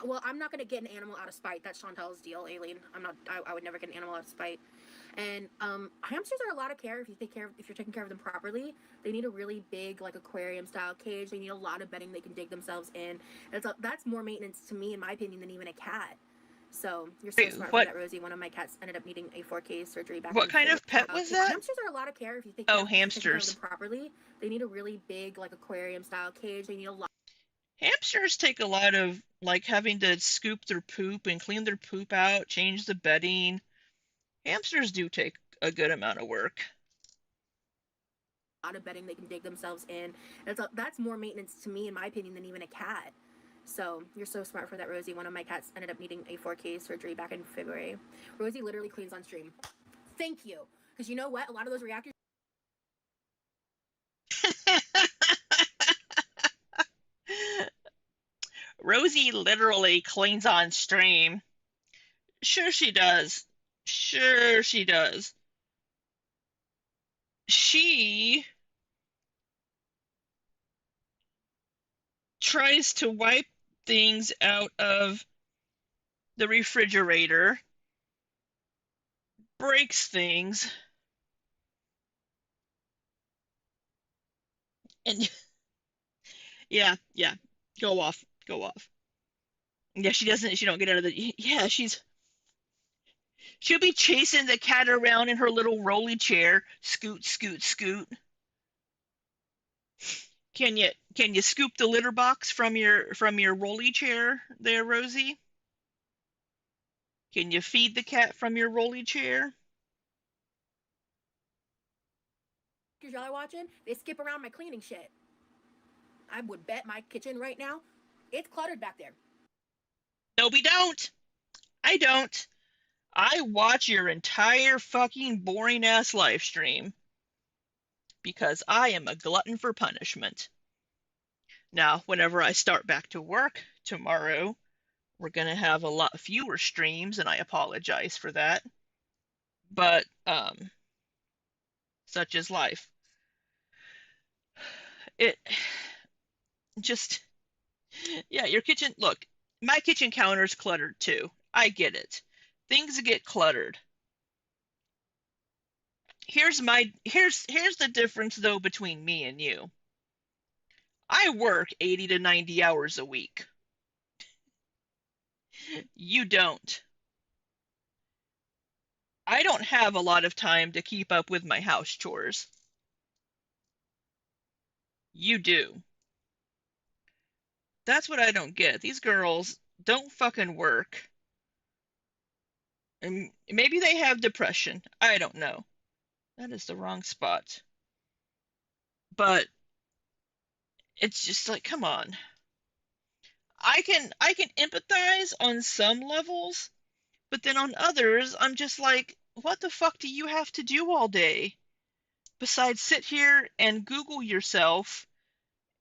Well, I'm not gonna get an animal out of spite. That's Chantel's deal, Aileen. I'm not. I would never get an animal out of spite. And hamsters are a lot of care if you take care of, if you're taking care of them properly. They need a really big like aquarium style cage. They need a lot of bedding they can dig themselves in. That's more maintenance to me, in my opinion, than even a cat. So you're so Wait, smart for what that, Rosie. One of my cats ended up needing a 4K surgery back what in kind February. of pet was that? Hamsters are a lot of care if you take care Oh, of, if you're taking care of them hamsters. properly. They need a really big like aquarium style cage. They need a lot. Hamsters take a lot of like having to scoop their poop and clean their poop out, change the bedding. Hamsters do take a good amount of work. Of bedding they can dig themselves in. That's more maintenance to me, in my opinion, than even a cat. So you're so smart for that, Rosie. One of my cats ended up needing a 4K surgery back in February. Rosie literally cleans on stream. Thank you, because you know what? A lot of those reactors. Rosie literally cleans on stream. Sure she does. Sure she does. She tries to wipe things out of the refrigerator, breaks things, and yeah, yeah, go off, go off. Yeah, she don't get out of the, yeah, she'll be chasing the cat around in her little rolly chair, scoot, scoot, scoot. Can you scoop the litter box from your rolly chair there, Rosie? Can you feed the cat from your rolly chair? Y'all are watching, they skip around my cleaning shit. I would bet my kitchen right now, it's cluttered back there. No, we don't. I don't. I watch your entire fucking boring ass live stream because I am a glutton for punishment. Now, whenever I start back to work tomorrow, we're going to have a lot fewer streams, and I apologize for that. But such is life. It just, yeah, your kitchen, look, my kitchen counter's cluttered too. I get it. Things get cluttered. Here's the difference though between me and you. I work 80 to 90 hours a week. You don't. I don't have a lot of time to keep up with my house chores. You do. That's what I don't get. These girls don't fucking work. And maybe they have depression. I don't know. That is the wrong spot. But it's just like, come on. I can empathize on some levels, but then on others, I'm just like, what the fuck do you have to do all day besides sit here and Google yourself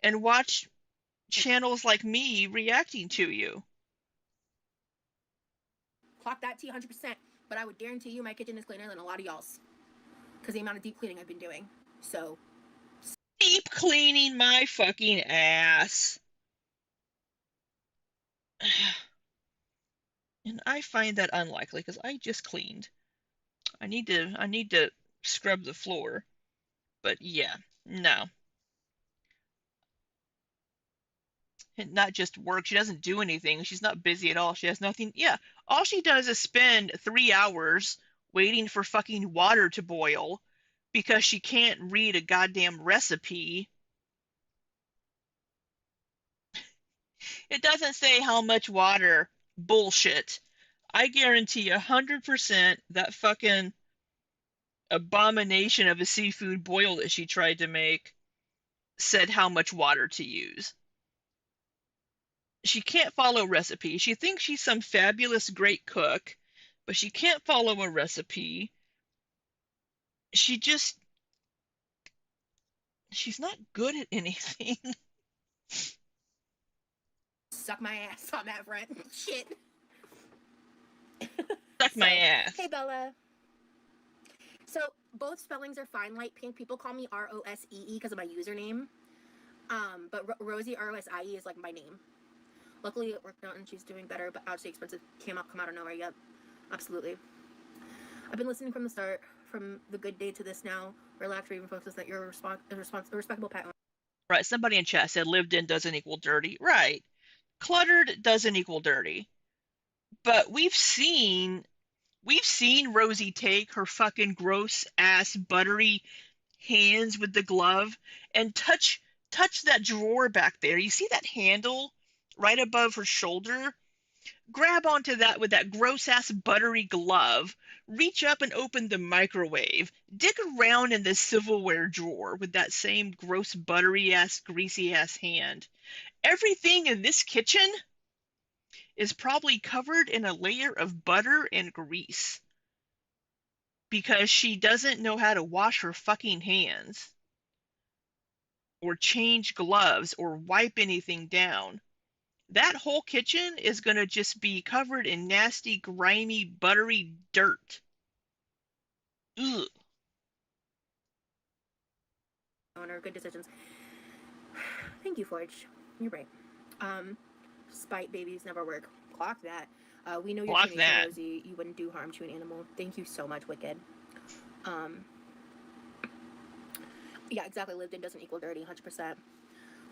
and watch channels like me reacting to you? Clock that T 100%. But I would guarantee you my kitchen is cleaner than a lot of y'all's. Because the amount of deep cleaning I've been doing. So. Deep cleaning my fucking ass. And I find that unlikely because I just cleaned. I need to scrub the floor. But yeah, no. And not just work. She doesn't do anything. She's not busy at all. She has nothing. Yeah, all she does is spend 3 hours waiting for fucking water to boil because she can't read a goddamn recipe. It doesn't say how much water. Bullshit. I guarantee 100% that fucking abomination of a seafood boil that she tried to make said how much water to use. She can't follow recipes. She thinks she's some fabulous great cook, but she can't follow a recipe. She just she's not good at anything. Suck my ass on that front. Shit. Suck my So, ass. hey Bella. So both spellings are fine. Light pink. People call me Rosee because of my username. But Rosie Rosie is like my name. Luckily it worked out and she's doing better. But obviously expensive come out of nowhere. Yep, absolutely. I've been listening from the start, from the good day to this now. Relax or even focus that you're a respectable pet owner. Right, somebody in chat said lived in doesn't equal dirty. Right. Cluttered doesn't equal dirty. But we've seen Rosie take her fucking gross ass buttery hands with the glove and touch that drawer back there. You see that handle right above her shoulder? Grab onto that with that gross ass buttery glove, reach up and open the microwave, dig around in the silverware drawer with that same gross buttery ass greasy ass hand. Everything in this kitchen is probably covered in a layer of butter and grease because she doesn't know how to wash her fucking hands or change gloves or wipe anything down. That whole kitchen is going to just be covered in nasty, grimy, buttery dirt. Ugh. Good decisions. Thank you, Forge. You're right. Spite babies never work. Clock that. We know you're Block true nature, that. Rosie. You wouldn't do harm to an animal. Thank you so much, Wicked. Yeah, exactly. Lived in doesn't equal dirty, 100%.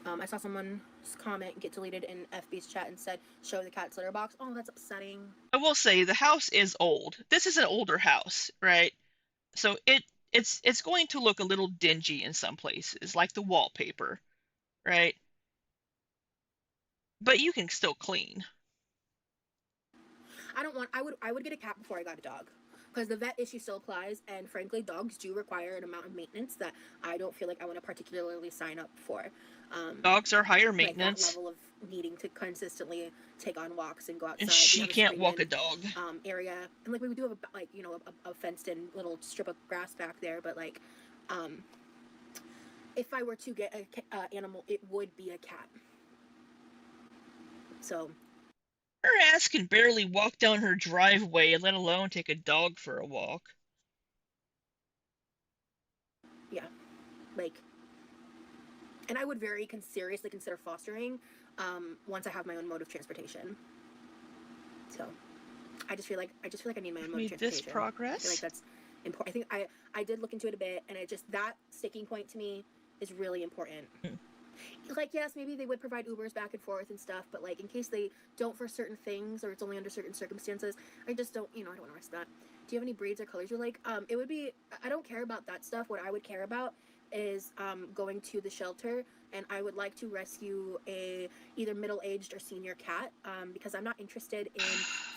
I saw someone's comment get deleted in FB's chat and said, show the cat's litter box. Oh, that's upsetting. I will say the house is old. This is an older house, right? So it's going to look a little dingy in some places, like the wallpaper, right? But you can still clean. I would get a cat before I got a dog. Because the vet issue still applies, and frankly, dogs do require an amount of maintenance that I don't feel like I want to particularly sign up for. Dogs are higher Like that maintenance. level of needing to consistently take on walks and go outside. And We she have a can't walk a screened-in, dog. area, and like we do have a fenced-in little strip of grass back there. But like, if I were to get an animal, it would be a cat. So Her ass can barely walk down her driveway, let alone take a dog for a walk. like, and I would very seriously consider fostering once I have my own mode of transportation. So I just feel like I need my own mode of Made this transportation. I feel progress. like that's important. I think I did look into it a bit, and it just, that sticking point to me is really important. Like, yes, maybe they would provide Ubers back and forth and stuff, but like in case they don't for certain things, or it's only under certain circumstances, I just don't, I don't want to risk that. Do you have any breeds or colors you like? It would be, I don't care about that stuff. What I would care about is going to the shelter, and I would like to rescue a either middle-aged or senior cat, because I'm not interested in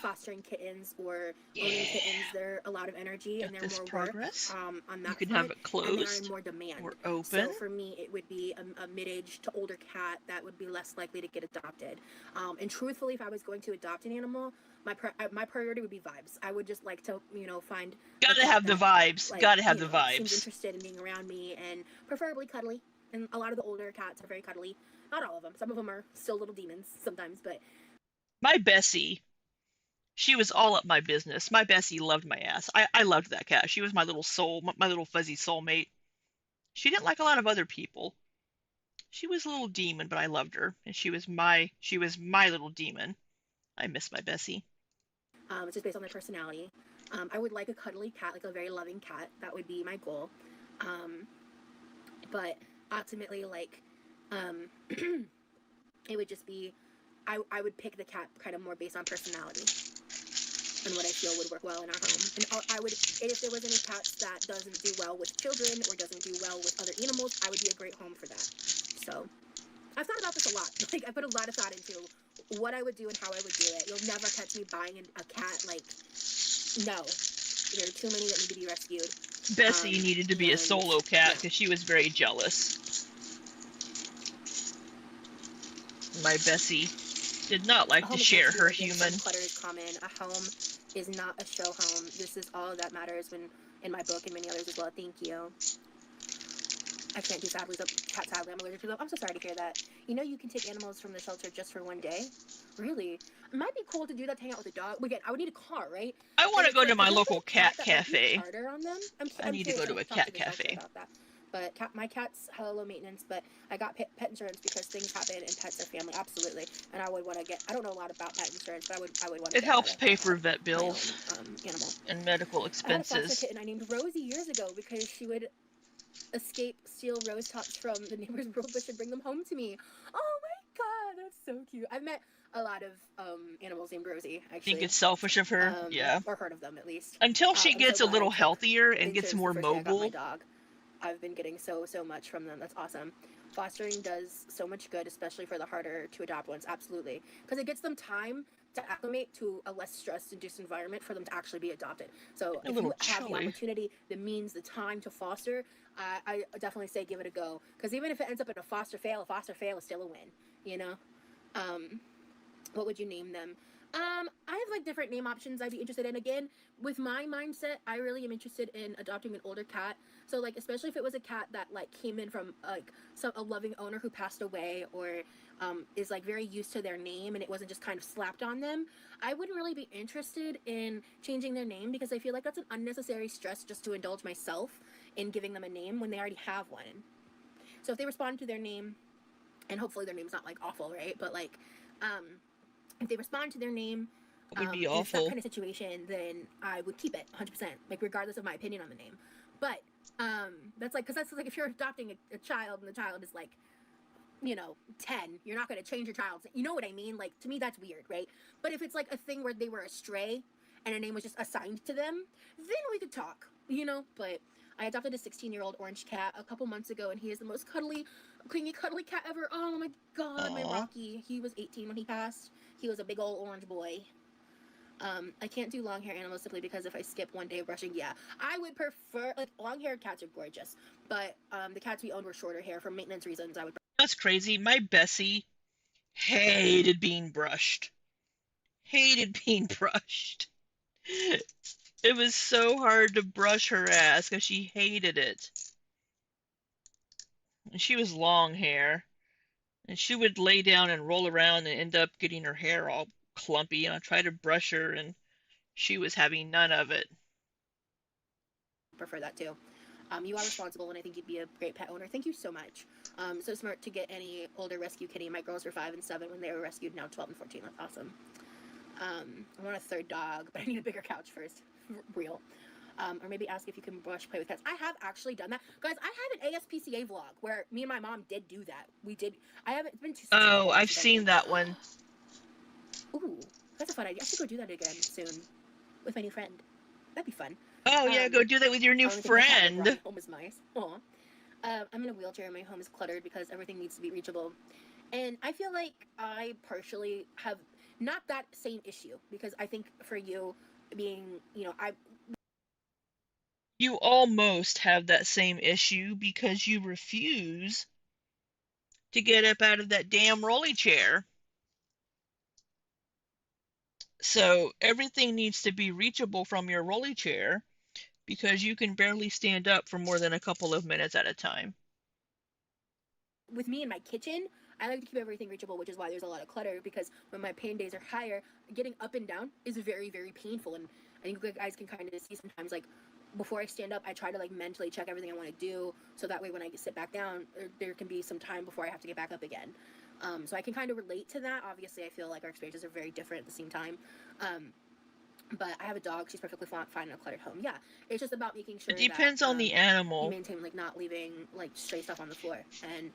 fostering kittens or owning kittens. They're a lot of energy, and Got they're this more progress. work on You that can front, have it and they are in closed more demand. or open. So for me, it would be a mid-aged to older cat that would be less likely to get adopted. And truthfully, if I was going to adopt an animal, my priority would be vibes. I would just like to, find Gotta have the vibes. like, Gotta have the seems vibes. interested in being around me, and preferably cuddly. And a lot of the older cats are very cuddly. Not all of them. Some of them are still little demons sometimes, but My Bessie, she was all up my business. My Bessie loved my ass. I loved that cat. She was my little soul, my little fuzzy soulmate. She didn't like a lot of other people. She was a little demon, but I loved her, and she was my little demon. I miss my Bessie. it's just based on their personality. I would like a cuddly cat, like a very loving cat. That would be my goal. But ultimately, like, it would just be, I would pick the cat kind of more based on personality and what I feel would work well in our home. And if there was any cats that doesn't do well with children or doesn't do well with other animals, I would be a great home for that. So I've thought about this a lot. Like, I put a lot of thought into what I would do and how I would do it. You'll never catch me buying a cat. Like, no, there are too many that need to be rescued. Bessie needed to be a solo cat yeah. because she was very jealous. My Bessie did not like to share her human. Clutter is common. A home is not a show home. This is all that matters in my book and many others as well. Thank you. I can't do sadly. Cat sadly. I'm allergic to them. I'm so sorry to hear that. You can take animals from the shelter just for one day. Really? It might be cool to do that, to hang out with a dog. Again, I would need a car, right? I want to go to my local cat that cafe. Harder on them. I need to go to a cat cafe. About that. But my cats have low maintenance, but I got pet insurance because things happen and pets are family, absolutely. And I would want to get, I don't know a lot about pet insurance, but I would want to. It helps pay for vet bills animal and medical expenses. I had a foster kitten I named Rosie years ago because she would steal rose tops from the neighbor's rose bush and bring them home to me. Oh my god, that's so cute. I've met a lot of animals named Rosie, actually. I think it's selfish of her, yeah. Or heard of them, at least. Until she gets so a little healthier and gets more mobile. My dog. I've been getting so much from them. That's awesome. Fostering does so much good, especially for the harder to adopt ones. Absolutely. Because it gets them time to acclimate to a less stress-induced environment for them to actually be adopted. So if you have the opportunity, the means, the time to foster, I definitely say give it a go. Because even if it ends up in a foster fail is still a win, What would you name them? I have like different name options I'd be interested in. Again, with my mindset, I really am interested in adopting an older cat. So like, especially if it was a cat that like came in from like a loving owner who passed away, or is like very used to their name and it wasn't just kind of slapped on them, I wouldn't really be interested in changing their name, because I feel like that's an unnecessary stress just to indulge myself in giving them a name when they already have one. So if they respond to their name, and hopefully their name's not like awful, right? But like, if they respond to their name, it would be in awful. that kind of situation, then I would keep it 100%, like regardless of my opinion on the name. But that's like, because that's like if you're adopting a child and the child is like, 10, you're not going to change your child's, you know what I mean? Like, to me, that's weird, right? But if it's like a thing where they were a stray and a name was just assigned to them, then we could talk, But I adopted a 16-year-old orange cat a couple months ago, and he is the most cuddly, clingy, cuddly cat ever. Oh my god, my Rocky. He was 18 when he passed. He was a big old orange boy. I can't do long hair animals simply because if I skip one day of brushing, I would prefer, like, long haired cats are gorgeous, but the cats we owned were shorter hair for maintenance reasons. I would. That's crazy. My Bessie hated being brushed. Hated being brushed. It was so hard to brush her ass because she hated it. And she was long hair. And she would lay down and roll around and end up getting her hair all clumpy. And I tried to brush her, and she was having none of it. Prefer that too. You are responsible, and I think you'd be a great pet owner. Thank you so much. So smart to get any older rescue kitty. My girls were 5 and 7 when they were rescued. Now 12 and 14. That's awesome. I want a third dog, but I need a bigger couch first. Real. Or maybe ask if you can brush play with cats. I have actually done that, guys. I have an ASPCA vlog where me and my mom did do that. We did. I haven't. It's been such a Oh, long time I've since I've seen been. that one. Ooh, that's a fun idea. I should go do that again soon with my new friend. That'd be fun. Oh yeah, go do that with your new I don't think my cat would run. friend. My home is nice. Aw. I'm in a wheelchair and my home is cluttered because everything needs to be reachable. And I feel like I partially have not that same issue because I think for you being, You almost have that same issue because you refuse to get up out of that damn rolly chair. So everything needs to be reachable from your rolly chair because you can barely stand up for more than a couple of minutes at a time. with me in my kitchen, I like to keep everything reachable, which is why there's a lot of clutter because when my pain days are higher, getting up and down is very, very painful. And I think you guys can kind of see sometimes, like, before I stand up, I try to, like, mentally check everything I want to do so that way when I sit back down, there can be some time before I have to get back up again. So I can kind of relate to that. Obviously, I feel like our experiences are very different at the same time. But I have a dog. She's perfectly fine in a cluttered home. Yeah, it's just about making sure It depends that on the you animal. maintain, like, not leaving, like, stray stuff on the floor. And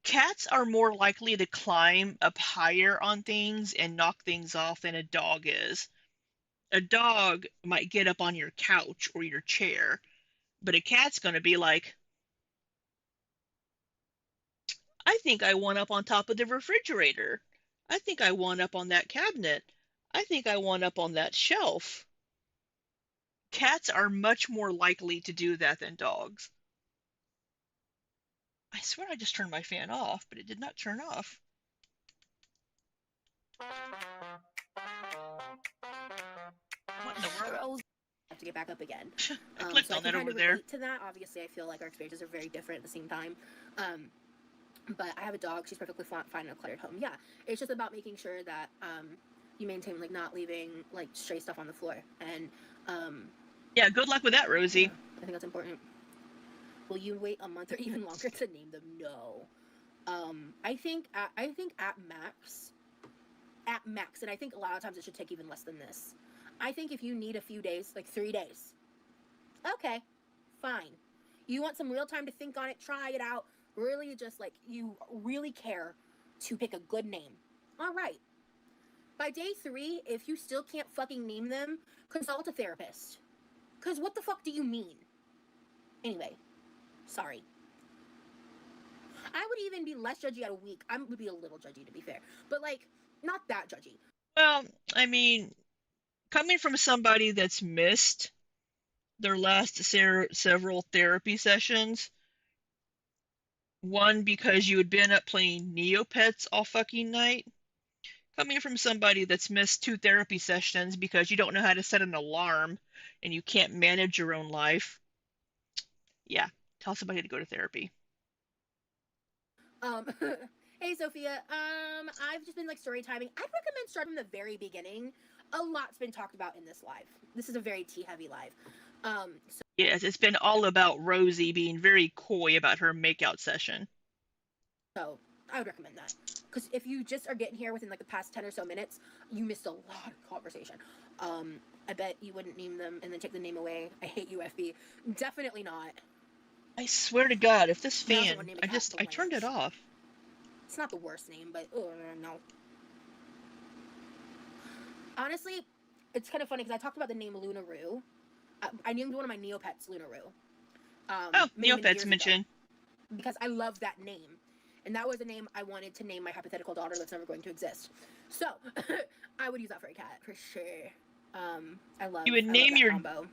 Cats are more likely to climb up higher on things and knock things off than a dog is. A dog might get up on your couch or your chair, but a cat's going to be like, I think I want up on top of the refrigerator. I think I want up on that cabinet. I think I want up on that shelf. Cats are much more likely to do that than dogs. I swear I just turned my fan off, but it did not turn off. What in the world? have to get back up again. I clicked So I on can that kind over of there. relate to that. Obviously, I feel like our experiences are very different at the same time. But I have a dog. She's perfectly fine in a cluttered home. Yeah, it's just about making sure that you maintain, like, not leaving, like, stray stuff on the floor. And Yeah, good luck with that, Rosie. yeah, I think that's important. Will you wait a month or even longer to name them? No. I think at max, and I think a lot of times it should take even less than this. I think if you need a few days, like 3 days, okay, fine. You want some real time to think on it, try it out, really just, like, you really care to pick a good name. All right. By day 3, if you still can't fucking name them, consult a therapist. Because what the fuck do you mean? Anyway, sorry. I would even be less judgy at a week. I would be a little judgy, to be fair. But, like, not that judgy. Well, I mean, coming from somebody that's missed their last several therapy sessions, one because you had been up playing Neopets all fucking night, coming from somebody that's missed 2 therapy sessions because you don't know how to set an alarm and you can't manage your own life, yeah, tell somebody to go to therapy. Hey, Sophia. I've just been, like, story timing. I'd recommend starting from the very beginning. A lot's been talked about in this live. This is a very tea-heavy live. Yes, it's been all about Rosie being very coy about her makeout session. So I would recommend that. Because if you just are getting here within, like, the past 10 or so minutes, you missed a lot of conversation. I bet you wouldn't name them and then take the name away. I hate you, FB. Definitely not. I swear to God, if this I also fan, wanna name a cat I turned it Blanche. off. It's not the worst name, but no. Honestly, it's kind of funny because I talked about the name Lunaroo. I named one of my Neopets Lunaroo. Oh, many Neopets years ago, mentioned. because I love that name. And that was a name I wanted to name my hypothetical daughter that's never going to exist. So, I would use that for a cat, for sure. I love that combo.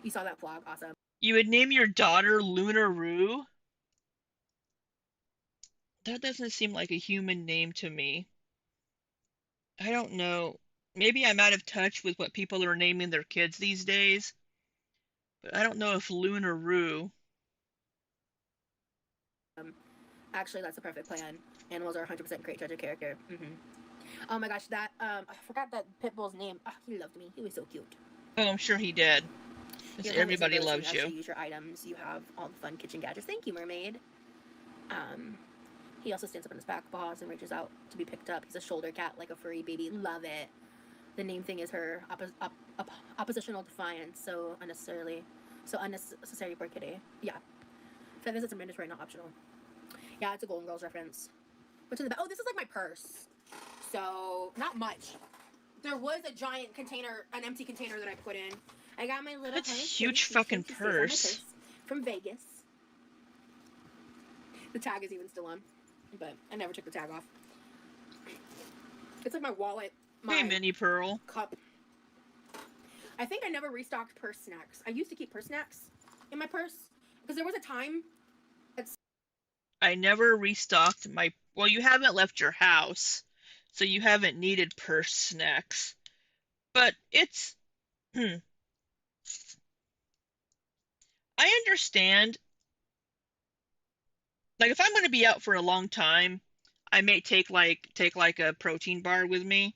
You saw that vlog, awesome. You would name your daughter Lunaroo? That doesn't seem like a human name to me. I don't know. Maybe I'm out of touch with what people are naming their kids these days, but I don't know if Lunaroo. Actually, that's a perfect plan. Animals are 100% great judge of character. Oh my gosh, that, I forgot that Pitbull's name. Oh, he loved me. He was so cute. Oh, I'm sure he did. Because Your home isn't everybody gross when you loves actually you. use your items. You have all the fun kitchen gadgets. Thank you, mermaid. He also stands up on his back paws and reaches out to be picked up. He's a shoulder cat, like a furry baby. Love it. The name thing is her oppositional defiance. So unnecessary poor kitty. Yeah. Feathers, it's a mandatory, not optional. Yeah, it's a Golden Girls reference. What's in the back? Oh, this is like my purse. So, not much. There was a giant container, an empty container that I put in. I got my little That's a Hello Kitty huge fucking keychain. She stays on my purse. purse from Vegas. The tag is even still on, but I never took the tag off. It's like my wallet, my Hey, Mini Pearl. cup. I think I never restocked purse snacks. I used to keep purse snacks in my purse because there was a time. I never restocked my. Well, you haven't left your house, so you haven't needed purse snacks. But it's. I understand. Like if I'm going to be out for a long time, I may take like a protein bar with me.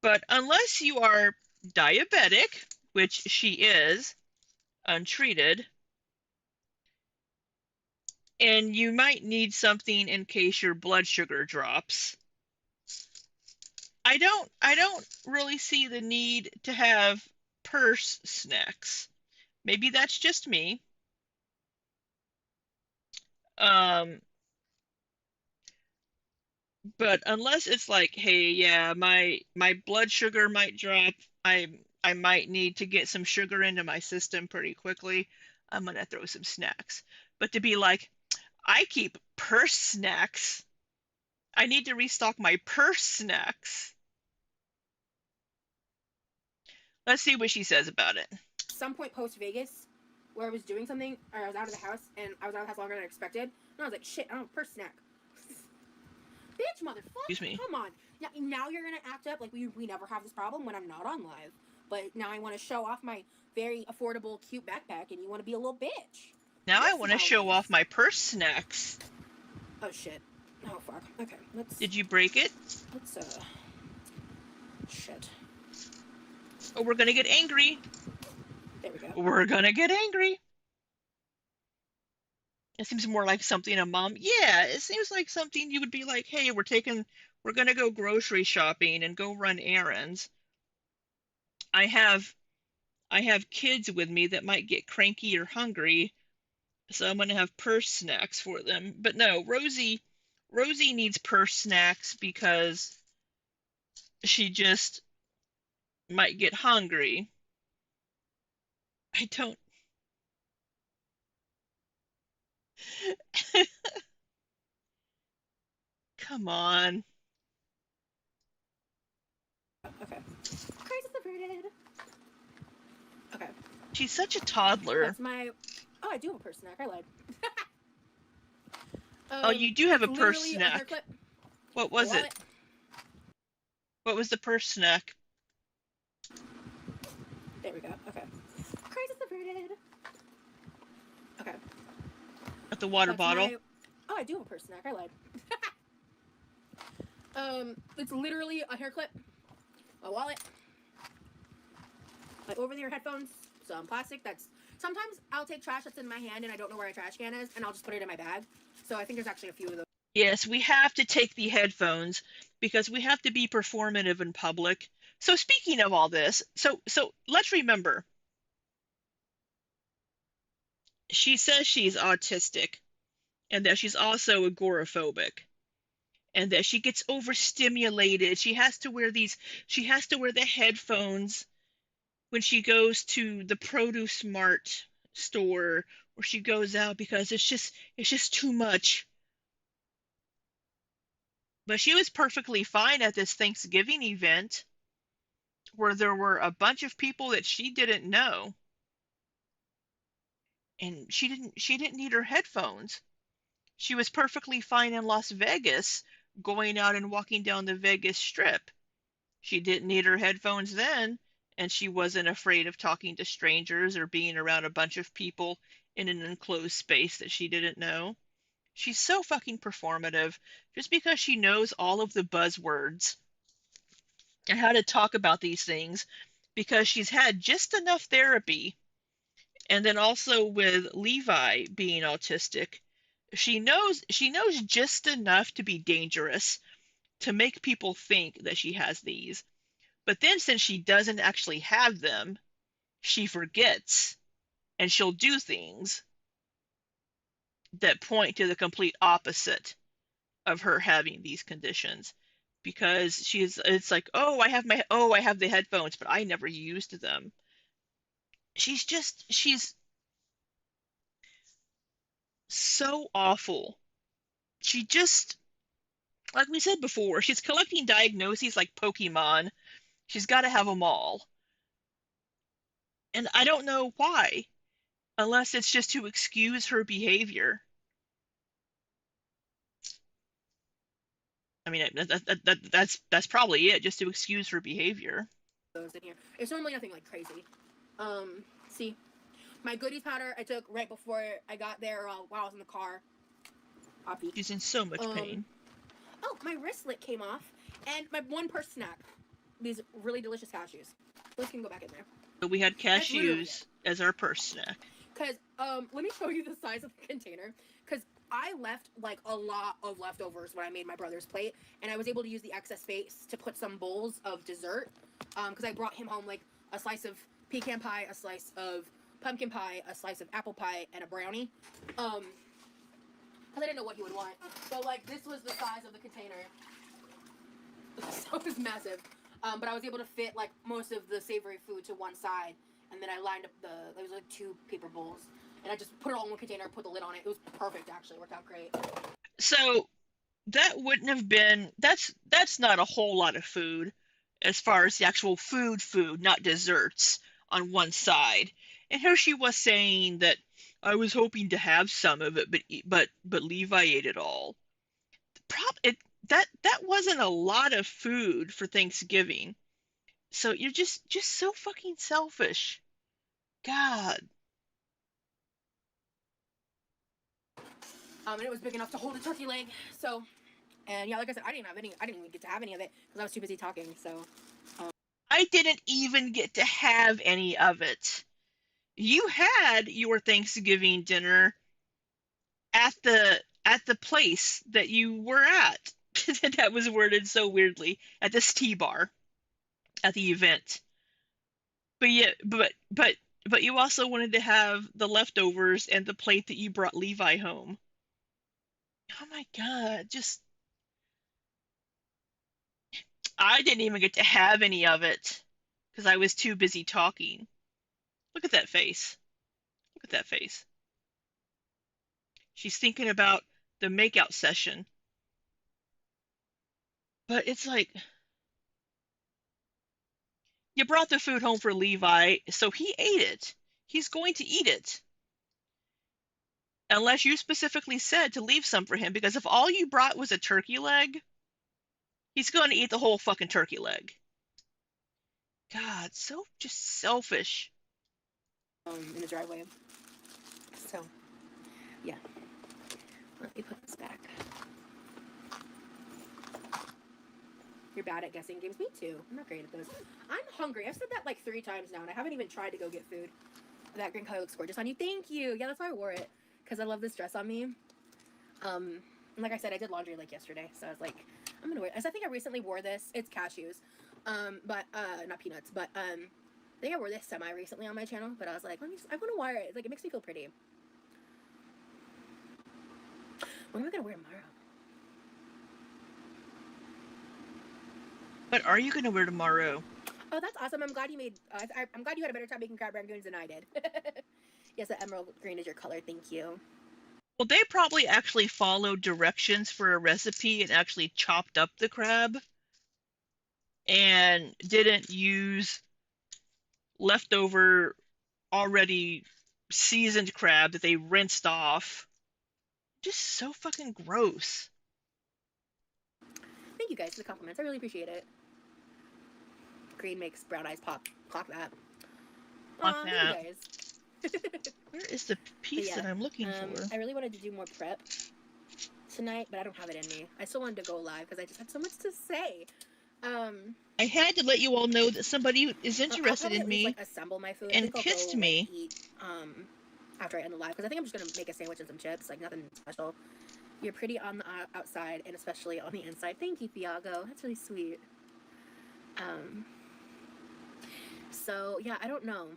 But unless you are diabetic, which she is, untreated, and you might need something in case your blood sugar drops. I don't really see the need to have purse snacks. Maybe that's just me. Um, but unless it's like, hey, yeah, my blood sugar might drop, I might need to get some sugar into my system pretty quickly, I'm gonna throw some snacks. But to be like, I keep purse snacks. I need to restock my purse snacks. Let's see what she says about it. Some point post Vegas, where I was doing something, or I was out of the house, and I was out of the house longer than I expected, and I was like, shit, I don't have a purse snack. Bitch, Excuse motherfucker, me. come on. Now you're gonna act up like we never have this problem when I'm not on live. But now I want to show off my very affordable, cute backpack, and you want to be a little bitch. Now I That's want to how it show off is. my purse snacks. Oh shit. Oh fuck. Okay, Did you break it? let's shit. Oh, we're gonna get angry. There we go. We're gonna get angry. It seems more like something a mom. Yeah, it seems like something you would be like, hey, we're gonna go grocery shopping and go run errands. I have I have kids with me that might get cranky or hungry, so I'm gonna have purse snacks for them. But no, Rosie needs purse snacks because she just might get hungry. I don't. Come on. Okay. Crazy subverted. Okay. She's such a toddler. That's my. Oh, I do have a purse snack. I lied. Oh, you do have a it's purse literally a snack. hair clip, What a was it? wallet. What was the purse snack? There we go. Okay. Crazy subverted. Okay. At the water That's bottle? my. Oh, I do have a purse snack. I lied. It's literally a hair clip, a wallet, my over-the-ear headphones, some plastic. That's sometimes I'll take trash that's in my hand and I don't know where a trash can is, and I'll just put it in my bag. So I think there's actually a few of those. Yes, we have to take the headphones because we have to be performative in public. So speaking of all this, so let's remember, she says she's autistic and that she's also agoraphobic and that she gets overstimulated. She has to wear the headphones when she goes to the produce mart store or she goes out because it's just too much. But she was perfectly fine at this Thanksgiving event where there were a bunch of people that she didn't know and she didn't need her headphones. She was perfectly fine in Las Vegas going out and walking down the Vegas Strip. She didn't need her headphones then, and she wasn't afraid of talking to strangers or being around a bunch of people in an enclosed space that she didn't know. She's so fucking performative just because she knows all of the buzzwords and how to talk about these things because she's had just enough therapy, and then also with Levi being autistic, she knows just enough to be dangerous to make people think that she has these. But then since she doesn't actually have them, she forgets and she'll do things that point to the complete opposite of her having these conditions, because it's like, I have the headphones, but I never used them. She's so awful. She just, like we said before, she's collecting diagnoses like Pokemon. She's got to have them all. And I don't know why, unless it's just to excuse her behavior. I mean, that's probably it, just to excuse her behavior. Those in here. It's normally nothing like crazy. See, my goodies powder I took right before I got there while I was in the car. Poppy. She's in so much pain. Oh, my wristlet came off, and my one purse snack. These really delicious cashews. Those can go back in there. So we had cashews as our purse snack. Cause let me show you the size of the container. Cause I left like a lot of leftovers when I made my brother's plate, and I was able to use the excess space to put some bowls of dessert. Cause I brought him home like a slice of pecan pie, a slice of pumpkin pie, a slice of apple pie, and a brownie. Cause I didn't know what he would want. So like this was the size of the container. So it was massive. But I was able to fit like most of the savory food to one side, and then I lined up there was like 2 paper bowls, and I just put it all in one container, put the lid on it. It was perfect, actually. It worked out great. So that wouldn't have been, that's not a whole lot of food as far as the actual food, not desserts on one side. And here she was saying that I was hoping to have some of it, but Levi ate it all. That wasn't a lot of food for Thanksgiving. So you're just so fucking selfish. God. And it was big enough to hold a turkey leg. So, and yeah, like I said, I didn't even get to have any of it because I was too busy talking. So, I didn't even get to have any of it. You had your Thanksgiving dinner at the place that you were at. That was worded so weirdly, at this tea bar at the event. But yeah, but you also wanted to have the leftovers and the plate that you brought Levi home. Oh my God, just I didn't even get to have any of it because I was too busy talking. Look at that face. Look at that face. She's thinking about the makeout session. But it's like, you brought the food home for Levi, so he ate it. He's going to eat it. Unless you specifically said to leave some for him, because if all you brought was a turkey leg, he's going to eat the whole fucking turkey leg. God, so just selfish. in the driveway. So, yeah. Let me put this back. You're bad at guessing games. Me too. I'm not great at those. I'm hungry. I've said that like 3 times now, and I haven't even tried to go get food. That green color looks gorgeous on you. Thank you. Yeah, that's why I wore it. Because I love this dress on me. And like I said, I did laundry like yesterday. So I was like, I'm going to wear it. I think I recently wore this. It's cashews. But, not peanuts. But, I think I wore this semi-recently on my channel. But I was like, I want to wear it. Like, it makes me feel pretty. What am I going to wear tomorrow? What are you going to wear tomorrow? Oh, that's awesome. I'm glad you made. I'm glad you had a better time making crab rangoons than I did. Yes, the emerald green is your color. Thank you. Well, they probably actually followed directions for a recipe and actually chopped up the crab and didn't use leftover already seasoned crab that they rinsed off. Just so fucking gross. Thank you guys for the compliments. I really appreciate it. Green makes brown eyes pop. Clock that. Clock that. Thank you guys. Where is the piece that I'm looking for? I really wanted to do more prep tonight, but I don't have it in me. I still wanted to go live because I just had so much to say. Um, I had to let you all know that somebody is I'll interested probably in at least like me assemble my food. I and think I'll kissed go like me. eat after I end the live because I think I'm just gonna make a sandwich and some chips, like nothing special. You're pretty on the outside and especially on the inside. Thank you, Thiago. That's really sweet. Um, so yeah, I don't know.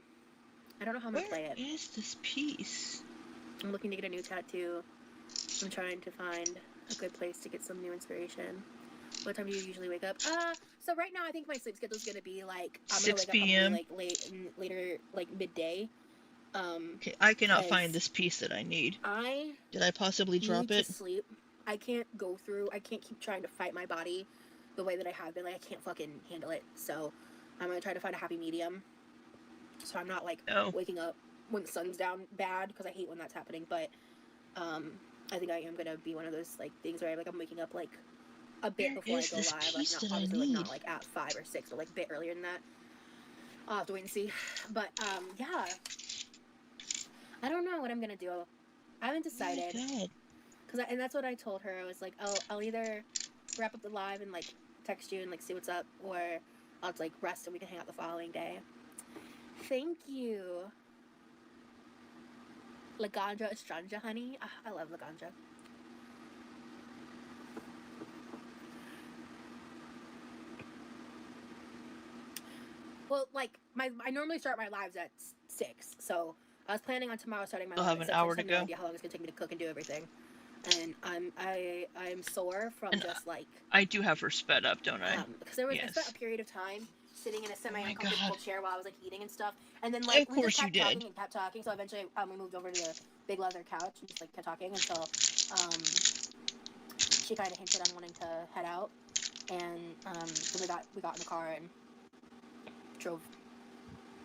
I don't know how I'm gonna Where play it. is this piece? I'm looking to get a new tattoo. I'm trying to find a good place to get some new inspiration. What time do you usually wake up? So right now I think my sleep schedule is gonna be like I'm gonna 6 wake up probably p.m. like later, like midday. Okay, I cannot find Because this piece that I need. I Did I possibly drop need to it? sleep. I can't go through. I can't keep trying to fight my body the way that I have been. Like I can't fucking handle it. So I'm gonna try to find a happy medium. So I'm not like Oh, waking up when the sun's down bad because I hate when that's happening. But um, I think I am gonna be one of those like things where I'm waking up like a bit where before I is go this live. Like piece not that I obviously like not need? like at 5 or 6, but like a bit earlier than that. I'll have to wait and see. But yeah, I don't know what I'm gonna do. I haven't Oh my decided. god. And that's what I told her. I was like, I'll either wrap up the live and like text you and like see what's up, or I'll just like rest and we can hang out the following day. Thank you, Laganja Estranja, honey. I love Laganja. Well, like I normally start my lives at 6, so I was planning on tomorrow starting my Still live have at an 6. I hour just to have no go. idea how long it's gonna take me to cook and do everything, and I'm sore from And just like I do have her sped up, don't I? because I spent a Yes. period of time sitting in a Oh semi my uncomfortable god. chair while I was like eating and stuff, and then like Of we just course you kept talking did. and kept talking. So eventually, we moved over to the big leather couch and just like kept talking until she kind of hinted on wanting to head out, and then we got in the car and drove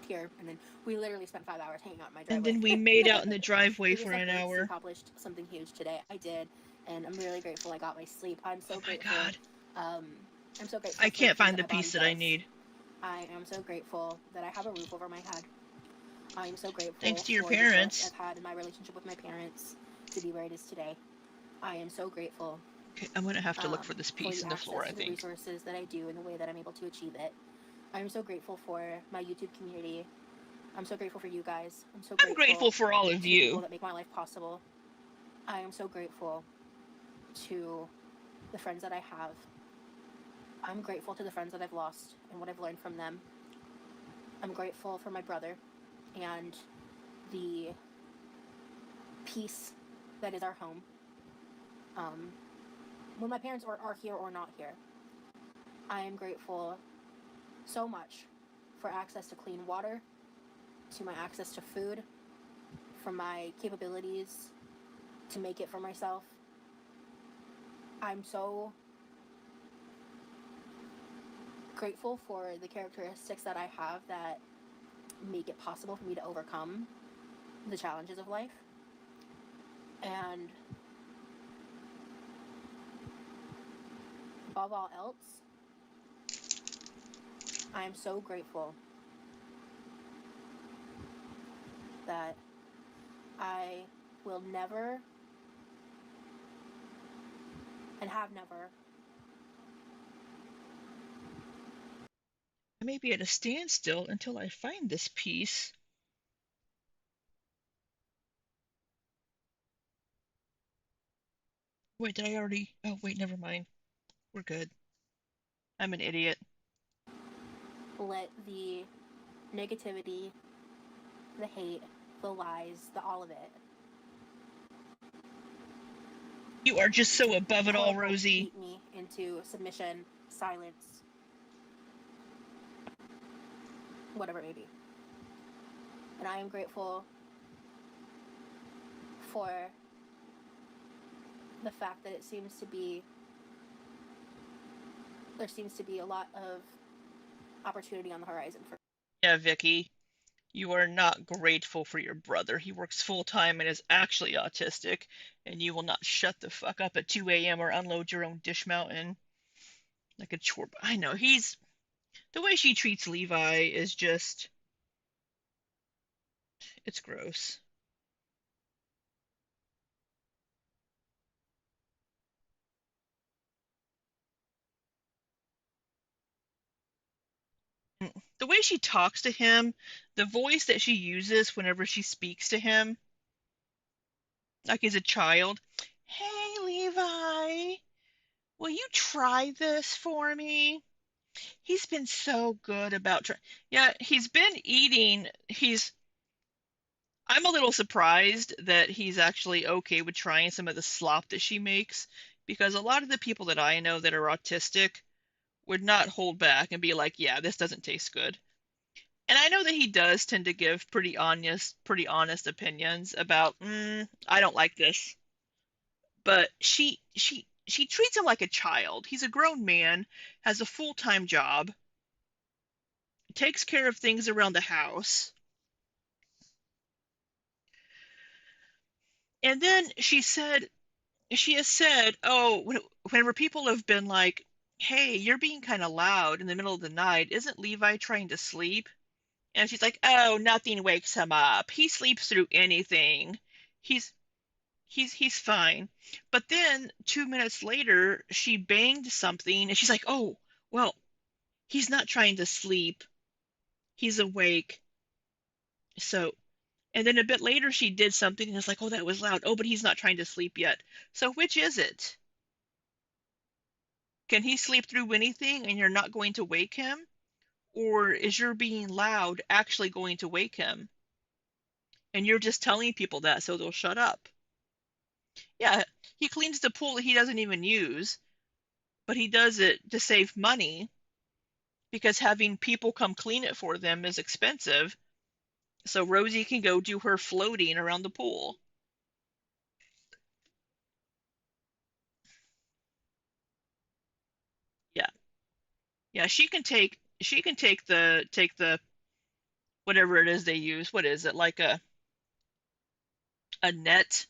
here, and then we literally spent 5 hours hanging out in my And driveway then we made out in the driveway because for I've an hour. accomplished something huge today. I did, and I'm really grateful I got my sleep. Oh my god. Um, I'm so grateful I for the can't things find that the my body piece that I does. need. I am so grateful that I have a roof over my head. I am so Thanks grateful to your for the growth parents. I've had in my relationship with my parents to be where it is today. I am so grateful Okay, I'm gonna have to look for this for piece the in the floor, access I to the think. resources that I do and the way that I'm able to achieve it. I'm so grateful for my YouTube community. I'm so grateful for you guys. I'm so I'm grateful grateful for all of to the people you. that make my life possible. I am so grateful to the friends that I have. I'm grateful to the friends that I've lost and what I've learned from them. I'm grateful for my brother and the peace that is our home. Um, when my parents are here or not here, I am grateful so much for access to clean water, to my access to food, for my capabilities to make it for myself. I'm so grateful for the characteristics that I have that make it possible for me to overcome the challenges of life. And above all else, I am so grateful that I will never and have never I may be at a standstill until I find this piece. Wait, did I already? Oh, wait, never mind. We're good. I'm an idiot. let the negativity, the hate, the lies, the all of it, You are just so above it quote all, unquote, Rosie. beat me into submission, silence, whatever it may be. And I am grateful for the fact that there seems to be a lot of opportunity on the horizon for. Yeah, Vicky. You are not grateful for your brother. He works full time and is actually autistic, and you will not shut the fuck up at 2 a.m. or unload your own dish mountain like a chore. I know, he's. The way she treats Levi is just. It's gross. the way she talks to him, the voice that she uses whenever she speaks to him, like as a child. Hey, Levi, will you try this for me? He's been so good about yeah, he's been eating. I'm a little surprised that he's actually okay with trying some of the slop that she makes, because a lot of the people that I know that are autistic would not hold back and be like, "Yeah, this doesn't taste good." And I know that he does tend to give pretty honest opinions about, I don't like this. But she treats him like a child. He's a grown man, has a full-time job, takes care of things around the house. And then she has said, oh, whenever people have been like, hey, you're being kind of loud in the middle of the night, isn't Levi trying to sleep? And she's like, oh, nothing wakes him up. He sleeps through anything. He's he's fine. But then 2 minutes later, she banged something and she's like, oh, well, he's not trying to sleep. He's awake. So, and then a bit later, she did something and it's like, oh, that was loud. Oh, but he's not trying to sleep yet. So, which is it? Can he sleep through anything and you're not going to wake him? Or is your being loud actually going to wake him? And you're just telling people that so they'll shut up. Yeah, he cleans the pool that he doesn't even use, but he does it to save money because having people come clean it for them is expensive. So Rosie can go do her floating around the pool. Yeah. Yeah, she can take the whatever it is they use. What is it? Like a net,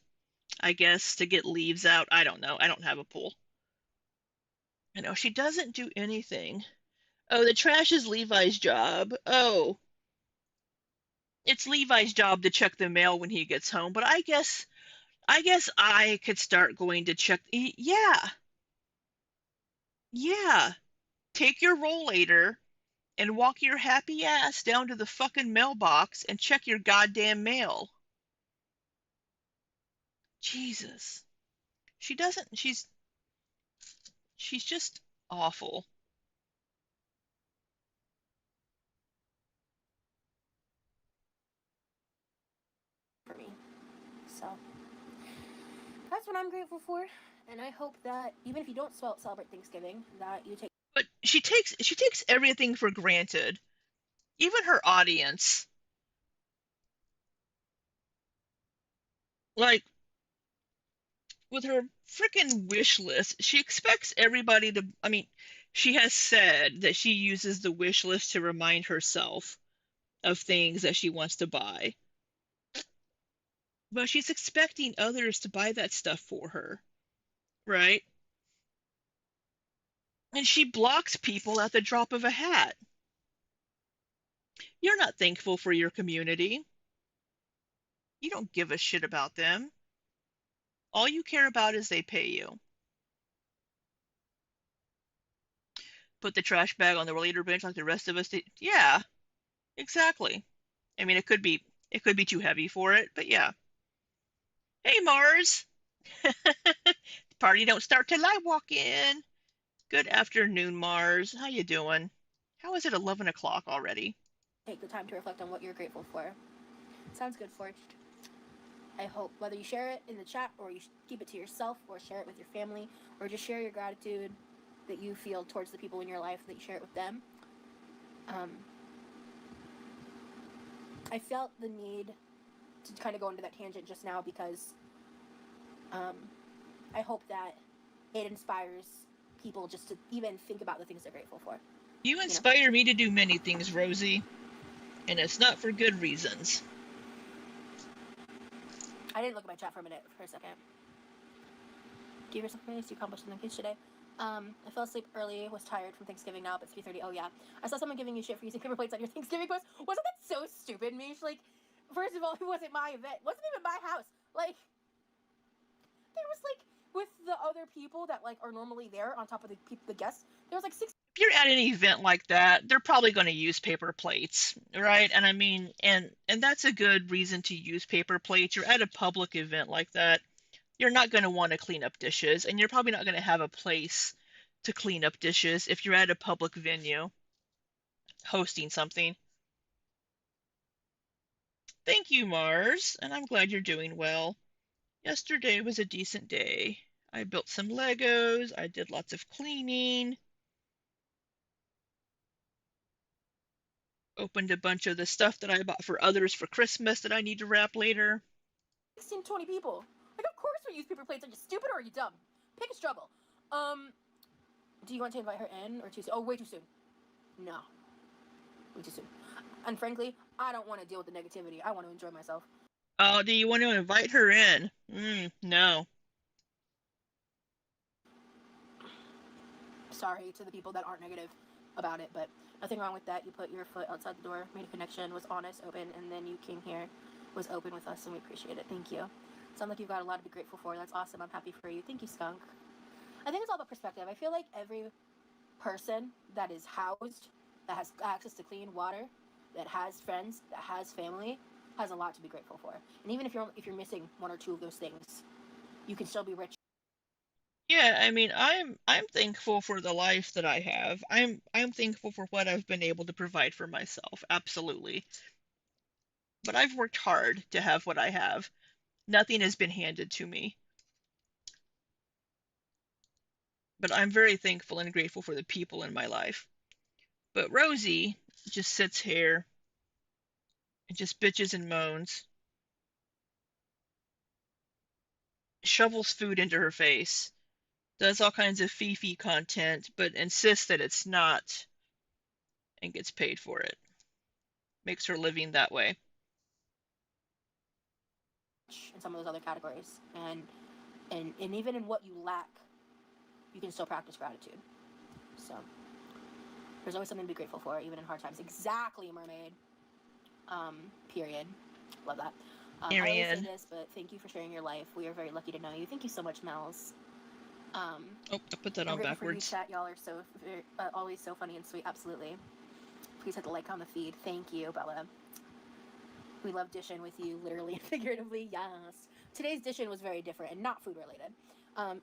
I guess, to get leaves out. I don't know. I don't have a pool. I know she doesn't do anything. Oh, the trash is Levi's job. Oh, it's Levi's job to check the mail when he gets home, but I guess I could start going to check. Yeah. Yeah. Take your rollator and walk your happy ass down to the fucking mailbox and check your goddamn mail. Jesus. She doesn't she's just awful. For me. So that's what I'm grateful for. And I hope that even if you don't celebrate Thanksgiving, that you take. But she takes everything for granted. Even her audience. Like with her freaking wish list, she expects everybody to, I mean, she has said that she uses the wish list to remind herself of things that she wants to buy. But she's expecting others to buy that stuff for her, right? And she blocks people at the drop of a hat. You're not thankful for your community. You don't give a shit about them. All you care about is they pay you. Put the trash bag on the later bench like the rest of us did. Yeah, exactly. I mean, it could be too heavy for it, but yeah. Hey, Mars. Party don't start till I walk in. Good afternoon, Mars. How you doing? How is it 11 o'clock already? Take the time to reflect on what you're grateful for. Sounds good, Forged. I hope whether you share it in the chat or you keep it to yourself or share it with your family or just share your gratitude that you feel towards the people in your life, that you share it with them. I felt the need to kind of go into that tangent just now because I hope that it inspires people just to even think about the things they're grateful for. You inspire me to do many things, Rosie, and it's not for good reasons. I didn't look at my chat for a second. Give yourself praise. You accomplished something huge today. I fell asleep early, was tired from Thanksgiving now, but it's 3:30. Oh, yeah. I saw someone giving you shit for using paper plates on your Thanksgiving post. Wasn't that so stupid, Mish? Like, first of all, it wasn't my event. It wasn't even my house. Like, there was, like, with the other people that, like, are normally there on top of the guests, there was, like, 6 if you're at an event like that, they're probably going to use paper plates, right? And I mean, and that's a good reason to use paper plates. You're at a public event like that. You're not going to want to clean up dishes, and you're probably not going to have a place to clean up dishes if you're at a public venue hosting something. Thank you, Mars, and I'm glad you're doing well. Yesterday was a decent day. I built some Legos, I did lots of cleaning, opened a bunch of the stuff that I bought for others for Christmas that I need to wrap later. 16, 20 people. Like, of course we use paper plates. Are you stupid or are you dumb? Pick a struggle. Do you want to invite her in or too soon? Oh, way too soon. No. Way too soon. And frankly, I don't want to deal with the negativity. I want to enjoy myself. Oh, do you want to invite her in? No. Sorry to the people that aren't negative about it, but nothing wrong with that. You put your foot outside the door, made a connection, was honest, open, and then you came here, was open with us, and we appreciate it. Thank you. Sounds like you've got a lot to be grateful for. That's awesome. I'm happy for you. Thank you, Skunk. I think it's all about perspective. I feel like every person that is housed, that has access to clean water, that has friends, that has family, has a lot to be grateful for. And even if you're missing one or two of those things, you can still be rich. Yeah, I mean, I'm thankful for the life that I have. I'm thankful for what I've been able to provide for myself. Absolutely. But I've worked hard to have what I have. Nothing has been handed to me. But I'm very thankful and grateful for the people in my life. But Rosie just sits here and just bitches and moans, shovels food into her face, does all kinds of Fifi content, but insists that it's not and gets paid for it. Makes her living that way. In some of those other categories, and even in what you lack, you can still practice gratitude. So there's always something to be grateful for, even in hard times. Exactly, mermaid. Period. Love that. I always say this, but thank you for sharing your life. We are very lucky to know you. Thank you so much, Mel's. Oh, I put that on For you, backwards. chat. Y'all are so always so funny and sweet. Absolutely. Please hit the like on the feed. Thank you, Bella. We love dishing with you, literally and figuratively. Yes. Today's dishing was very different and not food related.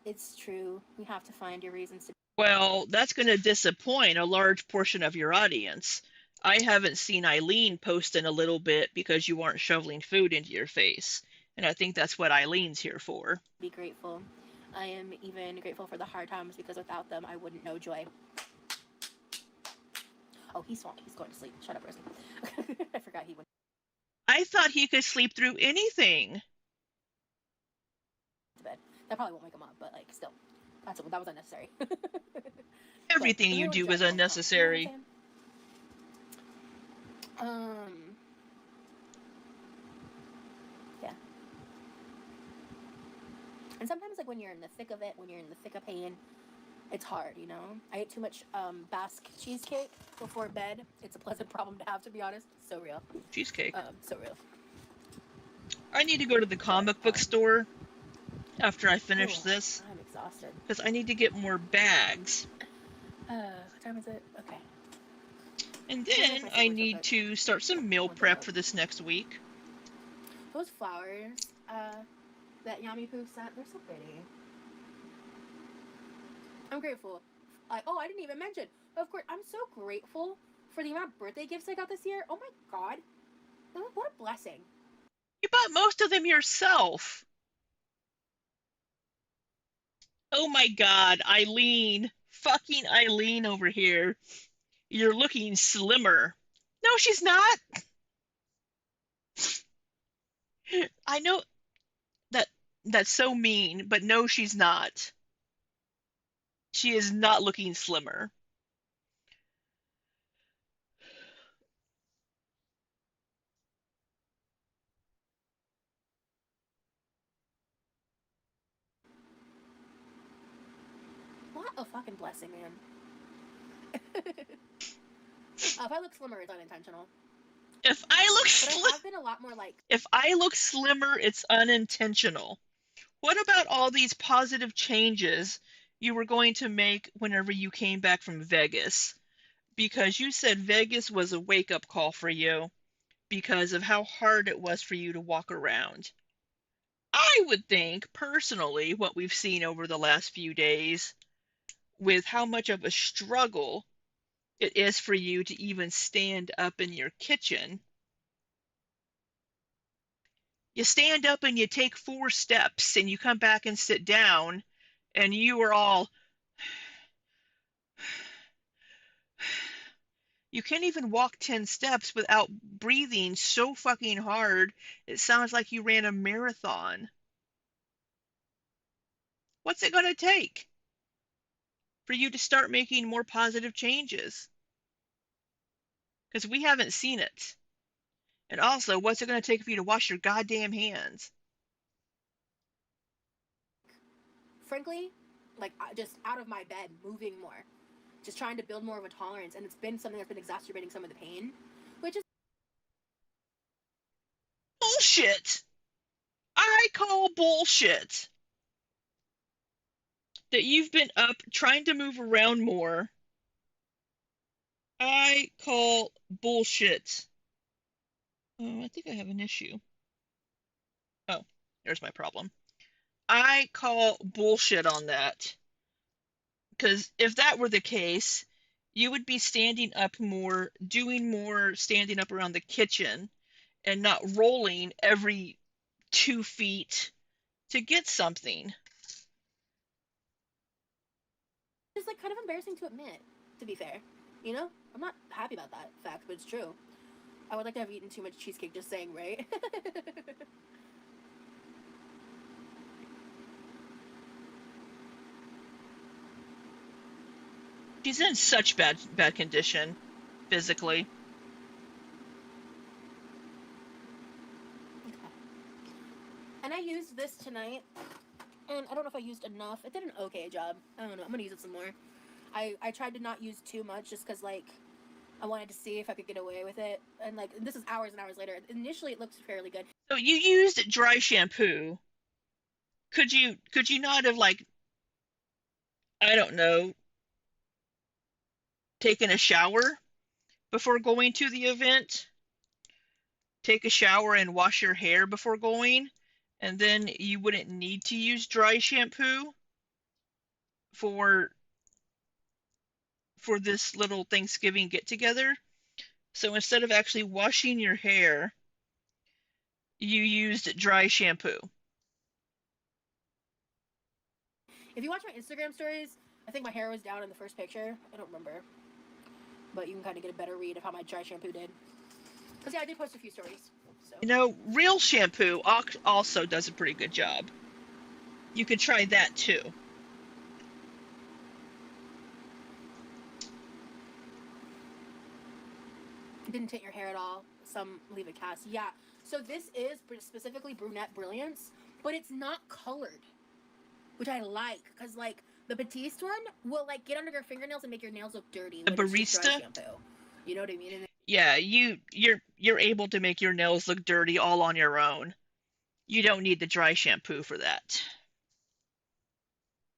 It's true. We have to find your reasons to. Well, that's going to disappoint a large portion of your audience. I haven't seen Eileen post in a little bit because you aren't shoveling food into your face. And I think that's what Eileen's here for. Be grateful. I am even grateful for the hard times because without them, I wouldn't know joy. Oh, he's going to sleep. Shut up, Rosie. I forgot he would. I thought he could sleep through anything. To bed. That probably won't wake him up, but like still, that was unnecessary. Everything you do is unnecessary. Yeah. And sometimes, like when you're in the thick of it, when you're in the thick of pain, it's hard, you know. I ate too much Basque cheesecake before bed. It's a pleasant problem to have, to be honest. So real. Cheesecake. So real. I need to go to the comic book store after I finish this. I'm exhausted. Because I need to get more bags. What time is it? Okay. And then I need to start some meal prep for this next week. Those flowers that Yami Poo sent, they're so pretty. I'm grateful. I didn't even mention. Of course, I'm so grateful for the amount of birthday gifts I got this year. Oh my god. What a blessing. You bought most of them yourself. Oh my god, Eileen. Fucking Eileen over here. You're looking slimmer. No, she's not. I know that's so mean, but no, she's not. She is not looking slimmer. What a fucking blessing, man. If I look slimmer, it's unintentional. If I look But I have been a lot more like. If I look slimmer, it's unintentional. What about all these positive changes you were going to make whenever you came back from Vegas, because you said Vegas was a wake-up call for you because of how hard it was for you to walk around. I would think, personally, what we've seen over the last few days, with how much of a struggle it is for you to even stand up in your kitchen. You stand up and you take 4 steps and you come back and sit down, and you are all. You can't even walk 10 steps without breathing so fucking hard it sounds like you ran a marathon. What's it going to take for you to start making more positive changes? Because we haven't seen it. And also, what's it going to take for you to wash your goddamn hands? Frankly, like just out of my bed, moving more, just trying to build more of a tolerance, and it's been something that's been exacerbating some of the pain, which is Bullshit! I call bullshit that you've been up trying to move around more. I call bullshit. Oh, I think I have an issue. Oh, there's my problem. I call bullshit on that. Because if that were the case, you would be standing up more, doing more standing up around the kitchen, and not rolling every 2 feet to get something. just like kind of embarrassing to admit, to be fair. You know? I'm not happy about that fact, but it's true. I would like to have eaten too much cheesecake, just saying, right? She's in such bad condition physically. Okay. And I used this tonight, and I don't know if I used enough. It did an okay job. I don't know. I'm gonna use it some more. I tried to not use too much just because, like, I wanted to see if I could get away with it. And, like, this is hours and hours later. Initially, it looks fairly good. So you used dry shampoo. Could you not have, like, I don't know, taken a shower before going to the event? Take a shower and wash your hair before going, and then you wouldn't need to use dry shampoo for this little Thanksgiving get together. So instead of actually washing your hair, you used dry shampoo. If you watch my Instagram stories, I think my hair was down in the first picture. I don't remember. But you can kind of get a better read of how my dry shampoo did. Because, yeah, I did post a few stories. So. You know, real shampoo also does a pretty good job. You could try that too. It didn't tint your hair at all. Some leave a cast. Yeah. So this is specifically Brunette Brilliance, but it's not colored, which I like. Because, like, the Batiste one will, like, get under your fingernails and make your nails look dirty The when it's just dry barista? shampoo. You know what I mean? And Yeah, you're able to make your nails look dirty all on your own. You don't need the dry shampoo for that.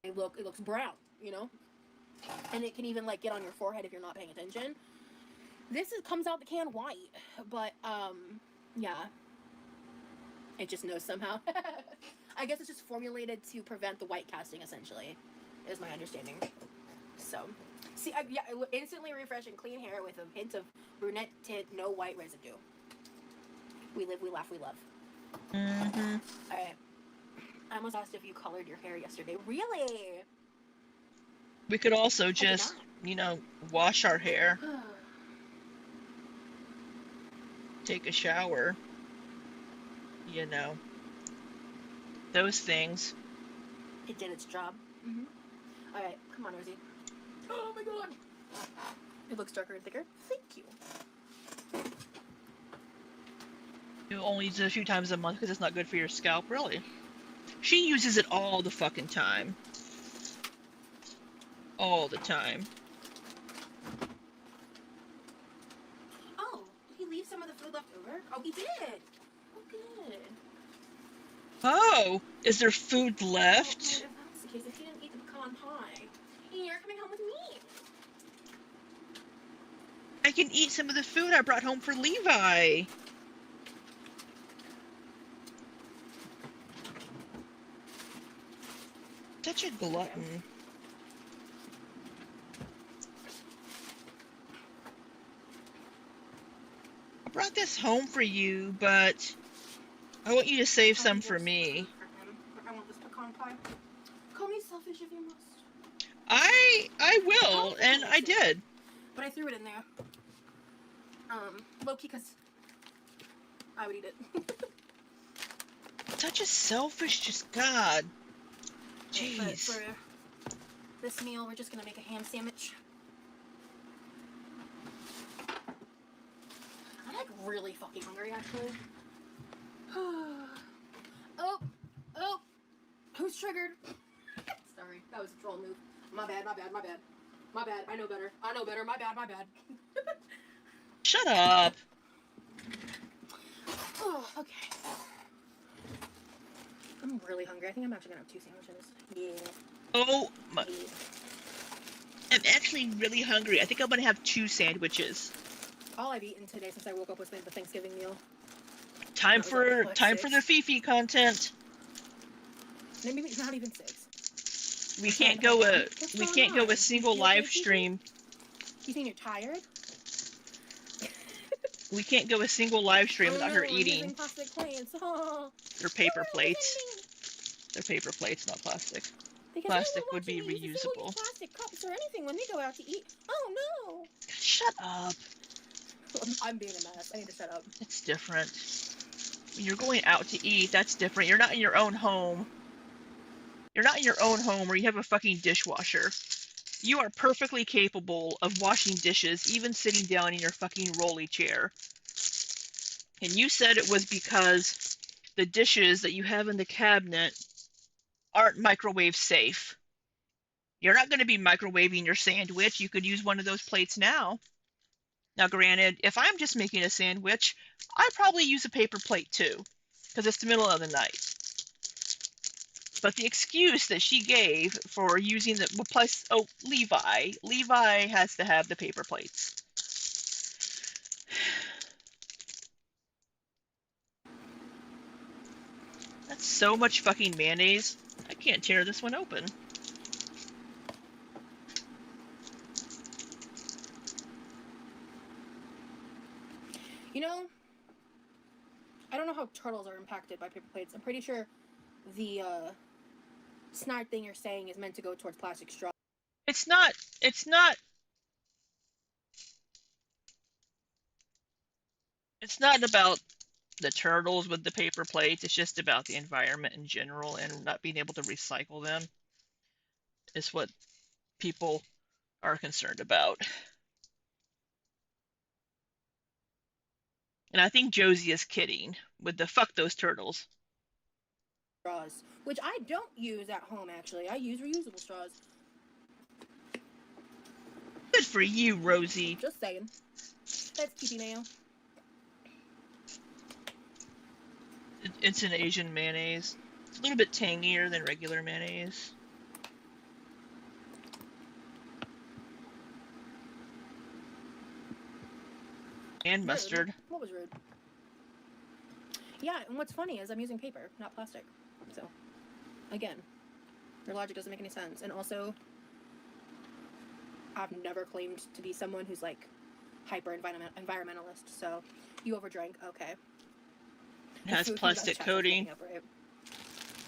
it looks brown, you know? And it can even, like, get on your forehead if you're not paying attention. Comes out the can white, but yeah, it just knows somehow. I guess it's just formulated to prevent the white casting, essentially, is my understanding. So, see, yeah, it will instantly refresh and clean hair with a hint of brunette tint, no white residue. We live, we laugh, we love. Mm-hmm. All right. I almost asked if you colored your hair yesterday. Really? We could also just, wash our hair, take a shower, those things. It did its job. Mm-hmm. All right, come on, Rosie. Oh my god! It looks darker and thicker. Thank you. You only use it a few times a month because it's not good for your scalp, really. She uses it all the fucking time. All the time. Oh, did he leave some of the food left over? Oh, he did! Oh, good. Oh, is there food left? If that's the case, if he didn't eat the pecan pie. I can eat some of the food I brought home for Levi. Such a glutton. I brought this home for you, but I want you to save some for me. I want this pecan pie. Call me selfish if you must. I will, and I did. But I threw it in there. Low key, because I would eat it. Such a selfish, just God. Jeez. But for this meal, we're just gonna make a ham sandwich. I'm like really fucking hungry, actually. Oh, who's triggered? Sorry, that was a troll move. My bad. I know better. My bad. Shut up. Oh, okay. I'm really hungry. I think I'm actually gonna have 2 sandwiches. Yeah. Oh, my. I'm actually really hungry. I think I'm gonna have 2 sandwiches. All I've eaten today since I woke up was the Thanksgiving meal. Time for the Fifi content. Maybe it's not even 6. We can't go a single live stream. You think you're tired? We can't go a single live stream without her eating. Using plastic plates. Oh. They're paper plates. They're paper plates, not plastic. Because plastic would be reusable. Single-use plastic cups or anything when we go out to eat. Oh no! Shut up. I'm being a mess. I need to shut up. It's different. When you're going out to eat, that's different. You're not in your own home. You're not in your own home where you have a fucking dishwasher. You are perfectly capable of washing dishes, even sitting down in your fucking rolly chair. And you said it was because the dishes that you have in the cabinet aren't microwave safe. You're not going to be microwaving your sandwich. You could use one of those plates now. Now, granted, if I'm just making a sandwich, I'd probably use a paper plate too, because it's the middle of the night. But the excuse that she gave for using the, well, plus, oh, Levi has to have the paper plates. That's so much fucking mayonnaise. I can't tear this one open. You know, I don't know how turtles are impacted by paper plates. I'm pretty sure the snide thing you're saying is meant to go towards plastic straw. It's not about the turtles with the paper plates. It's just about the environment in general and not being able to recycle them is what people are concerned about. And I think Josie is kidding with the fuck those turtles. Straws, which I don't use at home, actually. I use reusable straws. Good for you, Rosie. Just saying. That's keepy mayo. It's an Asian mayonnaise. It's a little bit tangier than regular mayonnaise. And mustard. Rude. What was rude? Yeah, and what's funny is I'm using paper, not plastic. So, again, your logic doesn't make any sense. And also, I've never claimed to be someone who's like hyper environmentalist. So, you overdrank. Okay. It has plastic coating. Up, right?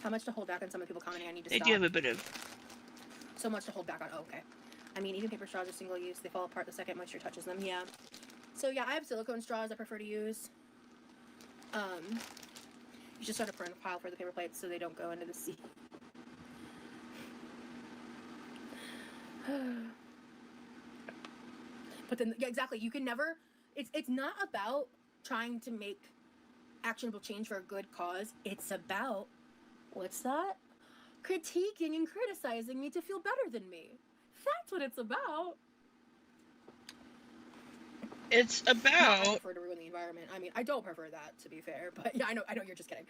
How much to hold back on some of the people commenting? I need to They stop. do have a bit of. So much to hold back on. Oh, okay. I mean, even paper straws are single use. They fall apart the second moisture touches them. Yeah. So yeah, I have silicone straws I prefer to use. You just sort of pile for the paper plates so they don't go into the sea. But then, yeah, exactly. You can never. It's not about trying to make actionable change for a good cause. It's about, what's that? Critiquing and criticizing me to feel better than me. That's what it's about. It's about. I prefer to ruin the environment. I mean, I don't prefer that, to be fair, but yeah, I know you're just kidding.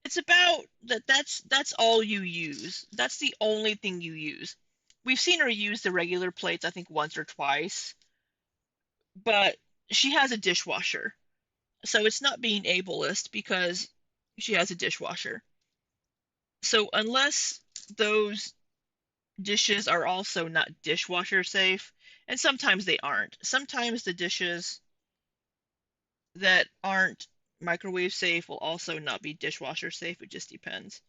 It's about that's all you use. That's the only thing you use. we've seen her use the regular plates, I think once or twice, but she has a dishwasher. So it's not being ableist because she has a dishwasher. So unless those dishes are also not dishwasher safe, and sometimes they aren't. Sometimes the dishes that aren't microwave safe will also not be dishwasher safe. It just depends.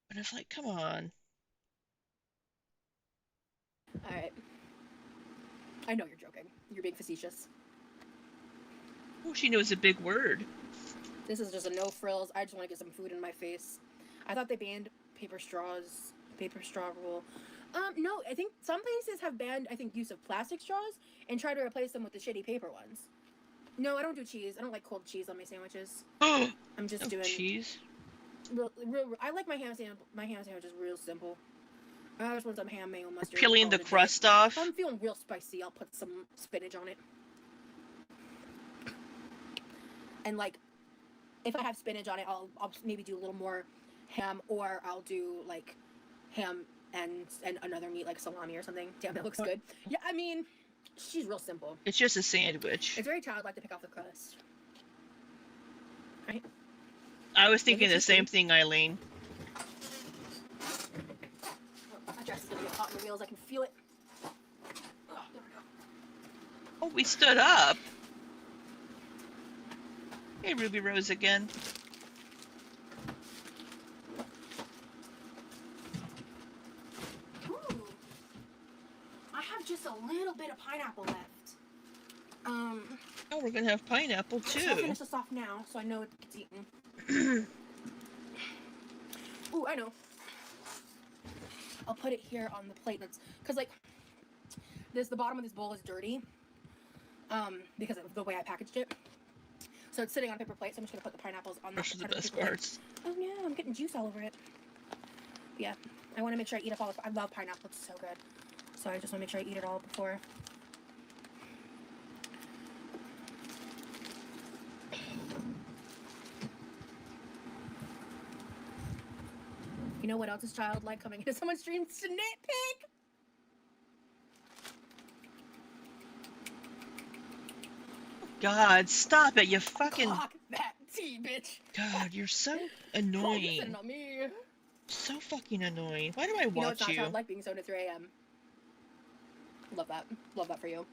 But it's like, come on. Alright. I know you're joking. You're being facetious. Oh, she knows a big word. This is just a no frills. I just want to get some food in my face. I thought they banned paper straws. Paper straw rule. No, I think some places have banned, I think, use of plastic straws and try to replace them with the shitty paper ones. No, I don't do cheese. I don't like cold cheese on my sandwiches. Oh, I'm just no doing cheese. real. I like my ham sandwich. My ham sandwich is real simple. I just want some ham, mayo, mustard. Peeling the crust off. If I'm feeling real spicy, I'll put some spinach on it. And like, if I have spinach on it, I'll maybe do a little more ham, or I'll do like ham and another meat like salami or something. Damn, that looks good. Yeah, I mean, she's real simple. It's just a sandwich. It's very childlike to pick off the crust. Right? I was thinking the same thing, Eileen. My dress is gonna get hot in the wheels. I can feel it. Oh, there we go. Oh, we stood up. Hey, Ruby Rose again. Ooh. I have just a little bit of pineapple left. Oh, we're gonna have pineapple too. I'll finish this off now, so I know it gets eaten. Ooh, I know. I'll put it here on the plate. That's because like the bottom of this bowl is dirty. Because of the way I packaged it. So it's sitting on a paper plate. So I'm just gonna put the pineapples on Those are the part of best paper parts. plate. Oh yeah, I'm getting juice all over it. Yeah, I want to make sure I eat up all of it. I love pineapple. It's so good. So I just want to make sure I eat it all before. You know what else is childlike coming into someone's stream? To nitpick! God, stop it, you fucking... Clock that tea, bitch! God, you're so Oh, you're annoying. sitting on me. So fucking annoying. Why do I You know it's watch not you? childlike being so to 3 a.m. Love that. Love that for you.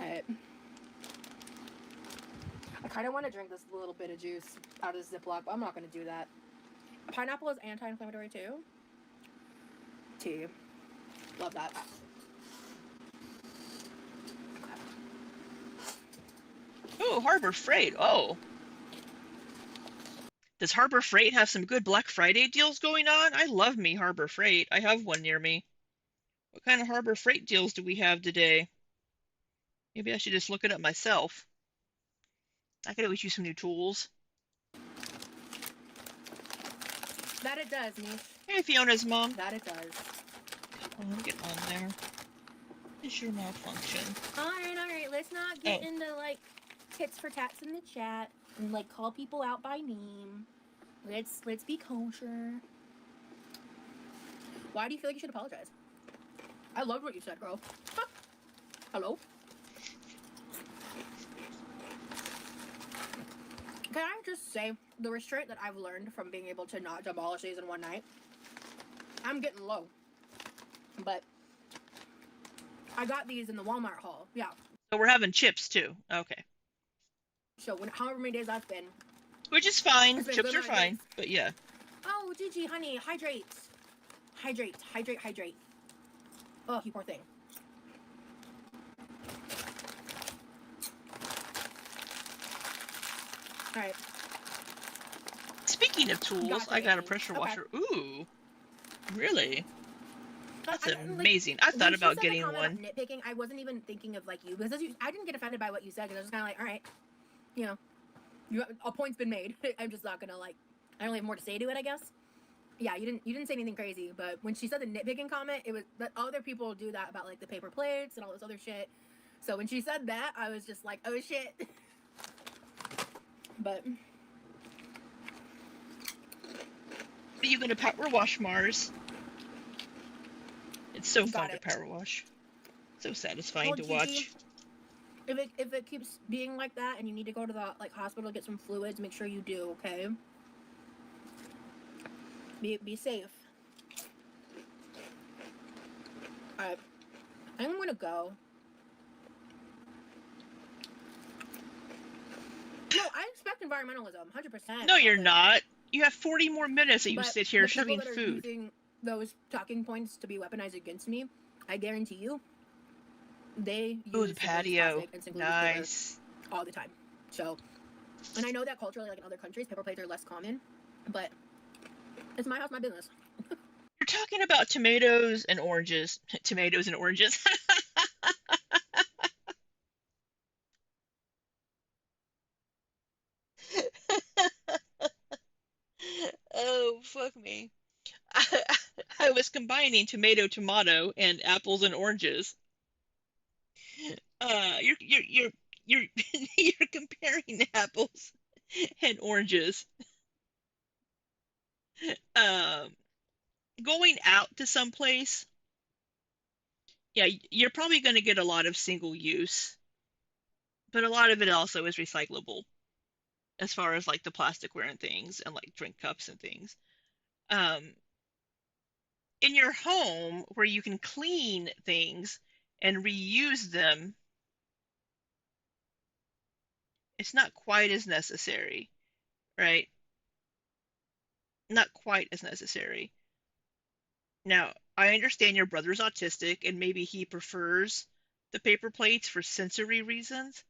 Alright. I kind of want to drink this little bit of juice out of the Ziploc, but I'm not going to do that. Pineapple is anti-inflammatory too. Tea. Love that. Oh, Harbor Freight. Oh. Does Harbor Freight have some good Black Friday deals going on? I love me Harbor Freight. I have one near me. What kind of Harbor Freight deals do we have today? Maybe I should just look it up myself. I could always use some new tools. That it does, Niche. Hey, Fiona's mom. That it does. Come on, get on there. Is your malfunction? Alright. Let's not get into, like, tits for tats in the chat and, like, call people out by name. Let's be kosher. Why do you feel like you should apologize? I loved what you said, girl. Hello? Can I just say, the restraint that I've learned from being able to not demolish these in one night, I'm getting low. But I got these in the Walmart haul. Yeah. So we're having chips too. Okay. So however many days I've been. Which is fine. It's been Chips good are fine. days. But yeah. Oh, Gigi, honey, hydrate. Hydrate. Oh, you poor thing. Alright. Speaking of tools, Gotcha, I got a Amy. pressure Okay. washer. Ooh. Really? That's I- amazing. I when thought she about said the getting comment one. about nitpicking, I wasn't even thinking of like you because I didn't get offended by what you said because I was just kind of like, all right, you know, a point's been made. I'm just not gonna like. I don't have more to say to it, I guess. Yeah, you didn't say anything crazy, but when she said the nitpicking comment, it was that other people do that about like the paper plates and all this other shit. So when she said that, I was just like, oh shit. But Are you gonna power wash Mars? It's so fun Got to it. power wash. So satisfying Well, to Kiki, watch. if it keeps being like that and you need to go to the like hospital to get some fluids, make sure you do, okay? Be safe. Alright. I think I'm gonna go. No, I expect environmentalism, 100%. No, you're Like, not. You have 40 more minutes that you but sit here the people shoving that are food. using those talking points to be weaponized against me, I guarantee you, they Oh, use the single-use patio. plastic and single-use paper Nice. all the time. So, and I know that culturally, like in other countries, paper plates are less common, but it's my house, my business. You're talking about tomatoes and oranges. Tomatoes and oranges. Oh, fuck me. I, I was combining tomato, and apples and oranges. You're you're comparing apples and oranges. Um, Going out to some place, yeah, you're probably going to get a lot of single use, but a lot of it also is recyclable as far as like the plasticware and things and like drink cups and things. Um, in your home where you can clean things and reuse them, it's not quite as necessary, right? Not quite as necessary. Now, I understand your brother's autistic and maybe he prefers the paper plates for sensory reasons,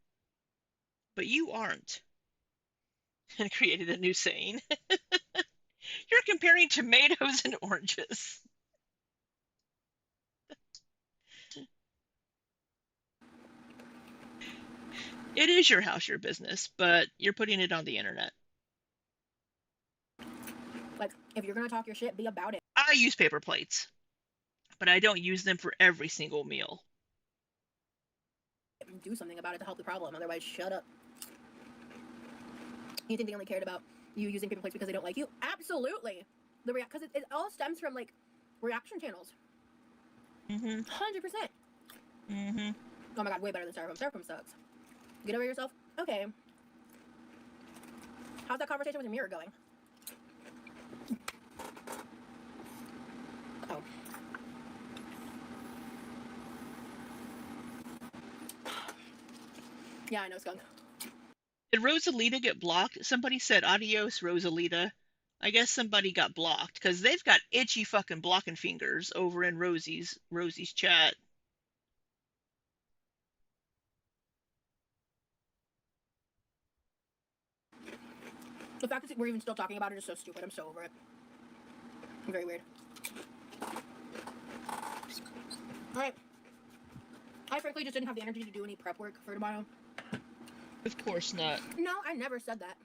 but you aren't. And created a new saying. You're comparing tomatoes and oranges. It is your house, your business, but you're putting it on the internet. Like, if you're gonna talk your shit, be about it. I use paper plates, but I don't use them for every single meal. Do something about it to help the problem. Otherwise, shut up. You think they only cared about you using paper plates because they don't like you? Absolutely. Because it all stems from like reaction channels. Mm-hmm. 100%. Mm-hmm. Oh my god, way better than styrofoam. Styrofoam sucks. Get over yourself. Okay. How's that conversation with your mirror going? Oh. Yeah, I know, skunk. Did Rosalita get blocked? Somebody said adios, Rosalita. I guess somebody got blocked because they've got itchy fucking blocking fingers over in Rosie's chat. The fact that we're even still talking about it is so stupid. I'm so over it. Very weird. Alright. I frankly just didn't have the energy to do any prep work for tomorrow. Of course not. No, I never said that.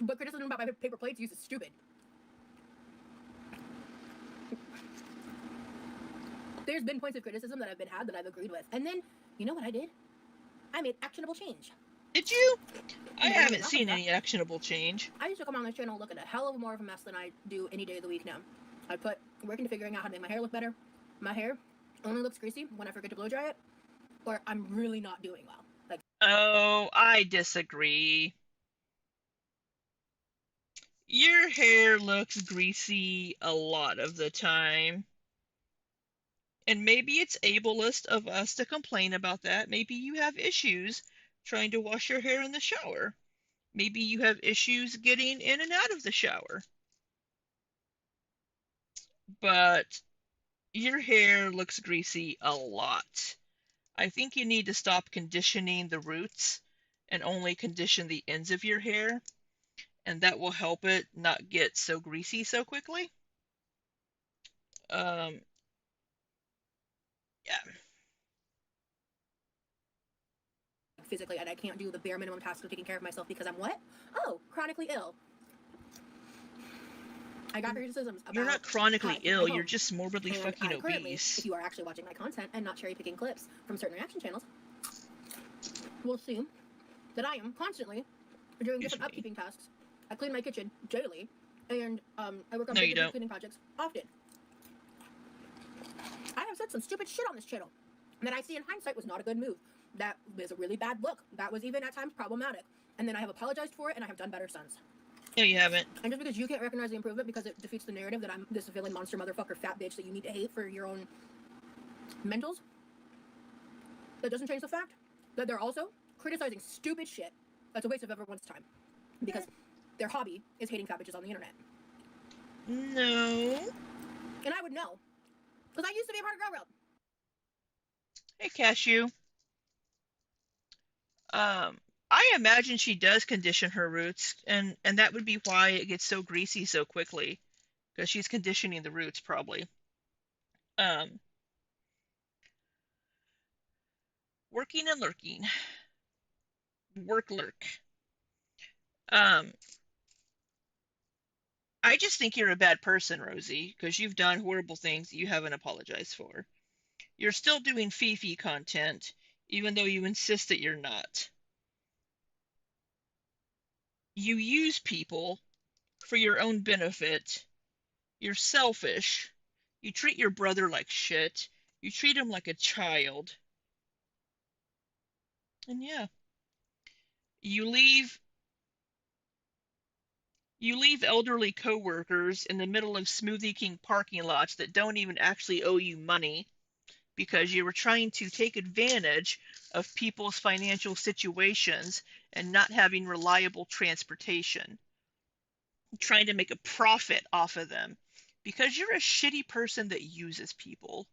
But criticism about my paper plates use is stupid. There's been points of criticism that have been had that I've agreed with. And then, you know what I did? I made actionable change. Did you? I Yeah, haven't I'll seen come any actionable change. I used to come on this channel looking a hell of more of a mess than I do any day of the week now. I put work into figuring out how to make my hair look better. My hair only looks greasy when I forget to blow dry it, or I'm really not doing well. Like, Oh, I disagree. Your hair looks greasy a lot of the time. And maybe it's ableist of us to complain about that. Maybe you have issues trying to wash your hair in the shower. Maybe you have issues getting in and out of the shower. But your hair looks greasy a lot. I think you need to stop conditioning the roots and only condition the ends of your hair, and that will help it not get so greasy so quickly. Um, yeah. physically, and I can't do the bare minimum task of taking care of myself because I'm what? Oh, chronically ill. I got criticisms about You're not how chronically I keep my ill, you're home. just morbidly And fucking I currently, obese. if you are actually watching my content and not cherry picking clips from certain reaction channels, will see that I am constantly doing different Excuse me. upkeeping tasks. I clean my kitchen daily, and I work on No, big you different don't. cleaning projects often. said some stupid shit on this channel that I see in hindsight was not a good move. That was a really bad look. That was even at times problematic. And then I have apologized for it, and I have done better since. No, you haven't. And just because you can't recognize the improvement because it defeats the narrative that I'm this villain monster motherfucker fat bitch that you need to hate for your own mentals, that doesn't change the fact that they're also criticizing stupid shit that's a waste of everyone's time. Because their hobby is hating fat bitches on the internet. No. And I would know. Because I used to be a part of Girl World. Hey, Cashew. I imagine she does condition her roots, and that would be why it gets so greasy so quickly, because she's conditioning the roots probably. Working and lurking. Work lurk. I just think you're a bad person, Rosie, because you've done horrible things that you haven't apologized for. You're still doing Fifi content, even though you insist that you're not. You use people for your own benefit. You're selfish. You treat your brother like shit. You treat him like a child. And yeah, you leave elderly coworkers in the middle of Smoothie King parking lots that don't even actually owe you money because you were trying to take advantage of people's financial situations and not having reliable transportation, trying to make a profit off of them because you're a shitty person that uses people.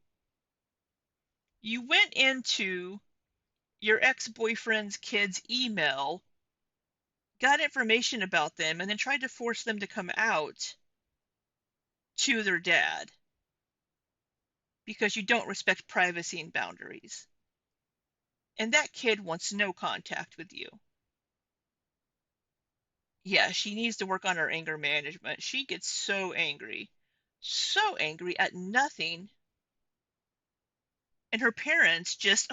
You went into your ex-boyfriend's kid's email, got information about them, and then tried to force them to come out to their dad because you don't respect privacy and boundaries. And that kid wants no contact with you. Yeah, she needs to work on her anger management. She gets so angry at nothing. And her parents just,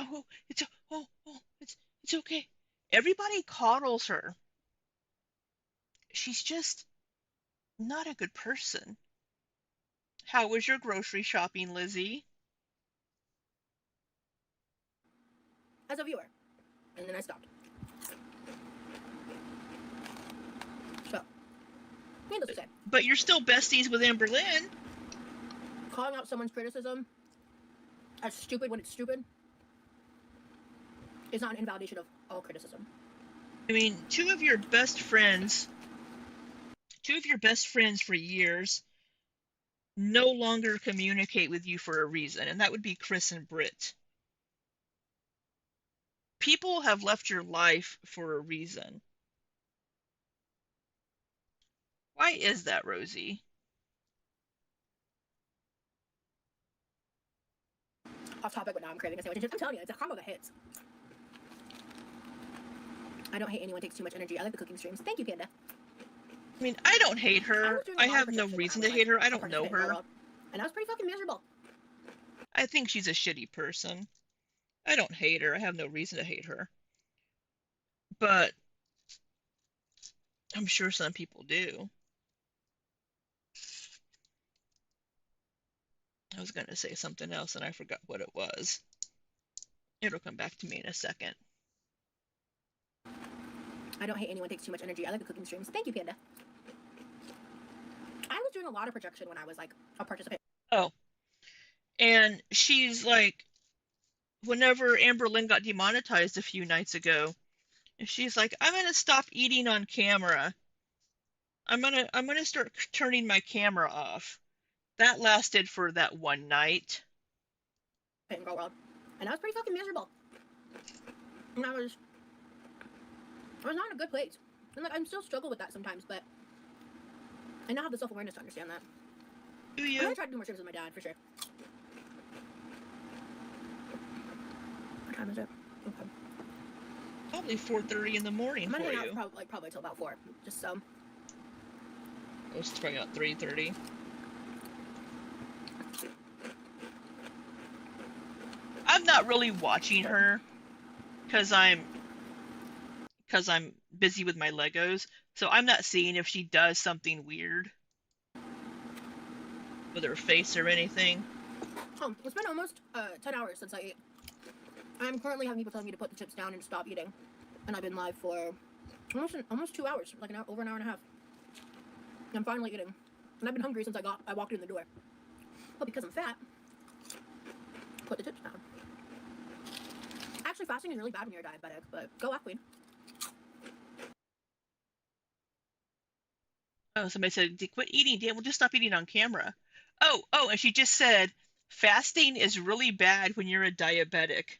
it's okay. Everybody coddles her. She's just not a good person. How was your grocery shopping, Lizzie? As a viewer. And then I stopped. So, needless to say. But you're still besties with Amber Lynn. Calling out someone's criticism as stupid when it's stupid is not an invalidation of all criticism. I mean, two of your best friends for years no longer communicate with you for a reason, and that would be Chris and Britt. People have left your life for a reason. Why is that, Rosie? Off topic, but now I'm craving a sandwich. I'm telling you, it's a combo that hits. I don't hate anyone takes too much energy. I like the cooking streams. Thank you, Panda. I mean, I don't hate her. I have no reason to hate her. I don't know her. And I was pretty fucking miserable. I think she's a shitty person. I don't hate her. I have no reason to hate her. But I'm sure some people do. I was going to say something else and I forgot what it was. It'll come back to me in a second. I don't hate anyone takes too much energy. I like the cooking streams. Thank you, Panda. I was doing a lot of projection when I was like a participant. Oh. And she's like, whenever Amber Lynn got demonetized a few nights ago, and she's like, I'm gonna stop eating on camera. I'm gonna start turning my camera off. That lasted for that one night. In Girl World. And I was pretty fucking miserable. And I was not in a good place. And like, I still struggle with that sometimes, but I now have the self-awareness to understand that. Do you? I'm gonna try to do more streams with my dad, for sure. What time is it? Okay. Probably 4:30 in the morning I'm for gonna hang you. out probably till about 4. Just so. It's probably about 3:30. I'm not really watching her because I'm busy with my Legos, so I'm not seeing if she does something weird with her face or anything. It's been almost 10 hours since I ate. I'm currently having people telling me to put the chips down and stop eating. And I've been live for almost 2 hours, like over an hour and a half. And I'm finally eating. And I've been hungry since I walked in the door. But because I'm fat, put the chips down. Actually, fasting is really bad when you're diabetic, but go off, queen. Oh, somebody said, quit eating, Dan. We'll just stop eating on camera. Oh, and she just said, fasting is really bad when you're a diabetic.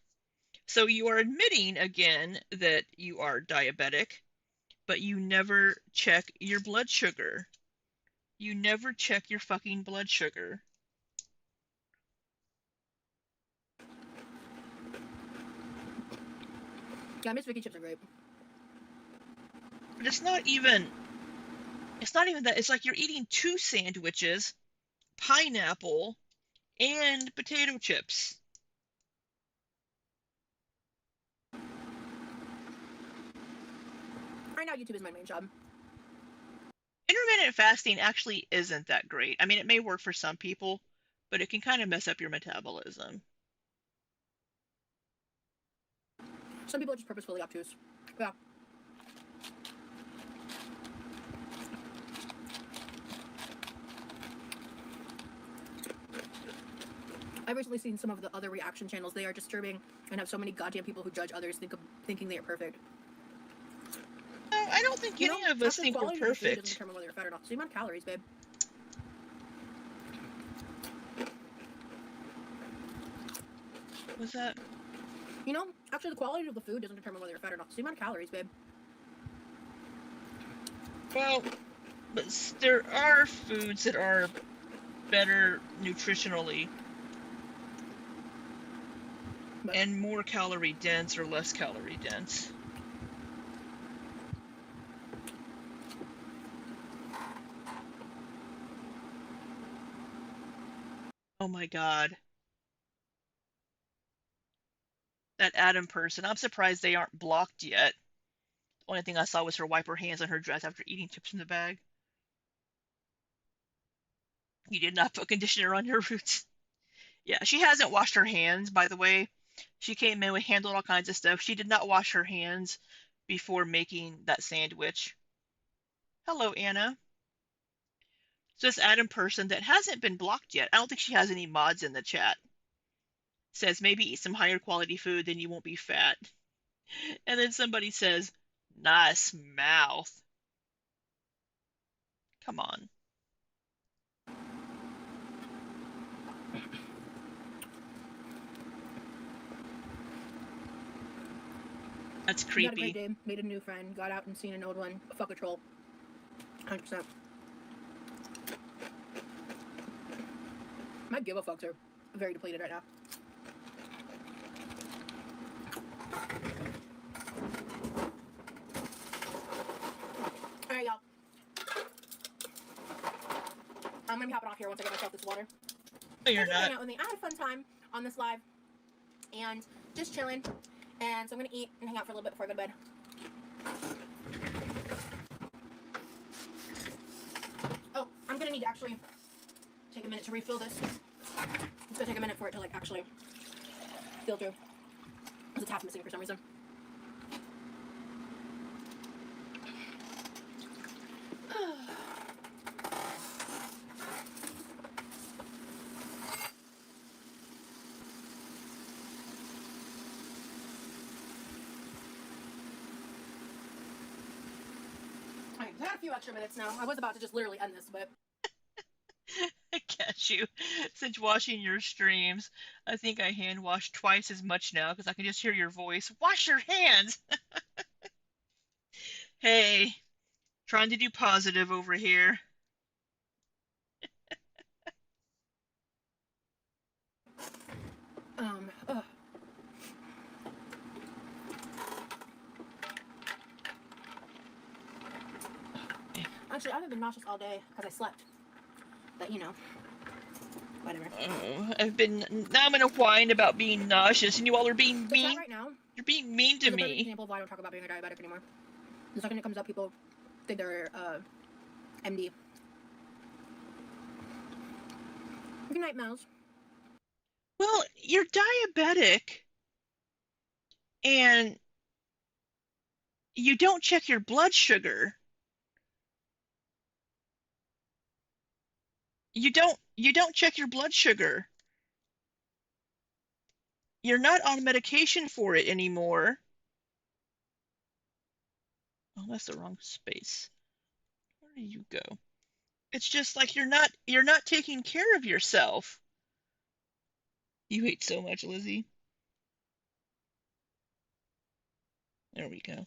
So you are admitting again that you are diabetic, but you never check your blood sugar. You never check your fucking blood sugar. Yeah, Miss Vicky chips are great. But it's not even that. It's like you're eating 2 sandwiches, pineapple, and potato chips. Right now, YouTube is my main job. Intermittent fasting actually isn't that great. I mean, it may work for some people, but it can kind of mess up your metabolism. Some people are just purposefully obtuse. Yeah. I've recently seen some of the other reaction channels. They are disturbing and have so many goddamn people who judge others thinking they are perfect. No, I don't think any of us think we're quality of the food doesn't perfect. determine whether you're fat or not. It's the amount of calories, babe. What's that? You know, actually, the quality of the food doesn't determine whether you're fat or not. It's the amount of calories, babe. Well, but there are foods that are better nutritionally But and more calorie dense or less calorie dense. Oh my god. That Adam person. I'm surprised they aren't blocked yet. The only thing I saw was her wipe her hands on her dress after eating chips from the bag. You did not put conditioner on your roots. Yeah, she hasn't washed her hands, by the way. She came in, we handled all kinds of stuff. She did not wash her hands before making that sandwich. Hello, Anna. So this Adam person that hasn't been blocked yet. I don't think she has any mods in the chat. Says maybe eat some higher quality food, then you won't be fat. And then somebody says, nice mouth. Come on. That's we had a great creepy. day. Made a new friend. Got out and seen an old one. Fuck a troll. 100%. My give a fucks are very depleted right now. Alright, y'all. I'm gonna be hopping off here once I get myself this water. No, you're Thank you for hanging not. out with me. I had a fun time on this live and just chilling. And so I'm gonna eat and hang out for a little bit before I go to bed. Oh, I'm gonna need to actually take a minute to refill this. It's gonna take a minute for it to like actually fill through. There's a tap missing for some reason. Alright, I got a few extra minutes now. I was about to just literally end this, but I catch you. Since watching your streams, I think I hand wash twice as much now because I can just hear your voice. Wash your hands! Hey, trying to do positive over here. ugh. Actually, I haven't been nauseous all day because I slept. But you know, whatever. Now I'm gonna whine about being nauseous, and you all are being The chat mean. right now You're being mean to is a perfect me. example of why I don't talk about being a diabetic anymore. The second it comes up, people think they're MD. Good night, Mouse. Well, you're diabetic and you don't check your blood sugar. You don't check your blood sugar. You're not on medication for it anymore. Oh, that's the wrong space. Where do you go? It's just like you're not taking care of yourself. You hate so much, Lizzie. There we go. I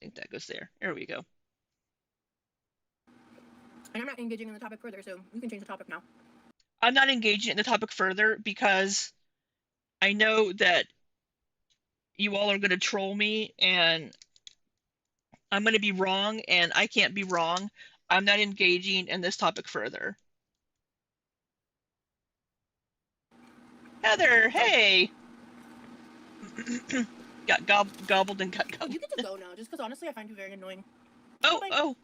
think that goes there. There we go. And I'm not engaging in the topic further, so you can change the topic now. I'm not engaging in the topic further because I know that you all are going to troll me and I'm going to be wrong and I can't be wrong. I'm not engaging in this topic further. Heather, hey! Got gobbled and got Oh, gobbled. you get to go now, just because honestly I find you very annoying. Oh, Bye-bye. oh.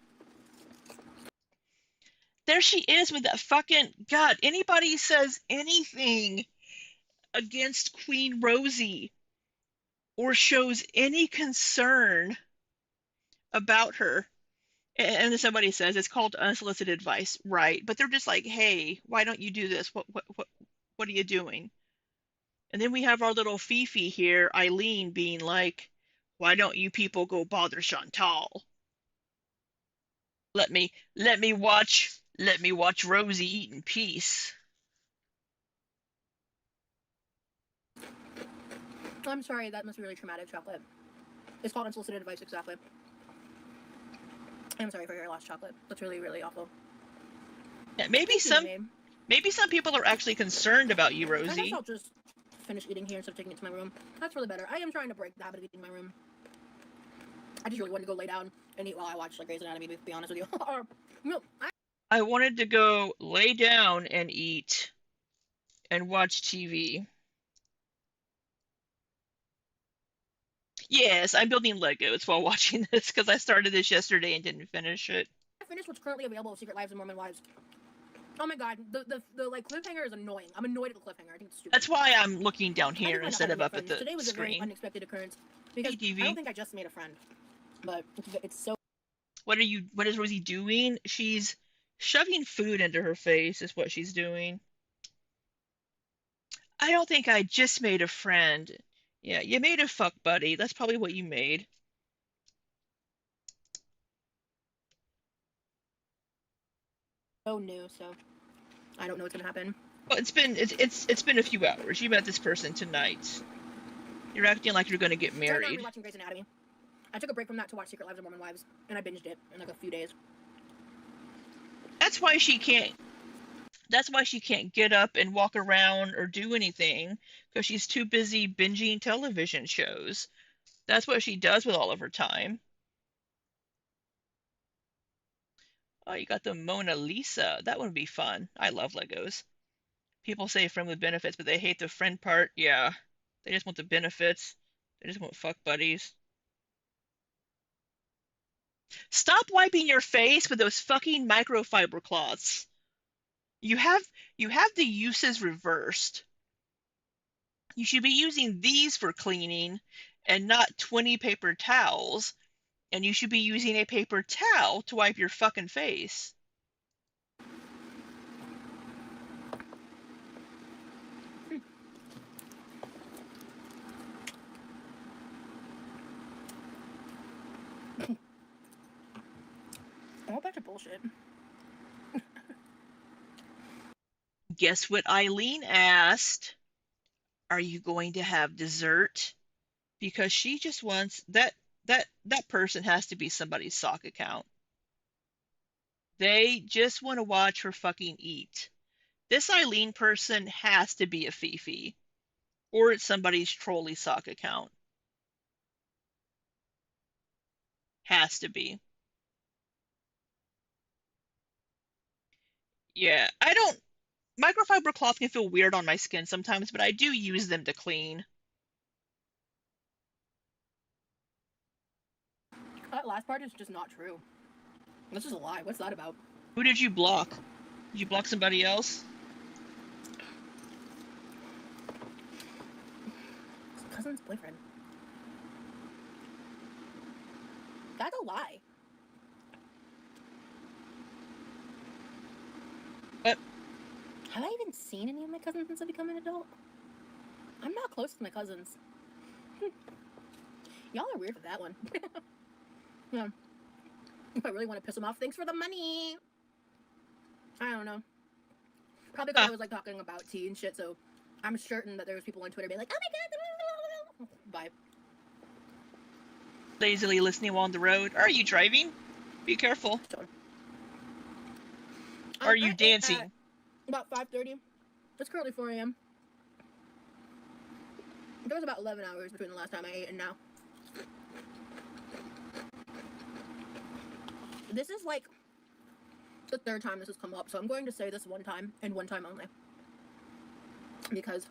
There she is with that fucking... God, anybody says anything against Queen Rosie or shows any concern about her, and then somebody says it's called unsolicited advice, right? But they're just like, hey, why don't you do this? What are you doing? And then we have our little Fifi here, Eileen, being like, why don't you people go bother Chantal? Let me watch Rosie eat in peace. I'm sorry, that must be really traumatic, Chocolate. It's called unsolicited advice, exactly. I'm sorry for your lost, Chocolate. That's really, really awful. Yeah, maybe some people are actually concerned about you, I guess Rosie. I'll just finish eating here instead of taking it to my room. That's really better. I am trying to break the habit of eating in my room. I just really wanted to go lay down and eat while I watch like Grey's Anatomy, to be honest with you. Or, no, I wanted to go lay down and eat and watch TV. Yes, I'm building Legos while watching this because I started this yesterday and didn't finish it. I finished what's currently available of Secret Lives of Mormon Wives. Oh my god, the like cliffhanger is annoying. I'm annoyed at the cliffhanger. I think it's stupid. That's why I'm looking down I here just instead of wanted up to at find the Today was a very screen. unexpected occurrence because Hey, I don't think I just made a friend, but it's so. What is Rosie doing? She's shoving food into her face is what she's doing. I don't think I just made a friend. Yeah, you made a fuck buddy. That's probably what you made. So new, so I don't know what's gonna happen. Well, it's been a few hours. You met this person tonight. You're acting like you're gonna get Right now I'm married. rewatching Grey's Anatomy. I took a break from that to watch Secret Lives of Mormon Wives, and I binged it in like a few days. That's why she can't. That's why she can't get up and walk around or do anything because she's too busy binging television shows. That's what she does with all of her time. Oh, you got the Mona Lisa. That would be fun. I love Legos. People say friend with benefits, but they hate the friend part. Yeah, they just want the benefits. They just want fuck buddies. Stop wiping your face with those fucking microfiber cloths. You have you have the uses reversed. You should be using these for cleaning and not 20 paper towels. And you should be using a paper towel to wipe your fucking face. All back to bullshit. Guess what Eileen asked? Are you going to have dessert? Because she just wants that person has to be somebody's sock account. They just want to watch her fucking eat. This Eileen person has to be a Fifi, or it's somebody's trolley sock account. Has to be. Yeah, I don't. Microfiber cloth can feel weird on my skin sometimes, but I do use them to clean. That last part is just not true. That's just a lie. What's that about? Who did you block? Did you block somebody else? cousin's boyfriend. That's a lie. What? Have I even seen any of my cousins since I become an adult? I'm not close to my cousins. Y'all are weird with that one. Yeah. If I really want to piss them off, thanks for the money. I don't know. Probably because I was like talking about tea and shit, so I'm certain that there's people on Twitter being like, oh my god. Bye. Lazily listening while on the road. Are you driving? Be careful. So, Are you I ate dancing? at about 5:30. It's currently 4 a.m. There was about 11 hours between the last time I ate and now. This is like the third time this has come up, so I'm going to say this one time and one time only. Because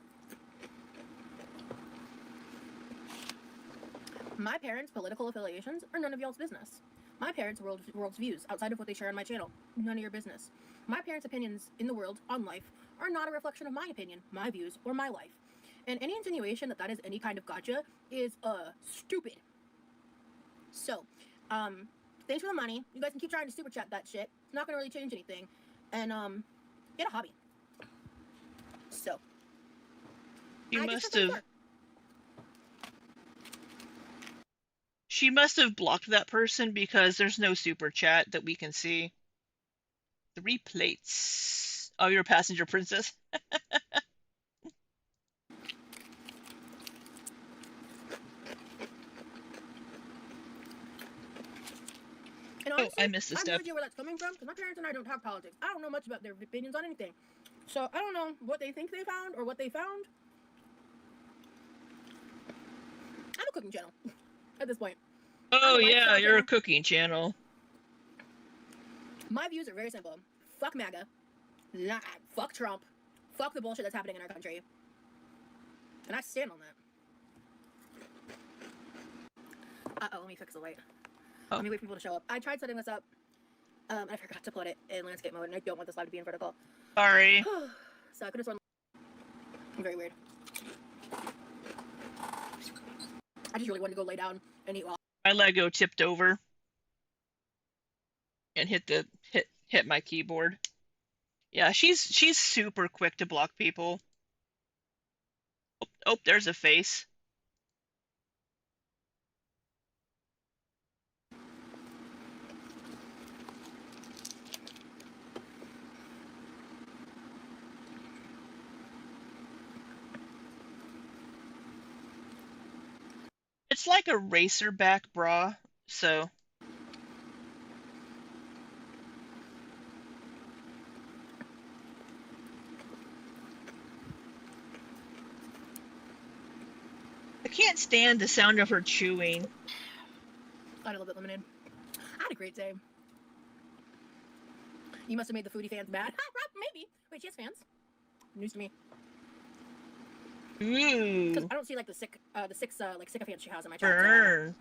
my parents' political affiliations are none of y'all's business. My parents' world's views outside of what they share on my channel, none of your business. My parents' opinions in the world on life are not a reflection of my opinion, my views, or my life. And any insinuation that that is any kind of gotcha is stupid. So, thanks for the money. You guys can keep trying to super chat that shit. It's not gonna really change anything. And get a hobby. So You I must just turned have. She must have blocked that person because there's no super chat that we can see. 3 plates. Oh, you're a passenger princess. And Oh, honestly, I missed a I have no step. idea where that's coming from because my parents and I don't talk politics. I don't know much about their opinions on anything. So I don't know what they think they found or what they found. I have a cooking channel at this point. Oh yeah, you're a cooking channel. My views are very simple. Fuck MAGA. Nah, fuck Trump. Fuck the bullshit that's happening in our country. And I stand on that. Uh-oh, let me fix the light. Oh. Let me wait for people to show up. I tried setting this up. I forgot to put it in landscape mode, and I don't want this live to be in vertical. Sorry. So I could have sworn. Very weird. I just really wanted to go lay down and eat. My Lego tipped over and hit my keyboard. Yeah, she's super quick to block people. Oh, there's a face. It's like a racerback bra, so. I can't stand the sound of her chewing. I had a little bit lemonade. I had a great day. You must have made the foodie fans mad. Maybe. Wait, she has fans? News to me. Ooh. Because I don't see like the six like sycophants she has in my chat. Burn.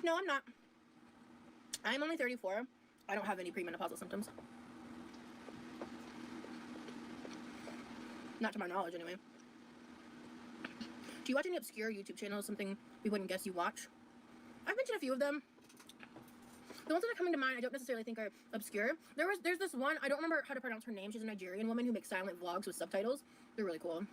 No, I'm not. I'm only 34. I don't have any premenopausal symptoms. Not to my knowledge, anyway. Do you watch any obscure YouTube channels, something we wouldn't guess you watch? I've mentioned a few of them. The ones that are coming to mind, I don't necessarily think are obscure. There's this one, I don't remember how to pronounce her name. She's a Nigerian woman who makes silent vlogs with subtitles. They're really cool.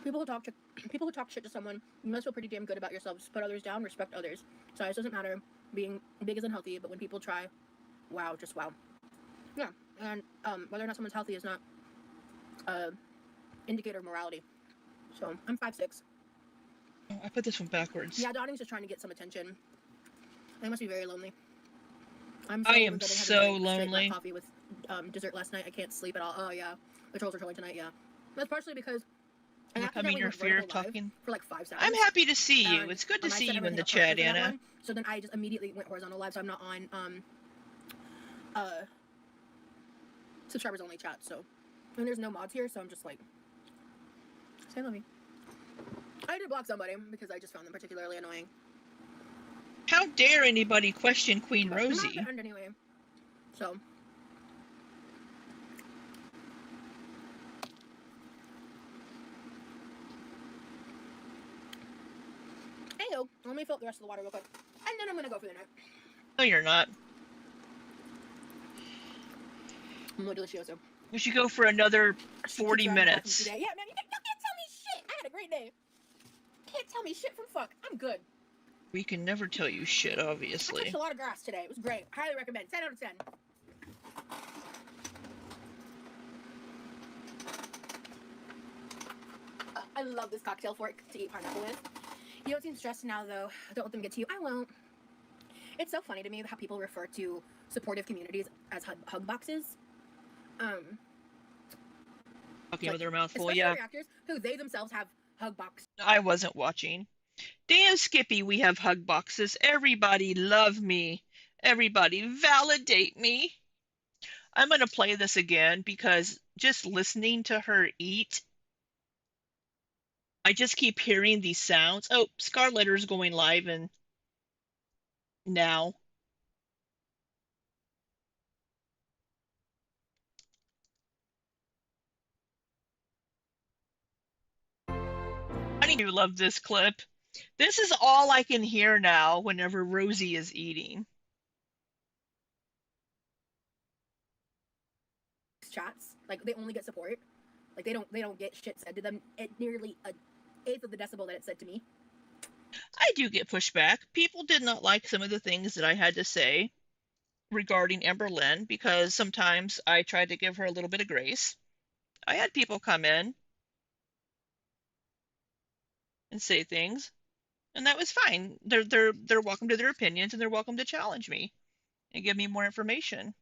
People who talk shit to someone, you must feel pretty damn good about yourselves. Put others down, respect others. Size doesn't matter. Being big is unhealthy, but when people try, wow, just wow. Yeah, and whether or not someone's healthy is not indicator of morality. So I'm 5'6". Oh, I put this one backwards. Yeah, Donning's just trying to get some attention. I must be very lonely. I am so lonely. Coffee with dessert last night. I can't sleep at all. Oh yeah, the trolls are trolling tonight. Yeah, that's partially because I Overcoming your fear of talking. for like 5 seconds. I'm happy to see you. It's good to see you in the chat, Anna. So then I just immediately went horizontal live, so I'm not on subscribers only chat, so. And there's no mods here, so I'm just like, say love me. I did block somebody because I just found them particularly annoying. How dare anybody question Queen But I'm not Rosie? gonna end anyway. So. Anywho, let me fill up the rest of the water real quick. And then I'm gonna go for the night. No, you're not. Muy delicioso. We should go for another She 40 keeps riding back from minutes. today. Yeah, man, you can't tell me shit. I had a great day. Can't tell me shit from fuck. I'm good. We can never tell you shit, I obviously. touched a lot of grass today. It was great. Highly recommend. 10 out of 10. I love this cocktail fork to eat pineapple with. You don't seem stressed now, though. Don't let them get to you. I won't. It's so funny to me how people refer to supportive communities as hug boxes. Talking Like, with their mouth full, especially yeah. reactors who they themselves have hug box. I wasn't watching. Damn, Skippy, we have hug boxes. Everybody love me. Everybody validate me. I'm going to play this again because just listening to her eat, I just keep hearing these sounds. Oh, Scarletter's going live and now. I do love this clip. This is all I can hear now whenever Rosie is eating. Chats, like they only get support. Like they don't get shit said to them at nearly an eighth of the decibel that it said to me. I do get pushback. People did not like some of the things that I had to say regarding Emberlyn because sometimes I tried to give her a little bit of grace. I had people come in and say things, and that was fine. They're welcome to their opinions and they're welcome to challenge me and give me more information.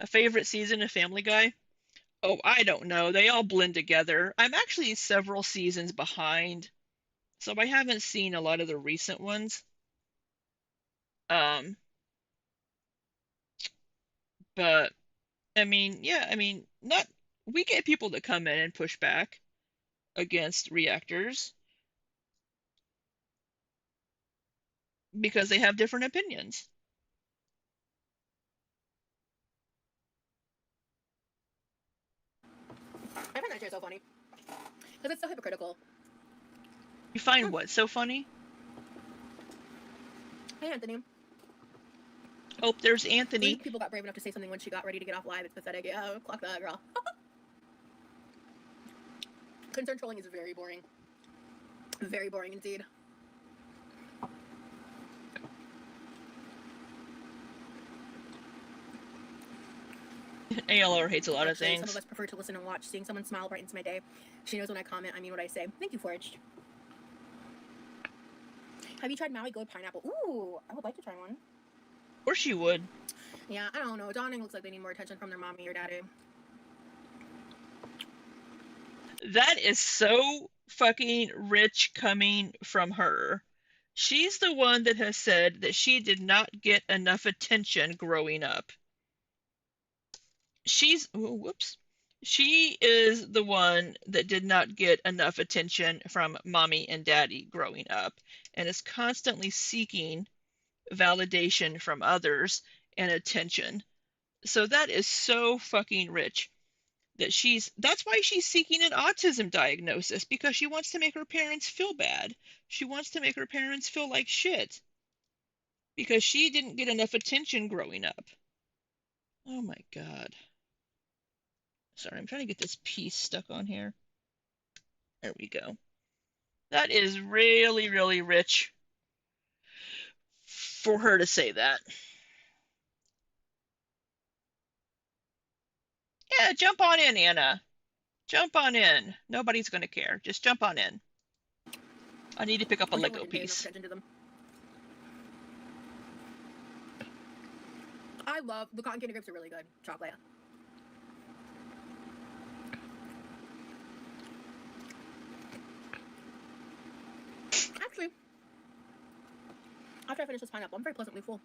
A favorite season of Family Guy? Oh, I don't know. They all blend together. I'm actually several seasons behind, so I haven't seen a lot of the recent ones. Um, but I mean, yeah, I mean, not we get people that come in and push back against reactors because they have different opinions. I find that shit so funny because it's so hypocritical. You find what so funny? Hey, Anthony. Oh, there's Three Anthony. people got brave enough to say something when she got ready to get off live. It's pathetic. Yeah, clock that, girl. Concern trolling is very boring. Very boring indeed. ALR hates a lot of Actually, some things. of us prefer to listen and watch. Seeing someone smile brightens my day. She knows when I comment, I mean what I say. Thank you, Forged. Have you tried Maui Gold Pineapple? Ooh, I would like to try one. Of course you would. Yeah, I don't know. Dawning looks like they need more attention from their mommy or daddy. That is so fucking rich coming from her. She's the one that has said that she did not get enough attention growing up. Whoops. She is the one that did not get enough attention from mommy and daddy growing up and is constantly seeking validation from others and attention. So that is so fucking rich that that's why she's seeking an autism diagnosis because she wants to make her parents feel bad. She wants to make her parents feel like shit because she didn't get enough attention growing up. Oh my god. Sorry, I'm trying to get this piece stuck on here. There we go. That is really, really rich for her to say that. Yeah, jump on in, Anna. Jump on in. Nobody's going to care. Just jump on in. I need to pick up a Lego piece. To them. I love the cotton candy grapes are really good. Chocolate. Actually, after I finish this pineapple, I'm very pleasantly full.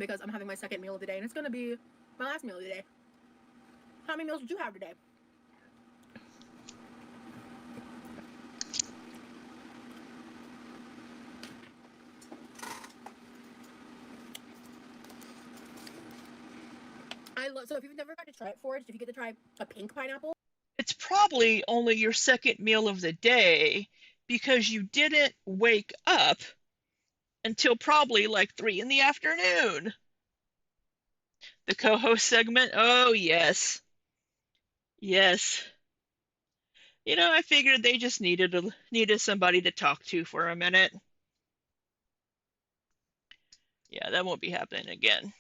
because I'm having my second meal of the day, and it's gonna be my last meal of the day. How many meals did you have today? So if you've never got to try it, Forge, if you get to try a pink pineapple, It's probably only your second meal of the day because you didn't wake up until probably like 3 in the afternoon. The co-host segment, oh yes, yes. I figured they just needed somebody to talk to for a minute. Yeah, that won't be happening again.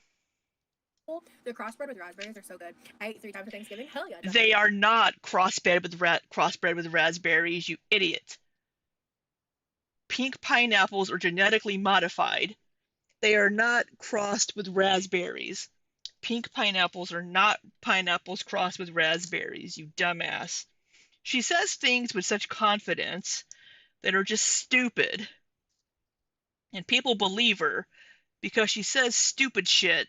they're crossbred with raspberries. They're so good. I ate 3 times for Thanksgiving. Hell yeah. Definitely. They are not crossbred with raspberries, you idiot. Pink pineapples are genetically modified. They are not crossed with raspberries. Pink pineapples are not pineapples crossed with raspberries, you dumbass. She says things with such confidence that are just stupid. And people believe her because she says stupid shit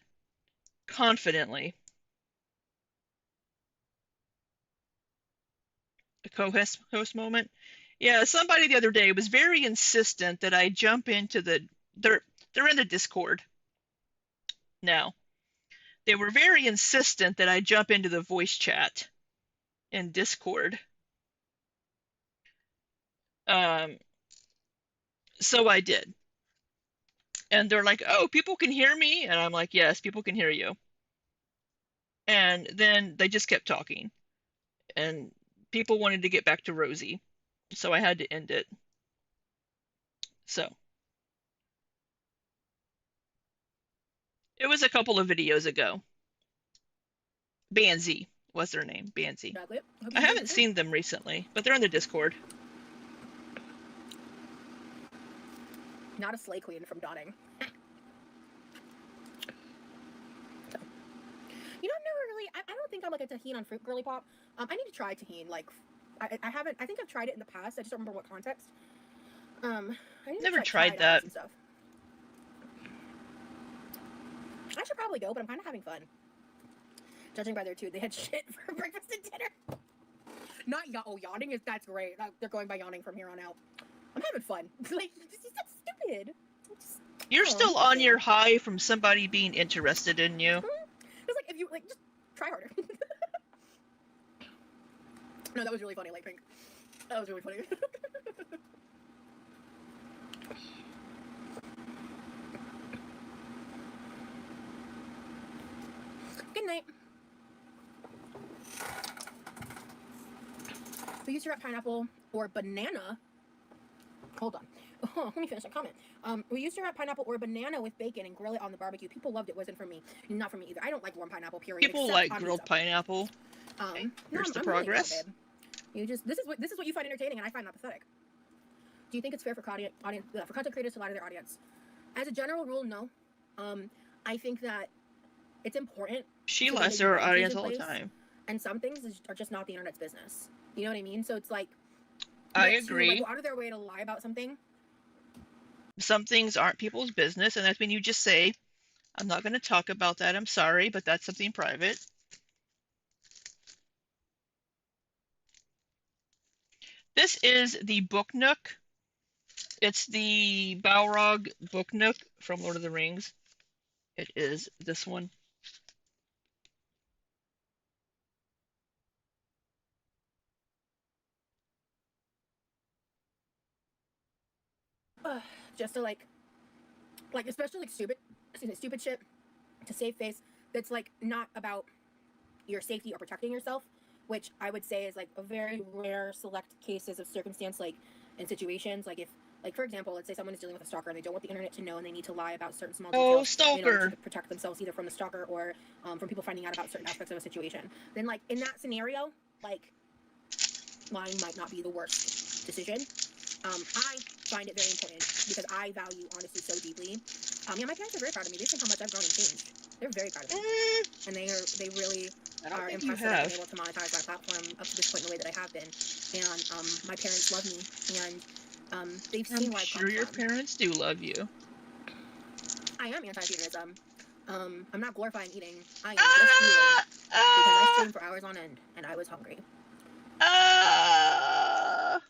confidently. A co-host moment. Yeah, somebody the other day was very insistent that I jump into they're in the Discord now. They were very insistent that I jump into the voice chat in Discord. Um, so I did. And they're like, "Oh, people can hear me?" And I'm like, "Yes, people can hear you." And then they just kept talking. And people wanted to get back to Rosie. So I had to end it. So it was a couple of videos ago. Banzi was their name, Banzi. I haven't seen them recently, but they're in the Discord. Not a slay queen from Dawning. I've never really. I don't think I'm like a tahine on fruit girly pop. I need to try tahine. Like, I haven't. I think I've tried it in the past. I just don't remember what context. I need Never to tried that. And stuff. I should probably go, but I'm kind of having fun. Judging by their too, they had shit for breakfast and dinner. Not yawning is that's great. They're going by yawning from here on out. I'm having fun. Like, that's stupid. You're still on your high from somebody being interested in you. It's like if you just try harder. No, that was really funny, Light Pink. That was really funny. Good night. We used to wrap pineapple or banana. Hold on. Oh, let me finish that comment. We used to wrap pineapple or banana with bacon and grill it on the barbecue. People loved it. Wasn't for me. Not for me either. I don't like warm pineapple. Period. People like grilled pineapple. Here's the progress. Really this is what you find entertaining, and I find that pathetic. Do you think it's fair for content creators to lie to their audience? As a general rule, no. I think that it's important. She lies to her audience all the time. And some things are just not the internet's business. You know what I mean? So it's like, I agree. Go out of their way to lie about something. Some things aren't people's business, and that's when you just say, "I'm not going to talk about that. I'm sorry, but that's something private." This is the Book Nook. It's the Balrog Book Nook from Lord of the Rings. It is this one. Just to like especially like stupid shit to save face that's like not about your safety or protecting yourself, which I would say is like a very rare select cases of circumstance, like in situations like if, like for example, let's say someone is dealing with a stalker and they don't want the internet to know and they need to lie about certain small details in order to protect themselves either from the stalker or from people finding out about certain aspects of a situation. Then like in that scenario, like lying might not be the worst decision. I find it very important because I value honesty so deeply. Yeah, my parents are very proud of me. They think how much I've grown and changed. They're very proud of me, and they really are impressed that I've been able to monetize my platform up to this point in the way that I have been. And my parents love me, and they've seen why I've come from. I'm sure your parents do love you. I am anti-veganism. I'm not glorifying eating. I am just eating Ah, because I ah, streamed for hours on end and I was hungry. ah.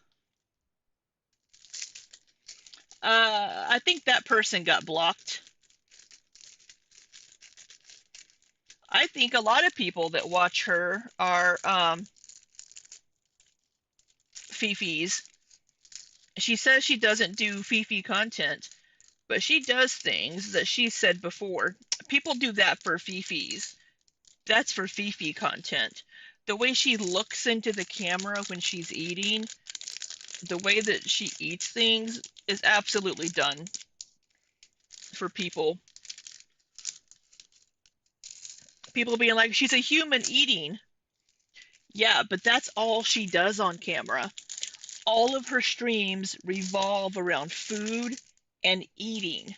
I think that person got blocked. I think a lot of people that watch her are Fifis. She says she doesn't do Fifi content, but she does things that she said before. People do that for Fifis. That's for Fifi content. The way she looks into the camera when she's eating, the way that she eats things is absolutely done for people. People being like, she's a human eating. Yeah, but that's all she does on camera. All of her streams revolve around food and eating.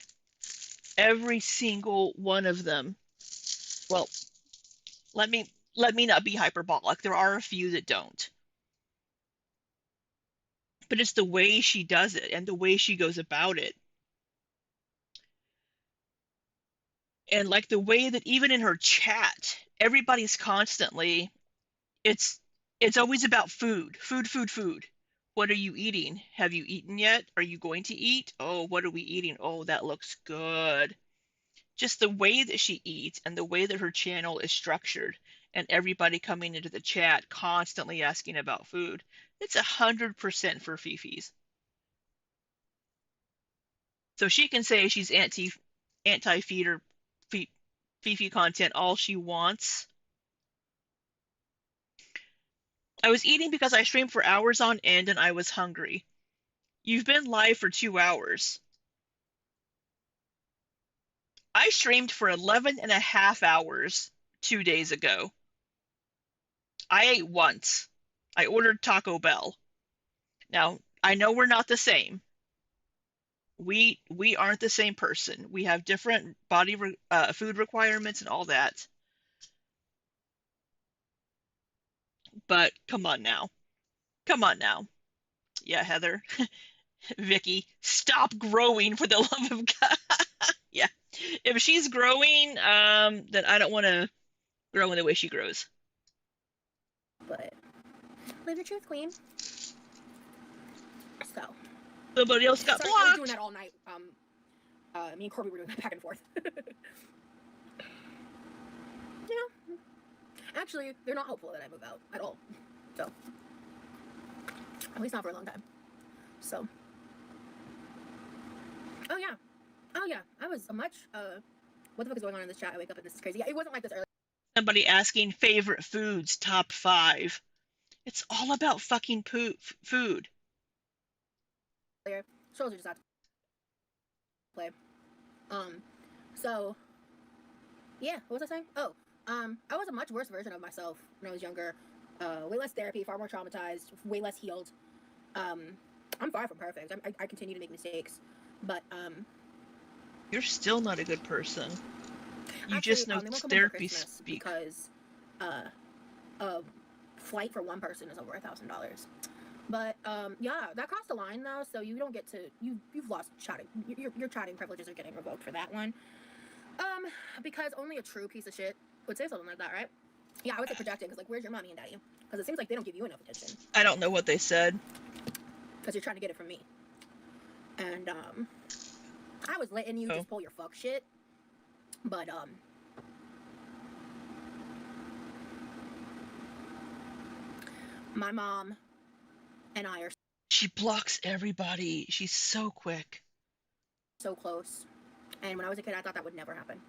Every single one of them. Well, let me let me not be hyperbolic. There are a few that don't. But it's the way she does it and the way she goes about it. And like the way that even in her chat, everybody's constantly it's it's always about food. Food, food, food. What are you eating? Have you eaten yet? Are you going to eat? Oh, what are we eating? Oh, that looks good. Just the way that she eats and the way that her channel is structured and everybody coming into the chat constantly asking about food. It's 100% for Fifi's. So she can say she's anti feed or Fifi content all she wants. I was eating because I streamed for hours on end and I was hungry. You've been live for 2 hours. I streamed for 11 and a half hours 2 days ago. I ate once. I ordered Taco Bell. Now, I know we're not the same. We aren't the same person. We have different food requirements and all that. But come on now. Come on now. Yeah, Heather. Vicky, stop growing for the love of God. Yeah. If she's growing, then I don't want to grow in the way she grows. But live your truth, queen. So Somebody else got sorry, I was doing blocked. that all night. Me and Corby were doing that back and forth. Yeah. Actually, they're not hopeful that I move out at all. So at least not for a long time. So oh yeah. Oh yeah. I was a much what the fuck is going on in this chat? I wake up and this is crazy. Yeah, it wasn't like this earlier. Somebody asking favorite foods, top 5. It's all about fucking food. Shows are just out to play. So yeah, what was I saying? Oh, I was a much worse version of myself when I was younger. Way less therapy, far more traumatized, way less healed. I'm far from perfect. I continue to make mistakes, but You're still not a good person. You actually, just know they won't come home for therapy Christmas speak. because a flight for one person is over $1,000. But yeah, that crossed the line though, so you don't get to you've lost chatting. Your chatting privileges are getting revoked for that one. Because only a true piece of shit would say something like that, right? Yeah, I would say projecting because like, where's your mommy and daddy? Because it seems like they don't give you enough attention I don't know what they said. because you're trying to get it from me. And I was letting you just pull your fuck shit, but my mom and I are She blocks everybody. She's so quick. so close. And when I was a kid, I thought that would never happen.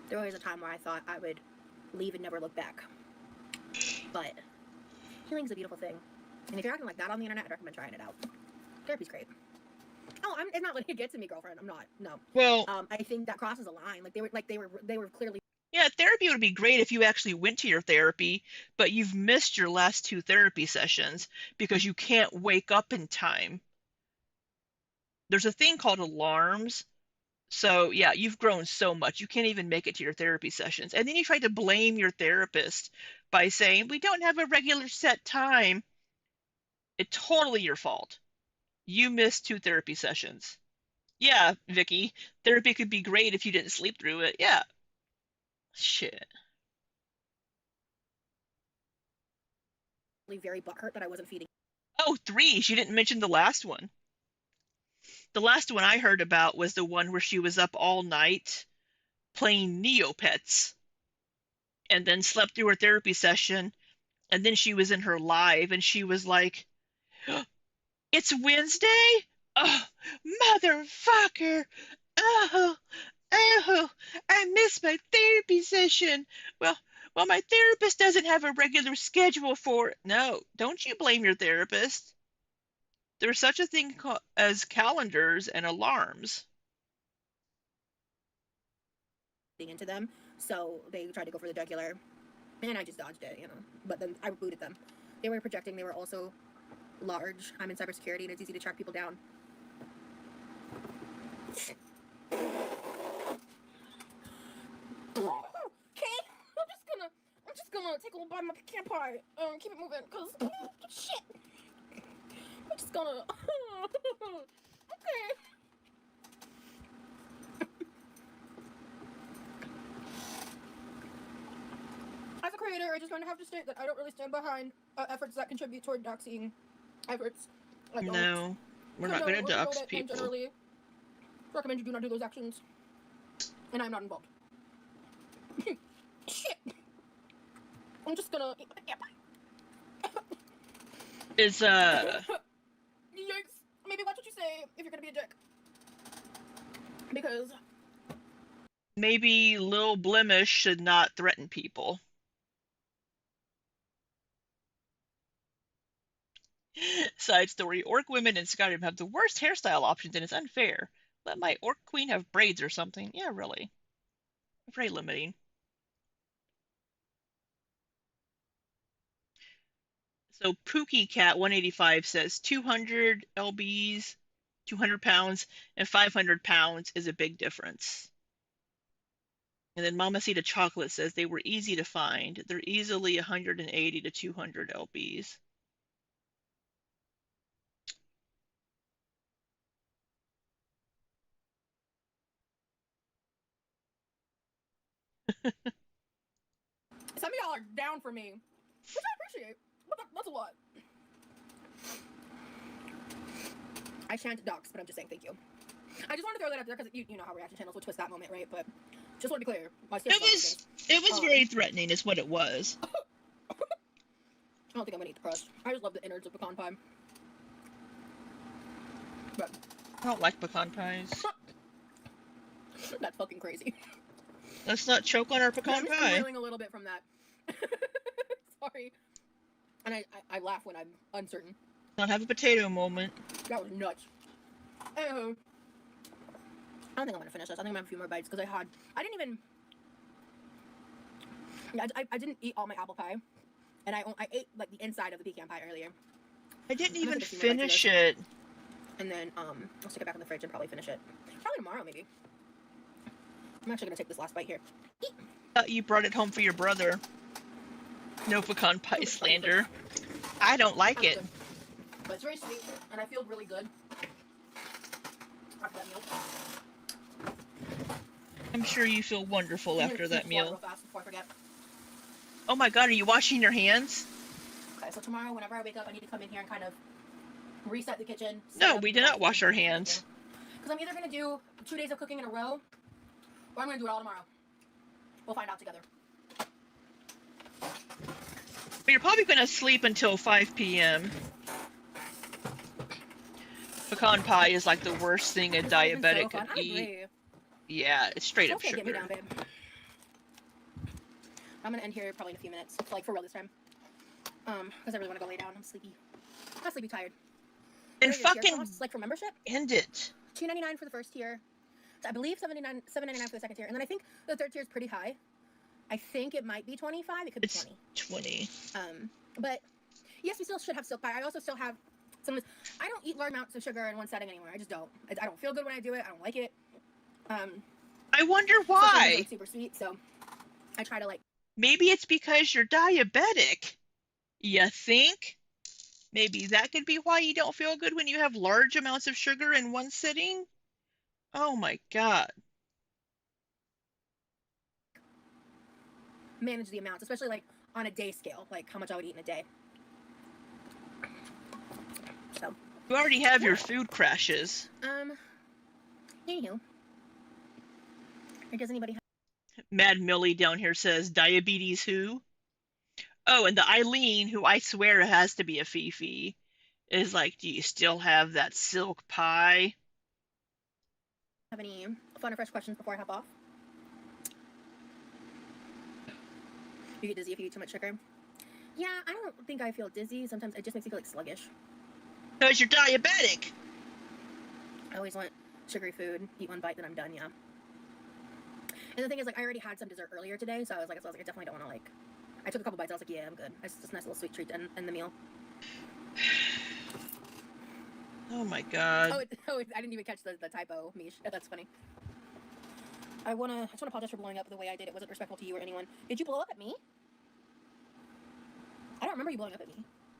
There was a time where I thought I would leave and never look back. But healing's a beautiful thing. And if you're acting like that on the internet, I'd recommend trying it out. Therapy's great. Oh, it's not letting it get to me, girlfriend. I'm not. No. Well, I think that crosses a line. They were clearly. yeah, therapy would be great if you actually went to your therapy, but you've missed your last 2 therapy sessions because you can't wake up in time. There's a thing called alarms. So, yeah, you've grown so much. You can't even make it to your therapy sessions. And then you try to blame your therapist by saying, "We don't have a regular set time." It's totally your fault. You missed 2 therapy sessions. Yeah, Vicky, therapy could be great if you didn't sleep through it. Yeah, Shit. Very butthurt that I wasn't feeding. Oh, three. She didn't mention the last one. The last one I heard about was the one where she was up all night playing Neopets and then slept through her therapy session. And then she was in her live and she was like, "It's Wednesday? Oh, motherfucker. Oh, oh, I missed my therapy session. Well, my therapist doesn't have a regular schedule for it." No, don't you blame your therapist. There's such a thing as calendars and alarms. Into them, so they tried to go for the jugular, and I just dodged it, you know. But then I rebooted them. They were projecting. They were also large. I'm in cybersecurity, and it's easy to track people down. Okay, I'm just gonna take a little bite of my pecan pie. Keep it moving, cause shit. I'm just gonna. Okay. As a creator, I just want to have to state that I don't really stand behind efforts that contribute toward doxing efforts. I don't. No, we're not going to dox people. And generally recommend you do not do those actions. And I'm not involved. Shit. I'm just gonna eat my pecan pie. Is, Yikes. Maybe watch what you say if you're gonna be a dick. Because maybe Lil Blemish should not threaten people. Side story, orc women in Skyrim have the worst hairstyle options and it's unfair. Let my orc queen have braids or something. Yeah, really. Very limiting. So Pookie Cat 185 says 200 lbs, 200 pounds, and 500 pounds is a big difference. And then Mamacita Chocolate says they were easy to find. They're easily 180 to 200 lbs. some of y'all are down for me, which I appreciate. But that's a lot. I shan't dox, but I'm just saying thank you. I just want to throw that out there because you know how reaction channels will twist that moment, right? But just want to be clear. It was very threatening, is what it was. I don't think I'm gonna eat the crust. I just love the innards of pecan pie. But I don't like pecan pies. that's fucking crazy. Let's not choke on our pecan I'm pie. I'm feeling a little bit from that. Sorry. And I laugh when I'm uncertain. Not have a potato moment. That was nuts. Anywho, I don't think I'm gonna finish this. I think I'm gonna have a few more bites because I didn't even. I didn't eat all my apple pie, and I ate like the inside of the pecan pie earlier. I didn't even finish it. And then I'll stick it back in the fridge and probably finish it. Probably tomorrow, maybe. I'm actually gonna take this last bite here. Eat. Thought you brought it home for your brother. No pecan pie slander. I don't like it. Good. But it's very sweet, and I feel really good after that meal. I'm sure you feel wonderful after that meal. Real fast before I forget. Oh my god, are you washing your hands? Okay, so tomorrow, whenever I wake up, I need to come in here and kind of reset the kitchen. No, we did not wash our hands. Because I'm either going to do 2 days of cooking in a row, or I'm going to do it all tomorrow. We'll find out together. But you're probably going to sleep until 5 p.m. Pecan pie is like the worst thing a diabetic could eat. Yeah, it's straight up sugar. Get me down, babe. I'm going to end here probably in a few minutes. Like, for real this time. Because I really want to go lay down. I'm sleepy. I'm sleepy tired. And fucking like for membership? End it. $2.99 for the first tier. I believe $7.99 for the second tier. And then I think the third tier is pretty high. I think it might be 25. It could be 20. But yes, we still should have silk pie. I also still have some. I don't eat large amounts of sugar in one setting anymore. I just don't. I don't feel good when I do it. I don't like it. I wonder why. Like super sweet, so I try to like. Maybe it's because you're diabetic. You think? Maybe that could be why you don't feel good when you have large amounts of sugar in one sitting? Oh my god. manage the amounts, especially like on a day scale, like how much I would eat in a day. So You already have your food crashes. anywho, or does anybody have Mad Millie down here says, diabetes who? Oh, and the Eileen, who I swear has to be a Fifi, is like, do you still have that silk pie? any fun or fresh questions before I hop off? You get dizzy if you eat too much sugar? Yeah, I don't think I feel dizzy. Sometimes it just makes me feel like sluggish. Because you're diabetic. I always want sugary food, eat one bite, then I'm done, yeah. And the thing is, like, I already had some dessert earlier today, so I was like, I definitely don't want to, like, I took a couple bites, I was like, yeah, I'm good. It's just a nice little sweet treat to end the meal. Oh my god. I didn't even catch the typo, Mish. That's funny. I just want to apologize for blowing up the way I did. It wasn't respectful to you or anyone. Did you blow up at me? I don't remember you blowing up at me.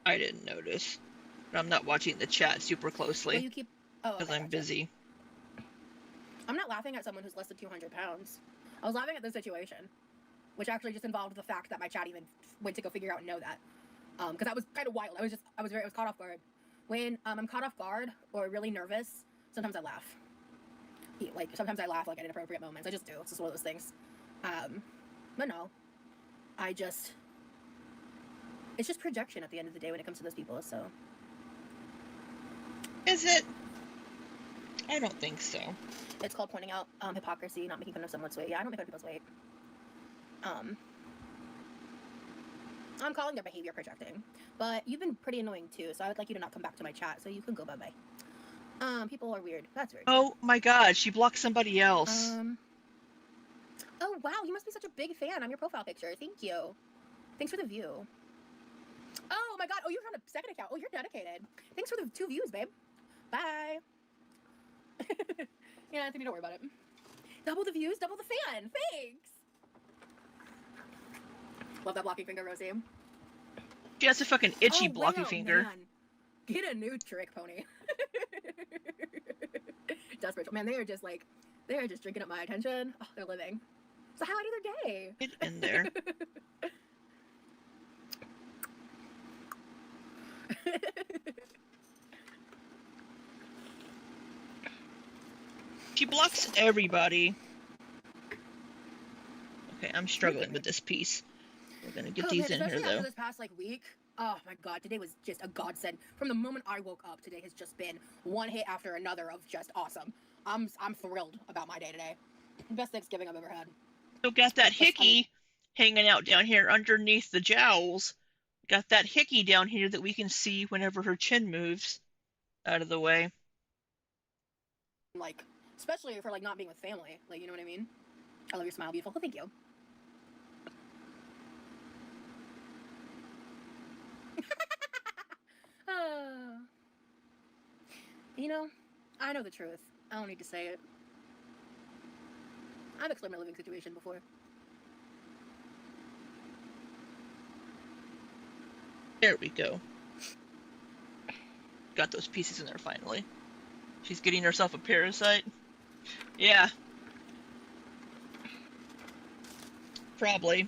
I didn't notice. But I'm not watching the chat super closely. Well, you keep... Oh, because okay, I'm gotcha. busy. I'm not laughing at someone who's less than 200 pounds. I was laughing at the situation, which actually just involved the fact that my chat even went to go figure out and know that. Because that was kind of wild. I was caught off guard. When I'm caught off guard or really nervous, sometimes I laugh. Like, sometimes I laugh, like, at inappropriate moments. I just do. It's just one of those things. But no. It's just projection at the end of the day when it comes to those people, so. Is it? I don't think so. It's called pointing out hypocrisy, not making fun of someone's weight. Yeah, I don't make fun of people's weight. I'm calling their behavior projecting. But you've been pretty annoying too, so I would like you to not come back to my chat, so you can go bye-bye. People are weird. That's weird. Oh my god, she blocked somebody else. Oh wow, you must be such a big fan. I'm your profile picture. Thank you. Thanks for the view. Oh my god, oh, you're on a second account. Oh, you're dedicated. Thanks for the 2 views, babe. Bye. Yeah, Anthony, don't worry about it. Double the views, double the fan. Thanks. Love that blocking finger, Rosie. She has a fucking itchy Oh, blocky wow, finger. Man. Get a new trick, pony. Desperate. Man, they are just drinking up my attention. Oh, they're living. It's the highlight of their day. Get in there. She blocks everybody. Okay, I'm struggling with this piece. We're gonna get these in here, especially though. after this past week. Oh my god, today was just a godsend. From the moment I woke up, today has just been one hit after another of just awesome. I'm thrilled about my day today. Best Thanksgiving I've ever had. Still got that hickey hanging out down here underneath the jowls. Got that hickey down here that we can see whenever her chin moves out of the way. Like, especially for not being with family. Like, you know what I mean? I love your smile, beautiful. Well, thank you. You know, I know the truth. I don't need to say it. I've explained my living situation before. There we go. Got those pieces in there finally. She's getting herself a parasite. Yeah. Probably.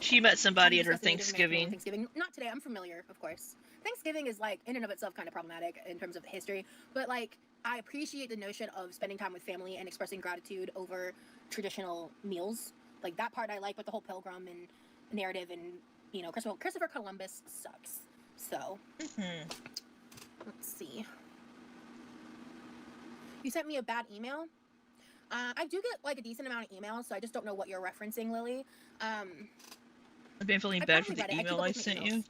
She met somebody at her Thanksgiving. Not today. I'm familiar, of course. Thanksgiving is in and of itself kind of problematic in terms of history, but I appreciate the notion of spending time with family and expressing gratitude over traditional meals. Like that part I like, but the whole pilgrim and narrative and Christopher Columbus sucks. So let's see. You sent me a bad email. I do get a decent amount of emails, so I just don't know what you're referencing, Lily. I've been feeling bad for the email I sent you.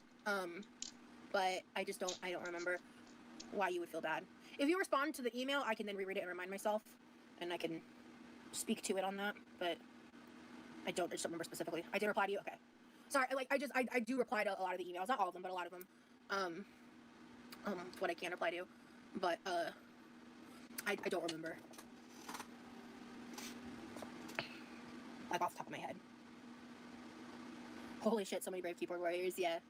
But I don't remember why you would feel bad. If you respond to the email, I can then reread it and remind myself, and I can speak to it on that, but I just don't remember specifically. I did reply to you? Okay. Sorry, I do reply to a lot of the emails, not all of them, but a lot of them. What I can reply to, but, I don't remember. Off the top of my head. Holy shit, so many brave keyboard warriors, yeah.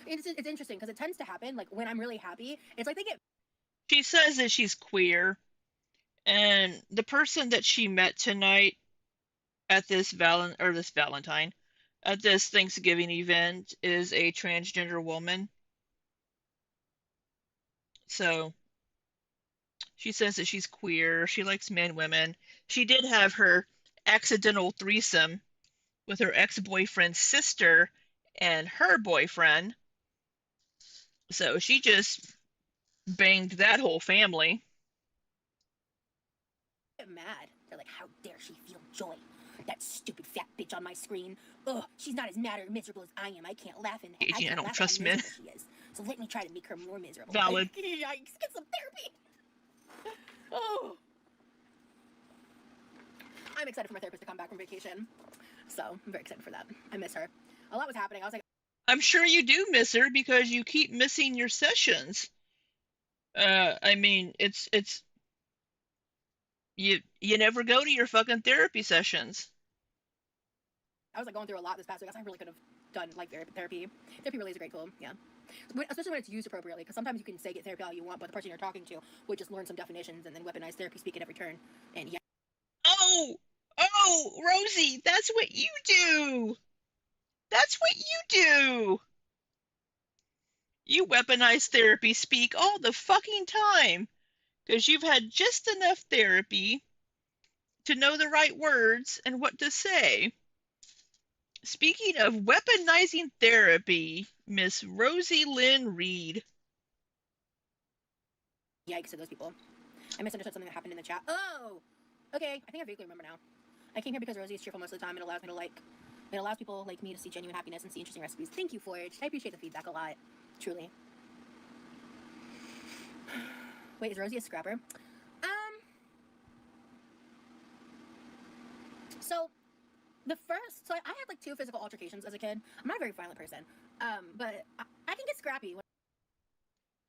It's interesting, because it tends to happen, when I'm really happy, it's like they get... She says that she's queer, and the person that she met tonight at this Valentine, at this Thanksgiving event is a transgender woman. So she says that she's queer. She likes men, women. She did have her accidental threesome with her ex-boyfriend's sister and her boyfriend. So she just banged that whole family. Get mad. They're like, how dare she feel joy? That stupid fat bitch on my screen. Ugh, she's not as mad or miserable as I am. I can't laugh and I I can't don't laugh at trust how men. miserable she is. So let me try to make her more miserable. Valid. Like, yikes, get some therapy. Oh. I'm excited for my therapist to come back from vacation. So I'm very excited for that. I miss her. A lot was happening. I was like, I'm sure you do miss her because you keep missing your sessions. I mean, it's you never go to your fucking therapy sessions. I was like going through a lot this past week. I really could have done like therapy. Therapy really is a great tool. Yeah. Especially when it's used appropriately, because sometimes you can say get therapy all you want, but the person you're talking to would just learn some definitions and then weaponize therapy speak at every turn. And yeah. Oh, oh, Rosie, that's what you do. That's what you do. You weaponize therapy speak all the fucking time because you've had just enough therapy to know the right words and what to say. Speaking of weaponizing therapy, Miss Rosie Lynn Reed. Yikes to those people. I misunderstood something that happened in the chat. Oh, okay. I think I vaguely remember now. I came here because Rosie is cheerful most of the time. It allows me to it allows people like me to see genuine happiness and see interesting recipes. Thank you, Forge. I appreciate the feedback a lot. Truly. Wait, is Rosie a scrapper? So so I had like 2 physical altercations as a kid. I'm not a very violent person, but I can get scrappy.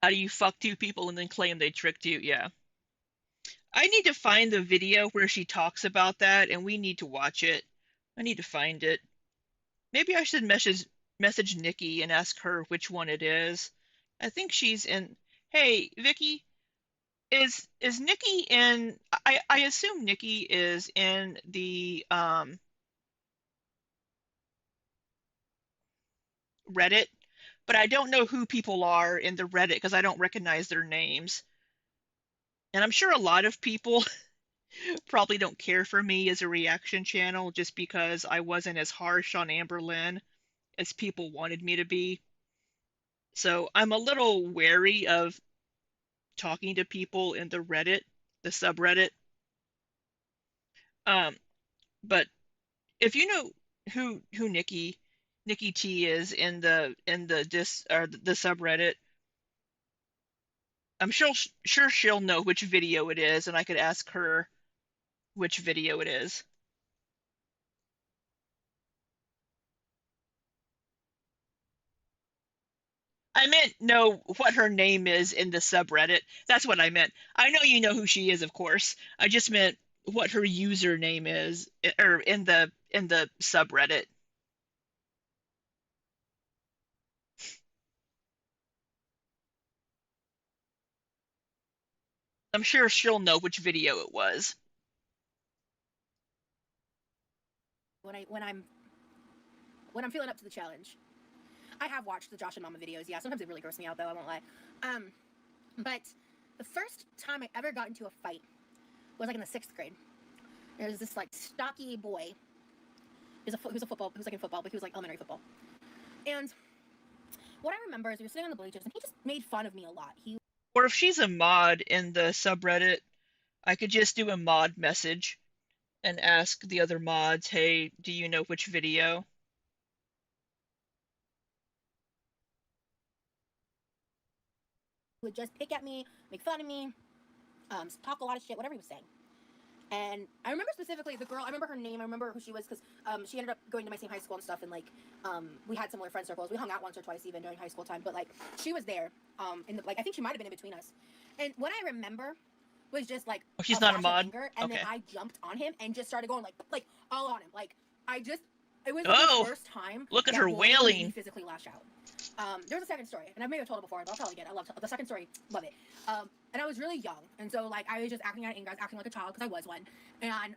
How do you fuck 2 people and then claim they tricked you? Yeah. I need to find the video where she talks about that, and we need to watch it. I need to find it. Maybe I should message Nikki and ask her which one it is. I think she's in. Hey, Vicky, is Nikki in? I assume Nikki is in the Reddit, but I don't know who people are in the Reddit because I don't recognize their names. And I'm sure a lot of people probably don't care for me as a reaction channel just because I wasn't as harsh on Amber Lynn as people wanted me to be. So I'm a little wary of talking to people in the Reddit, the subreddit. Um, but if you know who Nikki T is in the dis or the subreddit, I'm sure she'll know which video it is, and I could ask her which video it is. I meant know what her name is in the subreddit. That's what I meant. I know you know who she is, of course. I just meant what her username is, or in the subreddit. I'm sure she'll know which video it was. When I'm feeling up to the challenge. I have watched the Josh and Mama videos. Yeah, sometimes they really gross me out though. I won't lie. But the first time I ever got into a fight was like in the 6th grade. There was this like stocky boy. He was like in football, but he was like elementary football. And what I remember is we were sitting on the bleachers, and he just made fun of me a lot. Or if she's a mod in the subreddit, I could just do a mod message and ask the other mods, hey, do you know which video? would just pick at me, make fun of me, talk a lot of shit, whatever he was saying. And I remember specifically the girl. I remember her name. I remember who she was because she ended up going to my same high school and stuff. And like, we had similar friend circles. We hung out once or twice even during high school time. But like, she was there. In the like, I think she might have been in between us. And what I remember was just like Oh, she's a not a flash of mod? anger, and Okay. then I jumped on him and just started going like all on him. Like I just it was Oh, the first time look at that her bullying made me wailing. physically lash out. There's a second story, and I may have told it before, but I'll tell it again. I love the second story. Love it. And I was really young, and so like I was just acting out of anger, I was acting like a child because I was one, and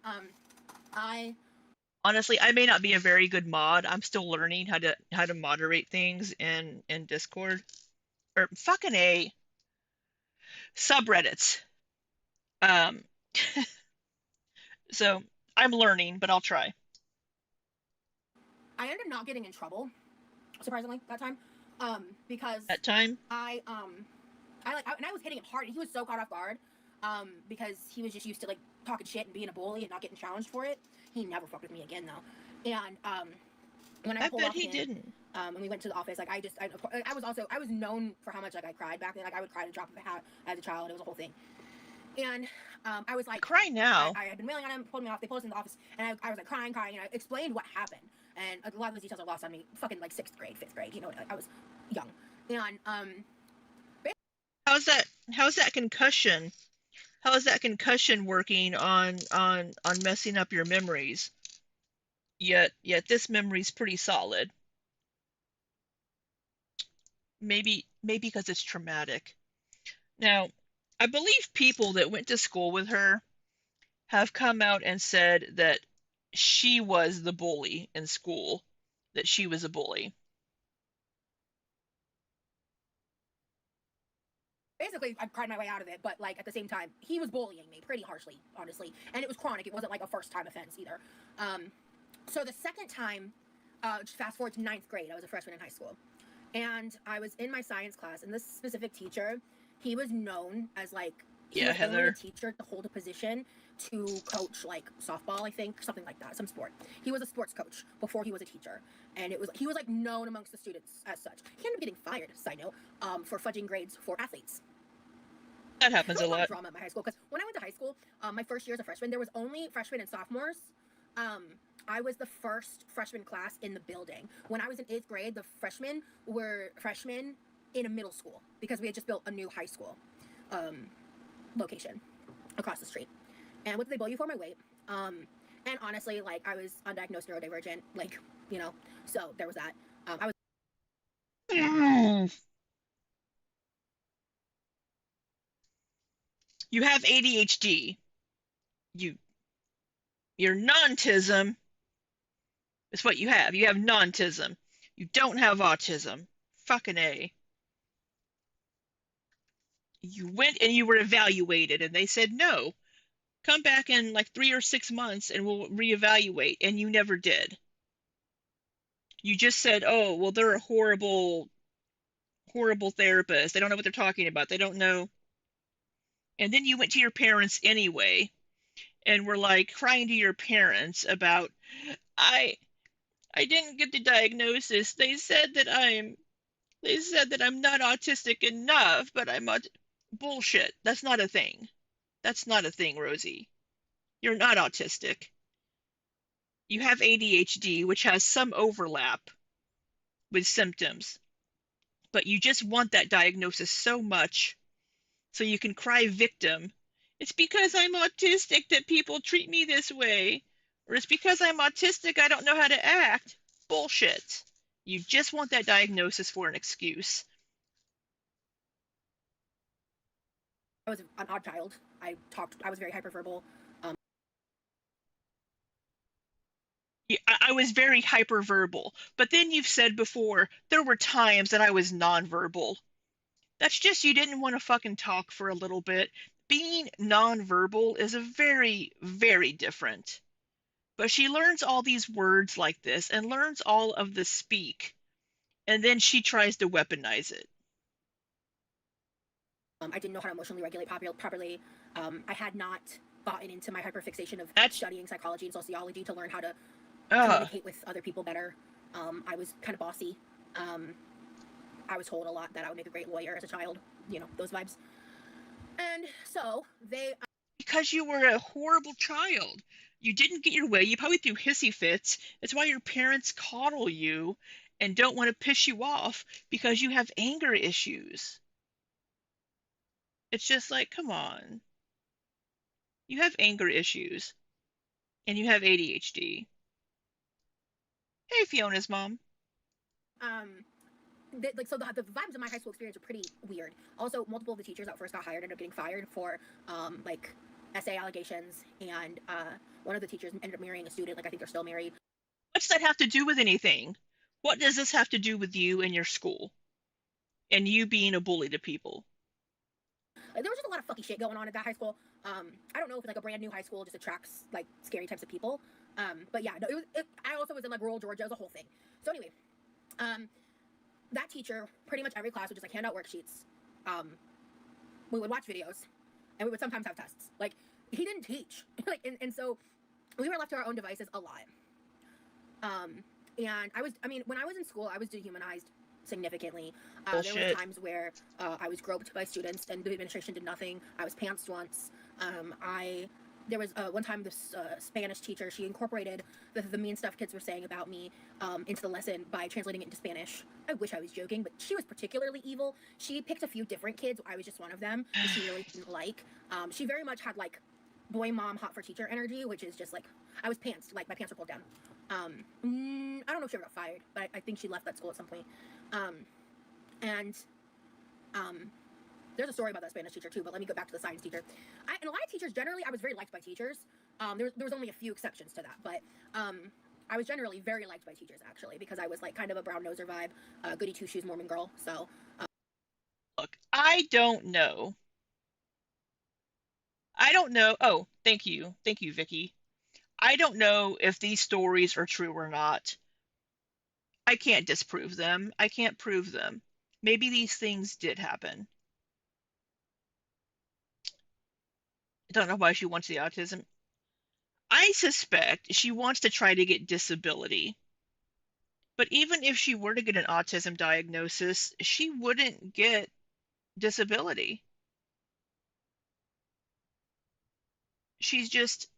I Honestly, I may not be a very good mod. I'm still learning how to moderate things in Discord. Or fucking A, subreddits. Um, so I'm learning, but I'll try. I ended up not getting in trouble, surprisingly, that time, because That time, and I was hitting him hard, and he was so caught off guard, because he was just used to like talking shit and being a bully and not getting challenged for it. He never fucked with me again though, and when I I pulled bet off he him, didn't. and we went to the office, like I was known for how much like I cried back then. Like I would cry to drop of a hat as a child. It was a whole thing. And I was like, Cry now. I had been wailing on him, pulled me off. They pulled us in the office, and I was like crying, and I explained what happened. And a lot of the details are lost on me. Fucking like 6th grade, 5th grade, you know, I was young. And How's that concussion? How is that concussion working on messing up your memories? Yet this memory's pretty solid. Maybe because it's traumatic. Now, I believe people that went to school with her have come out and said that she was the bully in school, that she was a bully. basically, I cried my way out of it. But like at the same time, he was bullying me pretty harshly, honestly, and it was chronic. It wasn't like a first time offense either. So the second time, fast forward to 9th grade, I was a freshman in high school. And I was in my science class, and this specific teacher, he was known as like he Yeah, was only a Heather. teacher to hold a position to coach like softball, I think, something like that, some sport. He was a sports coach before he was a teacher, and he was like known amongst the students as such. He ended up getting fired, side note, for fudging grades for athletes. That There happens was a a lot of lot. drama at my high school because when I went to high school, my first year as a freshman, there was only freshmen and sophomores. Um, I was the first freshman class in the building. When I was in 8th grade, the freshmen were freshmen in a middle school because we had just built a new high school location across the street. And what did they bill you for? My weight. And honestly, like I was undiagnosed neurodivergent, like, you know, so there was that. I was You have ADHD. You Your nontism is what you have. You have nontism. You don't have autism. Fucking A. You went and you were evaluated and they said no. Come back in like 3 or 6 months and we'll reevaluate, and you never did. You just said, oh, well, they're a horrible therapist. They don't know what they're talking about. They don't know. And then you went to your parents anyway and were like crying to your parents about, I I didn't get the diagnosis. They said that I'm not autistic enough, but bullshit. That's not a thing. That's not a thing, Rosie. You're not autistic. You have ADHD, which has some overlap with symptoms, but you just want that diagnosis so much so you can cry victim. It's because I'm autistic that people treat me this way, or it's because I'm autistic I don't know how to act. Bullshit. You just want that diagnosis for an excuse. an odd child. I was very hyperverbal. I was very hyperverbal, but then you've said before there were times that I was nonverbal. That's just you didn't want to fucking talk for a little bit. Being nonverbal is a very different. But she learns all these words like this and learns all of the speak, and then she tries to weaponize it. I didn't know how to emotionally regulate properly. I had not gotten into my hyperfixation of That's studying psychology and sociology to learn how to uh communicate with other people better. I was kind of bossy. I was told a lot that I would make a great lawyer as a child. You know, those vibes. And so because you were a horrible child. You didn't get your way. You probably threw hissy fits. It's why your parents coddle you and don't want to piss you off because you have anger issues. It's just like, come on. You have anger issues and you have ADHD. Hey, Fiona's mom. um, the vibes of my high school experience are pretty weird. Also, multiple of the teachers that first got hired ended up getting fired for like essay allegations, and one of the teachers ended up marrying a student. Like, I think they're still married. What's that have to do with anything? What does this have to do with you and your school? And you being a bully to people? Like, there was just a lot of fucky shit going on at that high school. I don't know if like a brand new high school just attracts like scary types of people. But yeah, no, I also was in like rural Georgia. It was a whole thing. So anyway, that teacher, pretty much every class would just like hand out worksheets. We would watch videos, and we would sometimes have tests. Like, he didn't teach. Like, and so we were left to our own devices a lot. And when I was in school, I was dehumanized significantly. There were times where I was groped by students and the administration did nothing. I was pantsed once. There was one time this Spanish teacher, she incorporated the mean stuff kids were saying about me into the lesson by translating it into Spanish. I wish I was joking, but she was particularly evil. She picked a few different kids. I was just one of them that she really didn't like. She very much had like boy mom hot for teacher energy, which is just like, I was pantsed, like my pants were pulled down. I don't know if she ever got fired, but I think she left that school at some point. There's a story about that Spanish teacher too, but let me go back to the science teacher. And a lot of teachers, generally, I was very liked by teachers. There was only a few exceptions to that, but I was generally very liked by teachers, actually, because I was like kind of a brown noser vibe, goody two shoes Mormon girl. So, look, I don't know. I don't know. Oh, thank you, Vicky. I don't know if these stories are true or not. I can't disprove them. I can't prove them. Maybe these things did happen. I don't know why she wants the autism. I suspect she wants to try to get disability. But even if she were to get an autism diagnosis, she wouldn't get disability. She's just,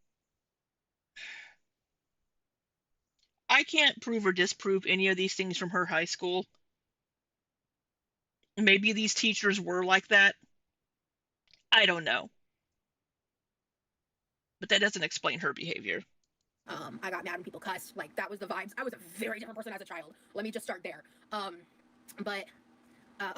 I can't prove or disprove any of these things from her high school. Maybe these teachers were like that. I don't know. But that doesn't explain her behavior. I got mad when people cussed. Like, that was the vibes. I was a very different person as a child. Let me just start there. Oh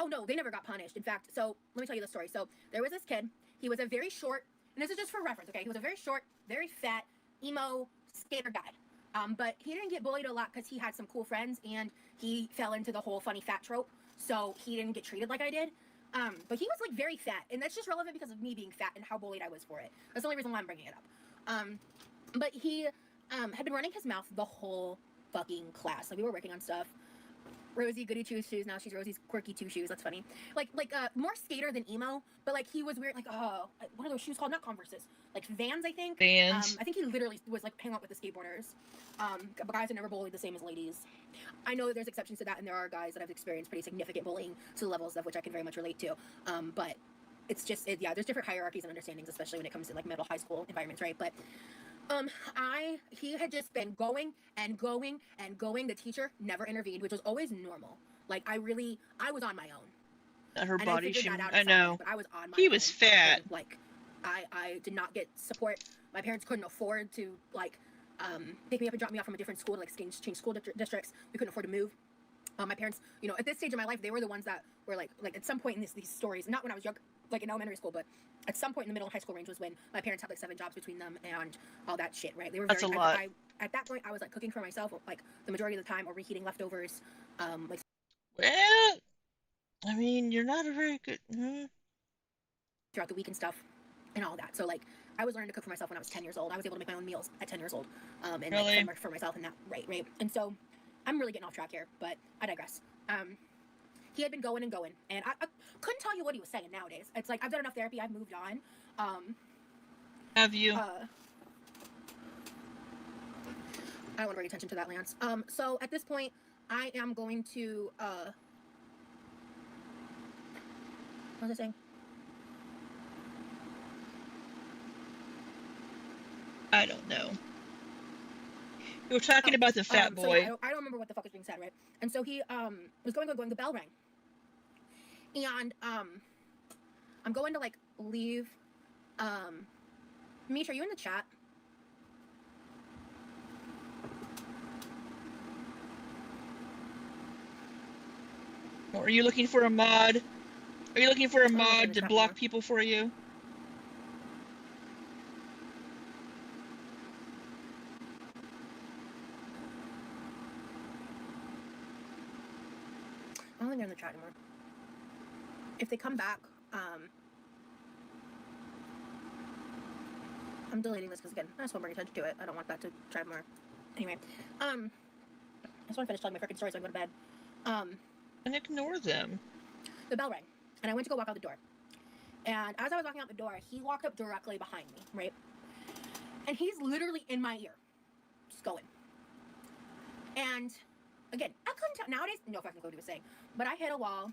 no, they never got punished. In fact, so let me tell you the story. So there was this kid. He was a very short, and this is just for reference, okay? He was a very short, very fat, emo skater guy. But he didn't get bullied a lot because he had some cool friends and he fell into the whole funny fat trope. So he didn't get treated like I did. But he was like very fat, and that's just relevant because of me being fat and how bullied I was for it. That's the only reason why I'm bringing it up. But he had been running his mouth the whole fucking class. Like, we were working on stuff. Rosie goody two shoes. Now she's Rosie's quirky two shoes. That's funny. Like more skater than emo, but like he was weird. Like, what are those shoes called? Not Converses. Like Vans, I think. Vans. I think he literally was like hanging out with the skateboarders. But guys are never bullied the same as ladies. I know that there's exceptions to that, and there are guys that have experienced pretty significant bullying to levels of which I can very much relate to. But it's just, yeah, there's different hierarchies and understandings, especially when it comes to like middle high school environments, right? But he had just been going and going and going. The teacher never intervened, which was always normal. Like, I was on my own. Not her And body. I know. But I was on my own. He was fat. And, like, I did not get support. My parents couldn't afford to, like, pick me up and drop me off from a different school to, like, change school districts. We couldn't afford to move. My parents, you know, at this stage of my life, they were the ones that were, like at some point in these stories, not when I was young, like in elementary school, but at some point in the middle high school range was when my parents had like 7 jobs between them and all that shit, right? They were That's a lot. At that point, I was like cooking for myself, like the majority of the time, or reheating leftovers. Like, well, I mean, you're not a very good. throughout the week and stuff, and all that. So like, I was learning to cook for myself when I was 10 years old. I was able to make my own meals at 10 years old, and Really? like, for myself and that, right. And so, I'm really getting off track here, but I digress. He had been going and going, and I couldn't tell you what he was saying nowadays. It's like, I've done enough therapy, I've moved on. Have you? I don't want to bring attention to that, Lance. So at this point, I am going to, what was I saying? I don't know. We were talking about the fat So boy. yeah, I don't remember what the fuck is being said, right? And so he was going, the bell rang. And I'm going to like leave. Mish, are you in the chat? Are you looking for a mod? Are you looking for a mod in to the chat block now. people for you? think they're in the chat anymore. If they come back, I'm deleting this because again, I just want to bring attention to it. I don't want that to drive more. Anyway, I just want to finish telling my freaking story so I can go to bed. And ignore them. The bell rang, and I went to go walk out the door. And as I was walking out the door, he walked up directly behind me, right? And he's literally in my ear, just going. And again, I couldn't tell. Nowadays, no fucking clue what he was saying. But I hit a wall.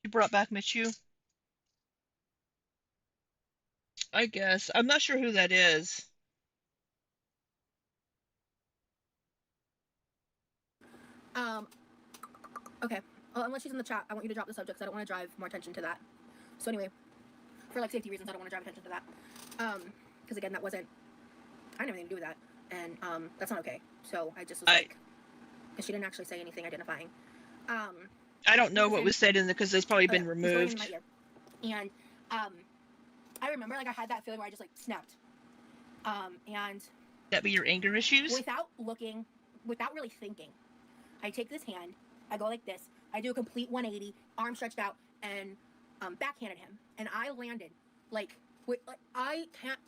You brought back Michu? I guess. I'm not sure who that is. Okay. Well, unless she's in the chat, I want you to drop the subject because I don't want to drive more attention to that. So anyway, for like safety reasons, I don't want to drive attention to that. Because again, that wasn't. I didn't have anything to do with that, and that's not okay. So I just was like, because she didn't actually say anything identifying. I don't know what was said in the because it's probably been removed. In my ear. And I remember like I had that feeling where I just like snapped. And that be your anger issues? Without looking, without really thinking, I take this hand, I go like this, I do a complete 180, arm stretched out, and backhanded him. And I landed like I can't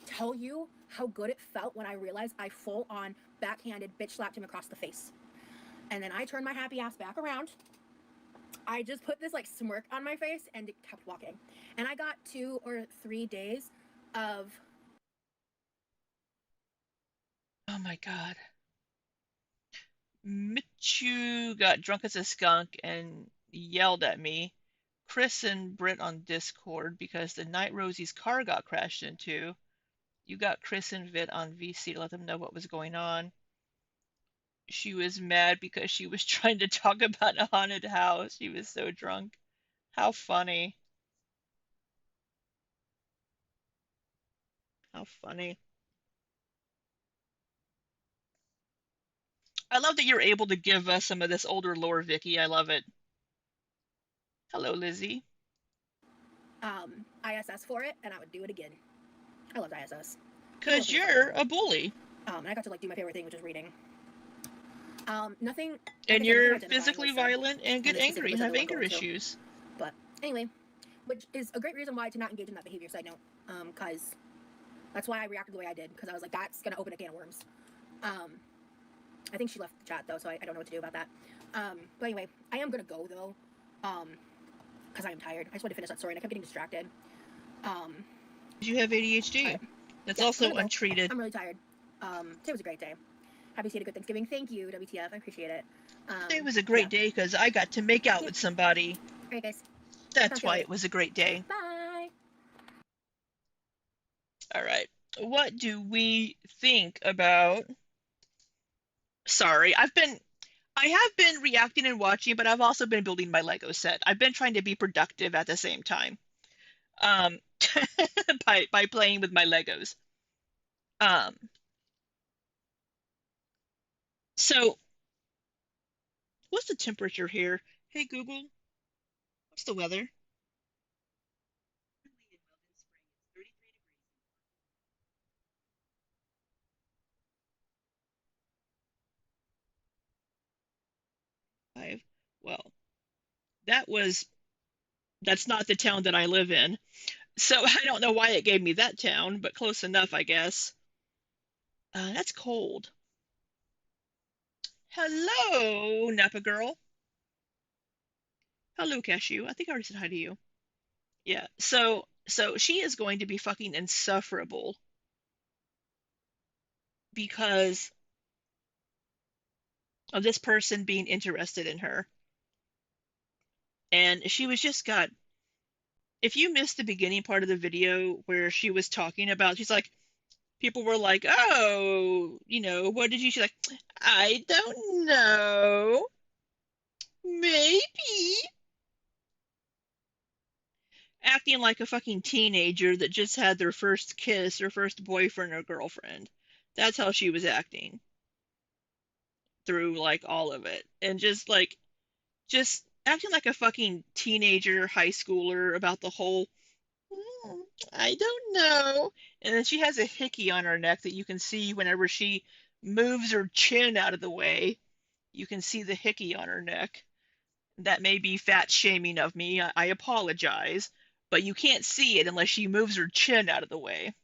tell you how good it felt when I realized I full on backhanded bitch slapped him across the face. And then I turned my happy ass back around. I just put this like smirk on my face and kept walking. And I got 2 or 3 days of. Oh my god. Michu got drunk as a skunk and yelled at me. Chris and Britt on Discord because the night Rosie's car got crashed into. You got Chris and Vit on VC to let them know what was going on. She was mad because she was trying to talk about a haunted house. She was so drunk. How funny. How funny. I love that you're able to give us some of this older lore, Vicky. I love it. Hello, Lizzie. ISS for it, and I would do it again. I loved ISS. Because you're a bully. And I got to like do my favorite thing, which is reading. Nothing. And you're physically violent and get angry and have anger issues. But anyway, which is a great reason why to not engage in that behavior. Side note, because that's why I reacted the way I did. Because I was like, that's gonna open a can of worms. I think she left the chat though, so I don't know what to do about that. But anyway, I am gonna go though, because I am tired. I just want to finish that story, and I kept getting distracted. You have ADHD. Right. That's also untreated. I'm really tired. Today was a great day. Happy you had a good Thanksgiving. Thank you, WTF. I appreciate it. Today was a great day because I got to make out with somebody. All right, guys. That's why it was a great day. Bye. All right. What do we think about? Sorry, I have been reacting and watching, but I've also been building my Lego set. I've been trying to be productive at the same time. By playing with my Legos. So what's the temperature here? Hey Google, what's the weather? Well, that's not the town that I live in. So I don't know why it gave me that town, but close enough, I guess. That's cold. Hello, Napa girl. Hello, Cashew. I think I already said hi to you. Yeah, so she is going to be fucking insufferable because of this person being interested in her. And she was just got, if you missed the beginning part of the video where she was talking about, she's like, people were like, oh, what did you, she's like, I don't know. Maybe. Acting like a fucking teenager that just had their first kiss or first boyfriend or girlfriend. That's how she was acting through like all of it. And just acting like a fucking teenager, high schooler about the whole, I don't know. And then she has a hickey on her neck that you can see whenever she moves her chin out of the way. You can see the hickey on her neck. That may be fat shaming of me. I apologize, but you can't see it unless she moves her chin out of the way.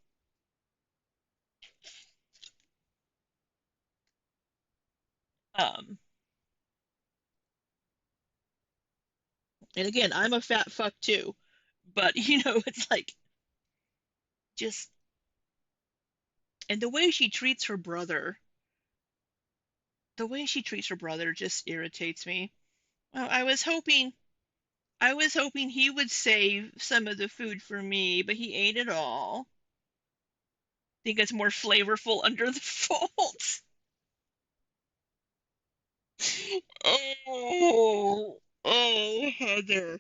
Um, and again, I'm a fat fuck too, but it's like just and the way she treats her brother just irritates me. Well, I was hoping he would save some of the food for me, but he ate it all. Think it's more flavorful under the fold. Oh, oh, Heather,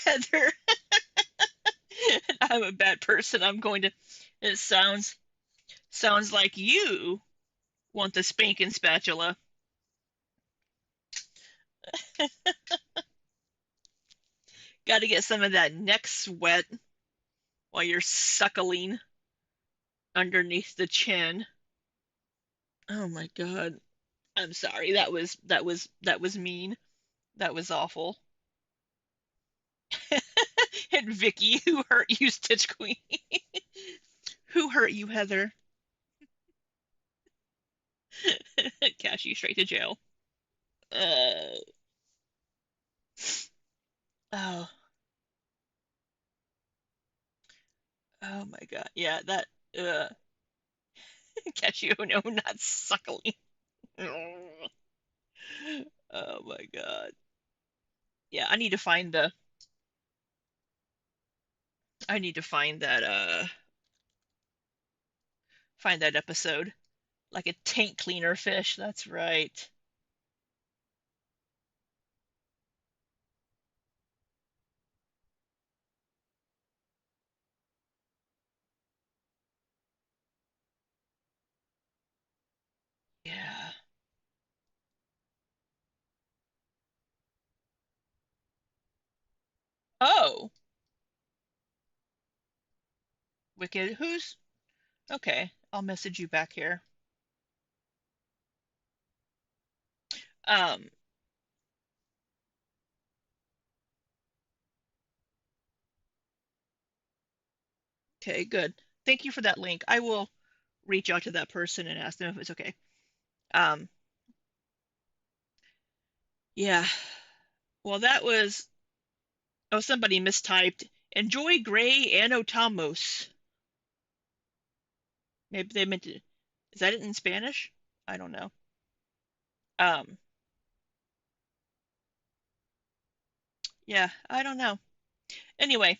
Heather. I'm a bad person. I'm going to. It sounds like you want the spanking spatula. Got to get some of that neck sweat while you're suckling underneath the chin. Oh my God. I'm sorry. That was mean. That was awful. And Vicky, who hurt you, Stitch Queen? Who hurt you, Heather? Cash you straight to jail. Uh, oh, oh my God. Yeah, that. Uh, Cash you. No, not suckling. Oh my God. Yeah, I need to find the. I need to find that episode. Like a tank cleaner fish. That's right. Yeah. Oh, Wicked. Who's okay? I'll message you back here. Um, okay, good. Thank you for that link. I will reach out to that person and ask them if it's okay. Um, yeah. Well, that was oh, somebody mistyped. Enjoy Gray Anotamos. Maybe they meant to. Is that it in Spanish? I don't know. Um, yeah, I don't know. Anyway,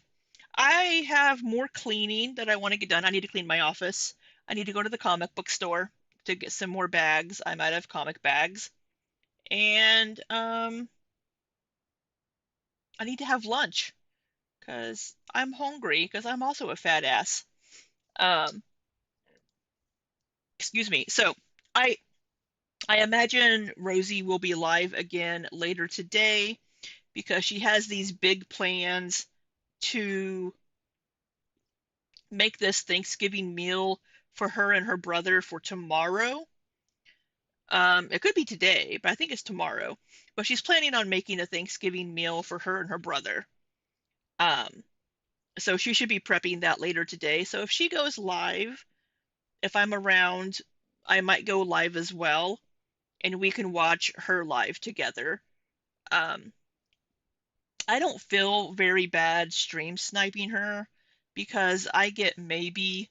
I have more cleaning that I want to get done. I need to clean my office. I need to go to the comic book store to get some more bags. I'm out of comic bags. And I need to have lunch because I'm hungry because I'm also a fat ass. Um, excuse me. So I I imagine Rosie will be live again later today because she has these big plans to make this Thanksgiving meal for her and her brother for tomorrow. It could be today, but I think it's tomorrow. But she's planning on making a Thanksgiving meal for her and her brother. Um, so she should be prepping that later today. So if she goes live, if I'm around, I might go live as well, and we can watch her live together. Um, I don't feel very bad stream sniping her because I get maybe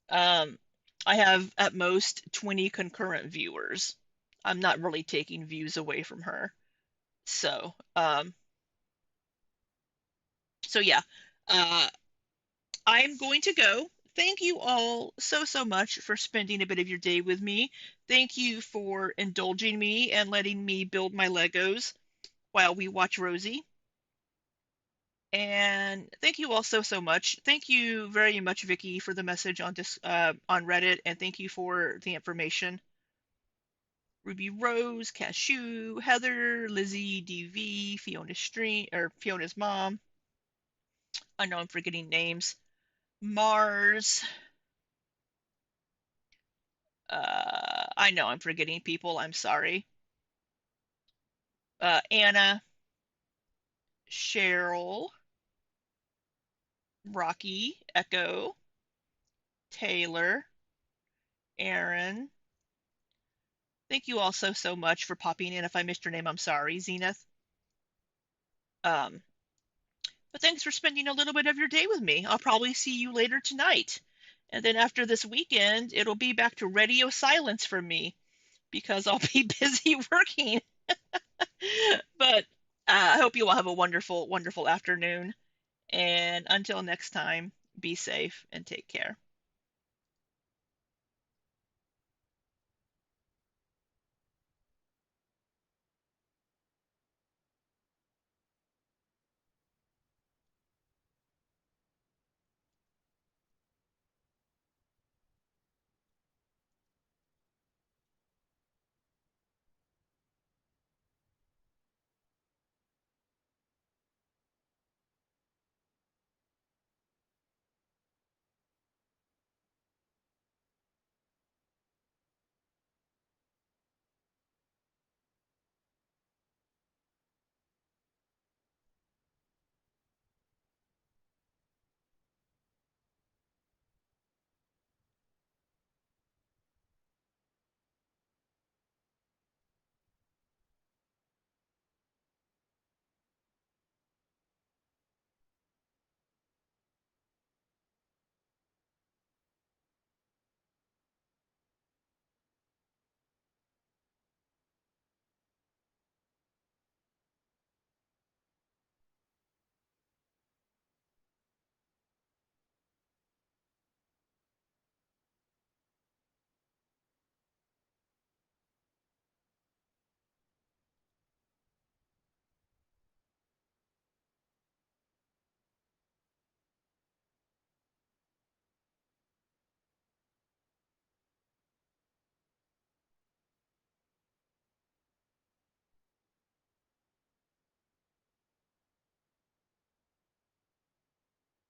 um, I have at most 20 concurrent viewers. I'm not really taking views away from her. So, so yeah, uh, I'm going to go. Thank you all so much for spending a bit of your day with me. Thank you for indulging me and letting me build my Legos while we watch Rosie. And thank you all so much. Thank you very much, Vicky, for the message on on Reddit, and thank you for the information. Ruby Rose, Cashew, Heather, Lizzie, DV, Fiona Stream, or Fiona's mom. I know I'm forgetting names. Mars. I know I'm forgetting people. I'm sorry. Anna, Cheryl, Rocky, Echo, Taylor, Aaron. Thank you all so much for popping in. If I missed your name, I'm sorry, Zenith. Um, but thanks for spending a little bit of your day with me. I'll probably see you later tonight. And then after this weekend, it'll be back to radio silence for me because I'll be busy working. But I hope you all have a wonderful, wonderful afternoon. And until next time, be safe and take care.